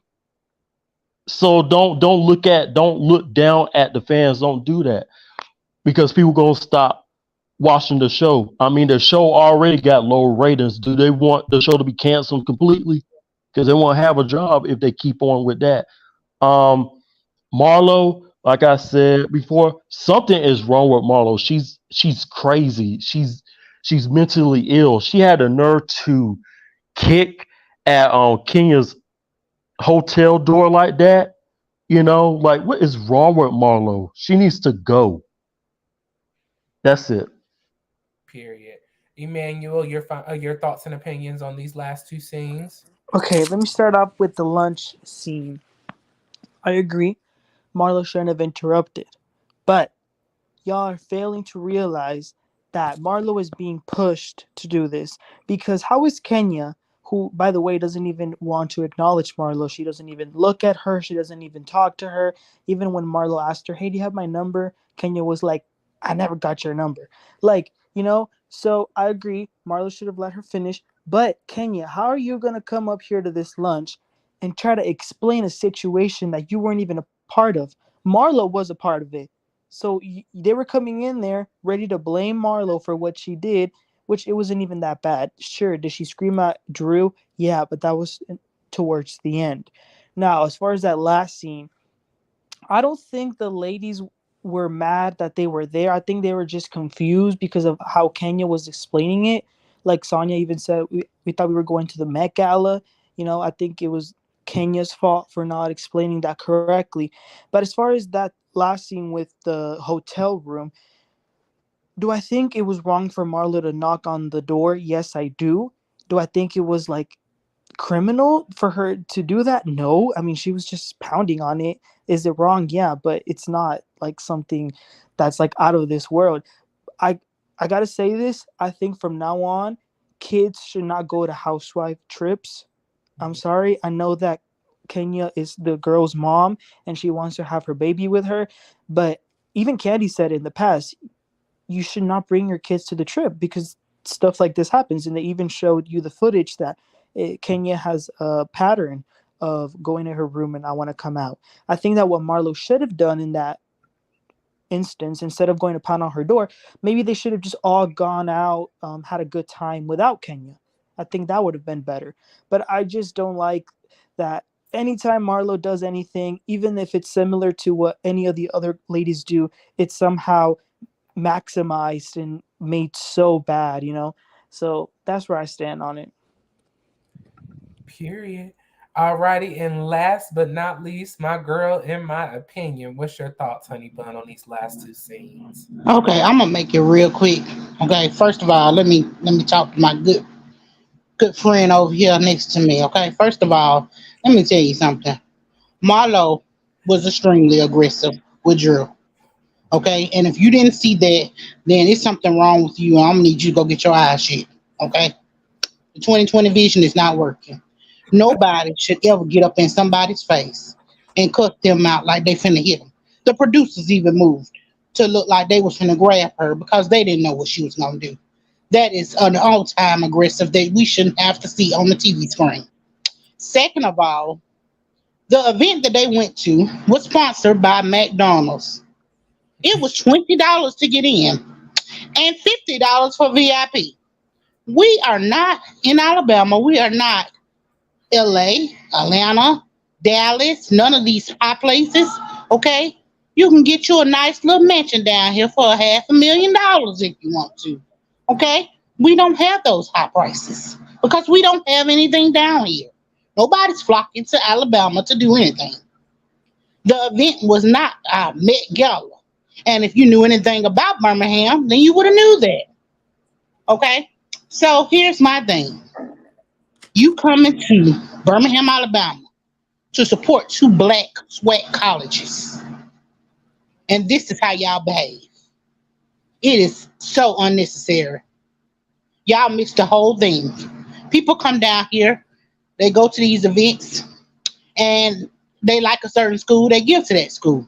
So don't look down at the fans. Don't do that because people gonna stop watching the show. I mean, the show already got low ratings. Do they want the show to be canceled completely? Because they won't have a job if they keep on with that. Um, Marlo, like I said before, something is wrong with Marlo. She's crazy. She's mentally ill. She had the nerve to kick at Kenya's hotel door like that. You know, like what is wrong with Marlo? She needs to go. That's it. Period. Emmanuel, your thoughts and opinions on these last two scenes? Okay, let me start off with the lunch scene. I agree. Marlo shouldn't have interrupted. But y'all are failing to realize that Marlo is being pushed to do this. Because how is Kenya, who, by the way, doesn't even want to acknowledge Marlo, she doesn't even look at her, she doesn't even talk to her. Even when Marlo asked her, hey, do you have my number? Kenya was like, I never got your number. Like, so I agree. Marlo should have let her finish. But Kenya, how are you going to come up here to this lunch and try to explain a situation that you weren't even a part of? Marlo was a part of it. So they were coming in there ready to blame Marlo for what she did, which it wasn't even that bad. Sure, did she scream at Drew? Yeah, but that was towards the end. Now, as far as that last scene, I don't think the ladies were mad that they were there. I think they were just confused because of how Kenya was explaining it. Like Sonya even said, we thought we were going to the Met Gala. I think it was Kenya's fault for not explaining that correctly. But as far as that last scene with the hotel room, do I think it was wrong for Marlo to knock on the door? Yes, I do. Do I think it was like criminal for her to do that? No. I mean, she was just pounding on it. Is it wrong? Yeah, but it's not like something that's like out of this world. I I got to say this. I think from now on, kids should not go to housewife trips. I'm sorry. I know that Kenya is the girl's mom and she wants to have her baby with her, but even Candy said in the past, you should not bring your kids to the trip because stuff like this happens. And they even showed you the footage that Kenya has a pattern of going to her room and I want to come out. I think that what Marlo should have done in that instance, instead of going to pound on her door, maybe they should have just all gone out, had a good time without Kenya. I think that would have been better. But I just don't like that anytime Marlo does anything, even if it's similar to what any of the other ladies do, it's somehow maximized and made so bad. So that's where I stand on it. Period. Alrighty, and last but not least, my girl, in my opinion, what's your thoughts, honey bun, on these last two scenes? Okay, I'm gonna make it real quick. Okay, first of all, let me talk to my good friend over here next to me. Okay, first of all, let me tell you something. Marlo was extremely aggressive with Drew. Okay, and if you didn't see that, then it's something wrong with you. I'm gonna need you to go get your eyes checked. Okay, the 2020 vision is not working. Nobody should ever get up in somebody's face and cut them out like they finna hit them. The producers even moved to look like they was finna grab her because they didn't know what she was gonna do. That is an all-time aggressive that we shouldn't have to see on the TV screen. Second of all, the event that they went to was sponsored by McDonald's. It was $20 to get in and $50 for VIP. We are not in Alabama. We are not LA, Atlanta, Dallas, none of these high places. Okay, you can get you a nice little mansion down here for $500,000 if you want to. Okay, we don't have those high prices because we don't have anything down here. Nobody's flocking to Alabama to do anything. The event was not Met Gala, and if you knew anything about Birmingham, then you would have knew that. Okay, so here's my thing: you coming to Birmingham, Alabama, to support two black sweat colleges. And this is how y'all behave. It is so unnecessary. Y'all missed the whole thing. People come down here, they go to these events, and they like a certain school, they give to that school.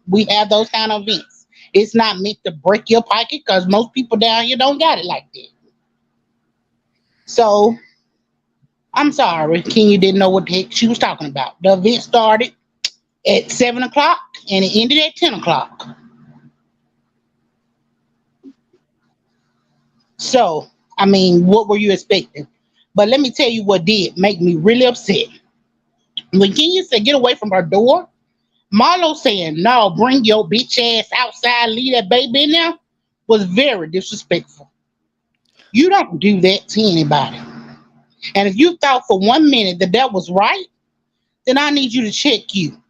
We have those kind of events. It's not meant to break your pocket because most people down here don't got it like that. So I'm sorry, Kenya didn't know what the heck she was talking about. The event started at 7 o'clock and it ended at 10 o'clock. So, I mean, what were you expecting? But let me tell you what did make me really upset. When Kenya said get away from her door, Marlo saying, no, bring your bitch ass outside, leave that baby in there, was very disrespectful. You don't do that to anybody. And if you thought for 1 minute that that was right, then I need you to check you.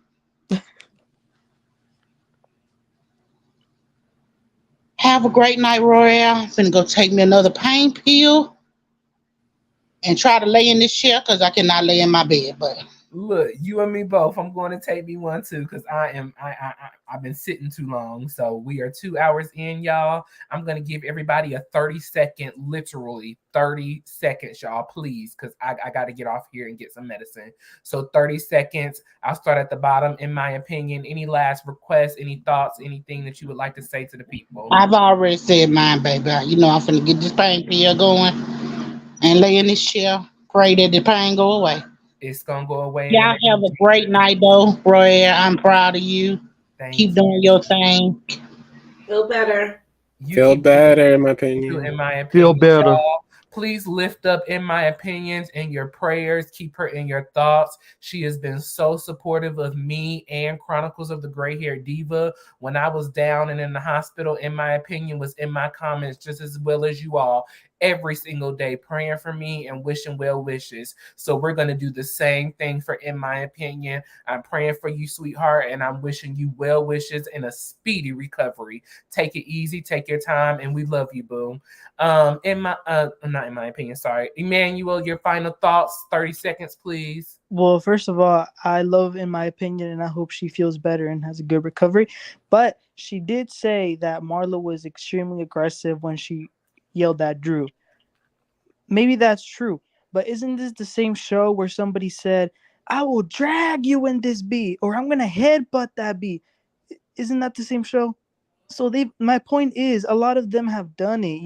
Have a great night, Royale. I'm finna go take me another pain pill and try to lay in this chair because I cannot lay in my bed. But Look, you and me both. I'm going to take me one too because I've been sitting too long. So we are 2 hours in, y'all. I'm gonna give everybody a 30-second, literally 30 seconds, y'all, please, because I got to get off here and get some medicine. So 30 seconds. I'll start at the bottom. In my opinion, any last requests, any thoughts, anything that you would like to say to the people? I've already said mine, baby. You know I'm finna get this pain pill going and lay in this chair. Pray that the pain go away. It's gonna go away in the Y'all name have of a great Jesus. night, though, Roy. I'm proud of you. Thank Keep doing your thing. Feel better. you. Feel Keep doing better, in my too, in opinion. my Feel opinion, better. y'all. Please lift up in my opinions in your prayers. Keep her in your thoughts. She has been so supportive of me and Chronicles of the Gray Hair Diva. When I was down and in the hospital, in my opinion, was in my comments just as well as you all every single day, praying for me and wishing well wishes. So we're going to do the same thing for in my opinion. I'm praying for you, sweetheart, and I'm wishing you well wishes and a speedy recovery. Take it easy, take your time, and we love you, boo. In my not in my opinion, sorry. Emmanuel, your final thoughts, 30 seconds, please. Well, first of all, I love, in my opinion, and I hope she feels better and has a good recovery. But she did say that Marlo was extremely aggressive when she yelled at Drew. Maybe that's true, but isn't this the same show where somebody said, I will drag you in this bee, or I'm gonna headbutt that bee? Isn't that the same show? So my point is, a lot of them have done it.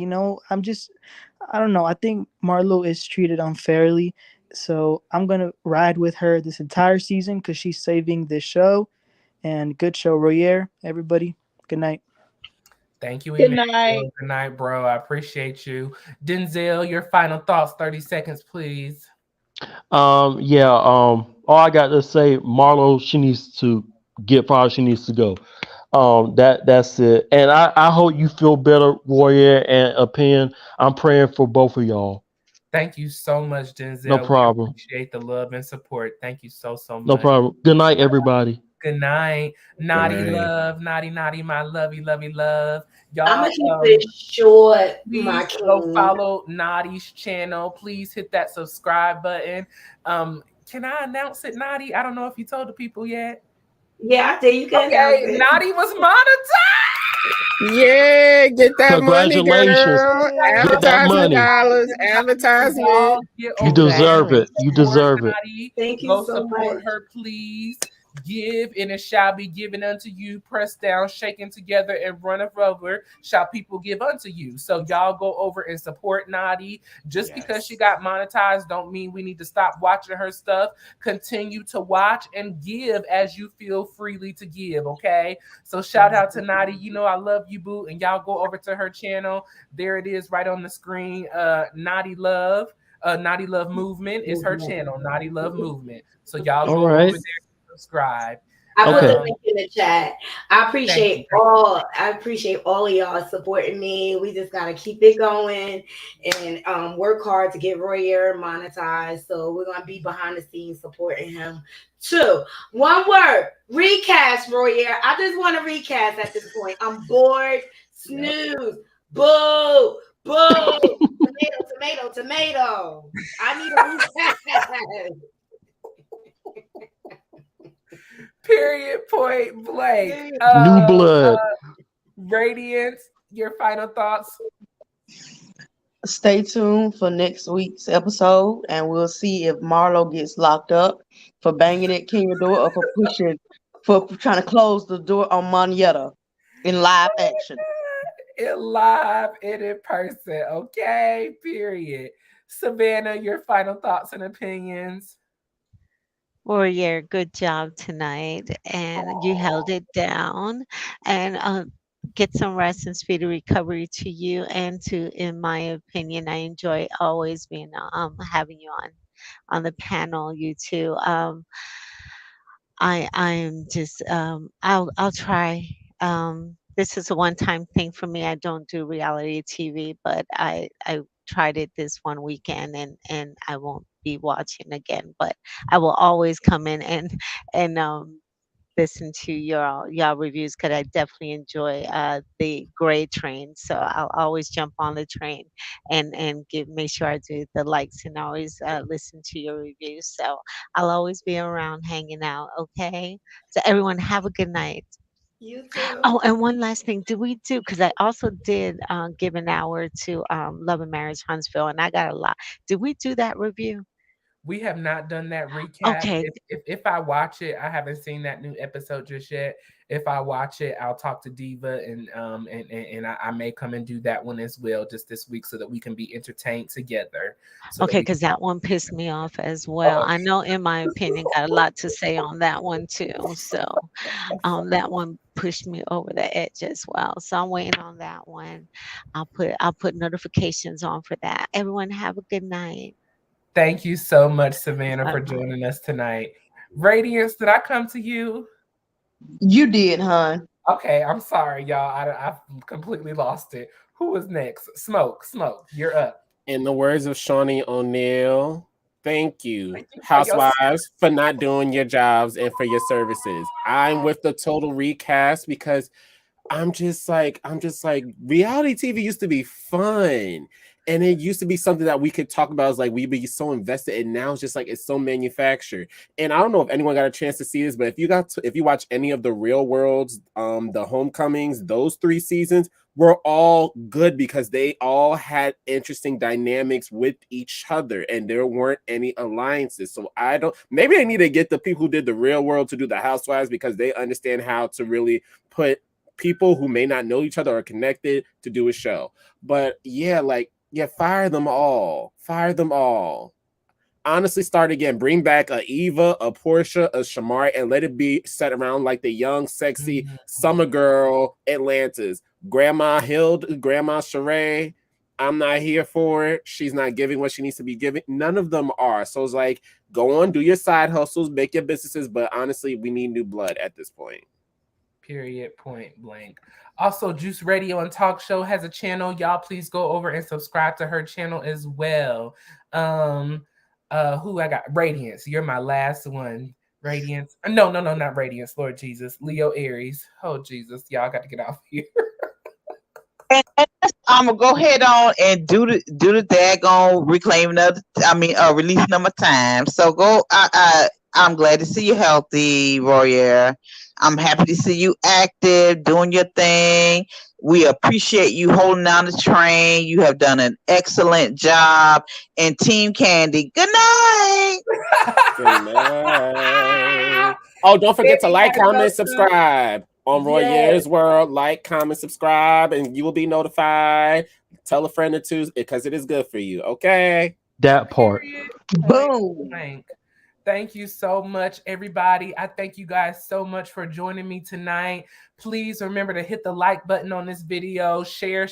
I don't know. I think Marlo is treated unfairly. So I'm gonna ride with her this entire season because she's saving this show. And good show, Royer. Everybody, good night. Thank you, Good Emmanuel. night. Good night, bro. I appreciate you. Denzel, your final thoughts, 30 seconds, please. Yeah. All I got to say, Marlo, she needs to get fired. She needs to go. That's it. And I hope you feel better, Warrior and Opinion. I'm praying for both of y'all. Thank you so much, No Denzel. We problem. appreciate the love and support. Thank you so, so No much. problem. Good night, everybody. Good night. Good Naughty night. love, naughty, my lovey, lovey love. I'm Y'all, gonna keep it short, my please go king. follow Naughty's channel. Please hit that subscribe button. Can I announce it, Naughty? I don't know if you told the people yet. Yeah, I think you can announce Okay, it. Naughty was monetized. Yeah, get that money, Congratulations. girl. Get that Advertising money. dollars, Y'all advertisement. get You over there. deserve it. You Support deserve it. Naughty. Thank you Go so support much. her, please. Give, and it shall be given unto you. Pressed down, shaken together, and runneth over. Shall people give unto you? So y'all go over and support Naughty. Just because she Yes. got monetized, don't mean we need to stop watching her stuff. Continue to watch and give as you feel freely to give. Okay. So shout out to Naughty. You know I love you, boo. And y'all go over to her channel. There it is, right on the screen. Naughty Love. Naughty Love Movement is her channel, Naughty Love Movement. So y'all All go over right. there and subscribe. I put the Okay. link in the chat. I Thank you. appreciate all of y'all supporting me. We just gotta keep it going and work hard to get Royer monetized. So we're gonna be behind the scenes supporting him too. One word, recast Royer. I just want to recast at this point. I'm bored. Snooze. Boo. Boo. Tomato. I need a recast. Period, point blank. New blood. Radiance, your final thoughts. Stay tuned for next week's episode, and we'll see if Marlo gets locked up for banging at Kenya door or for trying to close the door on Monietta in live action. In live and in person. Okay, period. Savannah, your final thoughts and opinions. Warrior, good job tonight, and you held it down. And get some rest and speedy recovery to you and to, in my opinion, I enjoy always being having you on the panel. You two. I'm just I'll try. This is a one time thing for me. I don't do reality TV, but I tried it this one weekend and I won't be watching again. But I will always come in and listen to your reviews because I definitely enjoy the Gray Train. So I'll always jump on the train and give make sure I do the likes and always listen to your reviews. So I'll always be around hanging out. Okay. So everyone have a good night. You too. Oh, and one last thing, do we do? Because I also did give an hour to Love and Marriage Huntsville, and I got a lot. Did we do that review? We have not done that recap. Okay, If I watch it, I haven't seen that new episode just yet. If I watch it, I'll talk to Diva and I may come and do that one as well just this week so that we can be entertained together. So that okay, we because can that one pissed me off as well. I know, in my opinion, got a lot to say on that one too. So that one pushed me over the edge as well. So I'm waiting on that one. I'll put notifications on for that. Everyone have a good night. thank you so much, Savannah, Bye for bye. joining us tonight. Radiance, did I come to you? You did, hon. Okay, I'm sorry, y'all. I completely lost it. Who is next? Smoke, you're up. In the words of Shawnee O'Neal, thank you, Thank you for your housewives, for not doing your jobs and for your services. I'm with the total recast because I'm just like reality TV used to be fun. And it used to be something that we could talk about as like we'd be so invested, and now it's just like it's so manufactured. And I don't know if anyone got a chance to see this, but if you watch any of the Real Worlds, the Homecomings, those 3 seasons were all good because they all had interesting dynamics with each other, and there weren't any alliances. So I don't. Maybe they need to get the people who did the Real World to do the Housewives because they understand how to really put people who may not know each other or connected to do a show. But yeah, fire them all. Fire them all. honestly start again. Bring back a Eva, a Portia, a Shamar, and let it be set around like the young, sexy summer girl Atlantis. Grandma Hild, Grandma Sheree. I'm not here for it. She's not giving what she needs to be giving. None of them are. So it's like, go on, do your side hustles, make your businesses. But honestly, we need new blood at this point. Period, point blank. Also, Juice Radio and Talk Show has a channel. Y'all please go over and subscribe to her channel as well. Who I got? Radiance. You're my last one. Radiance. No, not Radiance. Lord Jesus. Leo Aries. Oh Jesus. Y'all got to get off here. And I'm gonna go ahead on and do the daggone reclaiming of releasing of my time. So I'm glad to see you healthy, Royer. I'm happy to see you active, doing your thing. We appreciate you holding down the train. You have done an excellent job. And Team Candy, good night. Good night. Oh, don't forget to like, comment, subscribe on Royer's World. Like, comment, subscribe, and you will be notified. Tell a friend or two because it is good for you. Okay. That part. Boom. Thank you so much, everybody. I thank you guys so much for joining me tonight. Please remember to hit the like button on this video, share,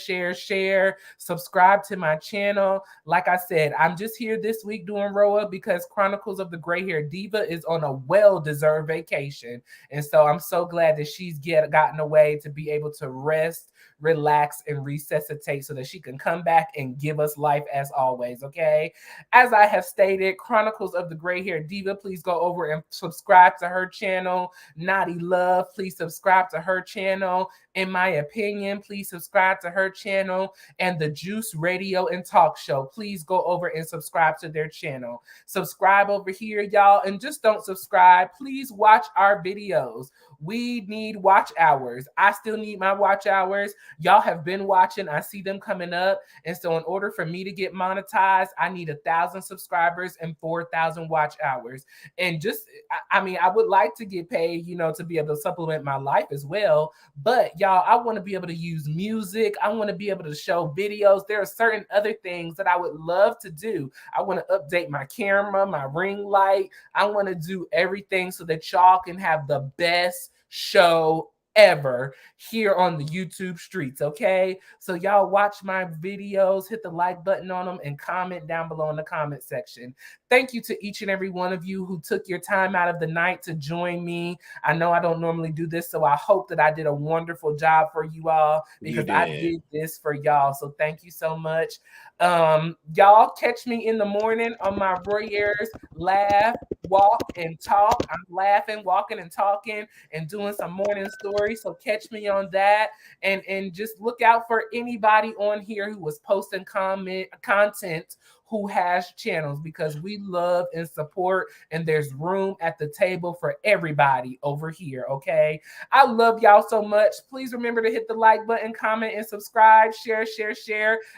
subscribe to my channel. Like I said, I'm just here this week doing Roa because Chronicles of the Gray Hair Diva is on a well-deserved vacation. And so I'm so glad that she's gotten away to be able to rest, relax, and resuscitate so that she can come back and give us life as always, okay? As I have stated, Chronicles of the Gray Hair Diva, please go over and subscribe to her channel. Naughty Love, please subscribe to her channel. In my opinion, please subscribe to her channel. And the Juice Radio and Talk Show, please go over and subscribe to their channel. Subscribe over here, y'all, and just don't subscribe. Please watch our videos. We need watch hours. I still need my watch hours. Y'all have been watching. I see them coming up. And so in order for me to get monetized, I need 1,000 subscribers and 4,000 watch hours. And just, I would like to get paid, to be able to supplement my life as well. But y'all, I want to be able to use music. I want to be able to show videos. There are certain other things that I would love to do. I want to update my camera, my ring light. I want to do everything so that y'all can have the best show ever here on the YouTube streets, okay? So y'all watch my videos, hit the like button on them, and comment down below in the comment section. Thank you to each and every one of you who took your time out of the night to join me. I know I don't normally do this, so I hope that I did a wonderful job for you all because I did this for y'all. So thank you so much. Y'all catch me in the morning on my Royers Laugh, Walk, and Talk. I'm laughing, walking, and talking and doing some morning stories. So catch me on that. And just look out for anybody on here who was posting content who has channels because we love and support and there's room at the table for everybody over here, okay? I love y'all so much. Please remember to hit the like button, comment, and subscribe, share,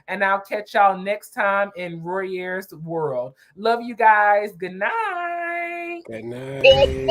and I'll catch y'all next time in Royer's World. Love you guys. Good night. Good night.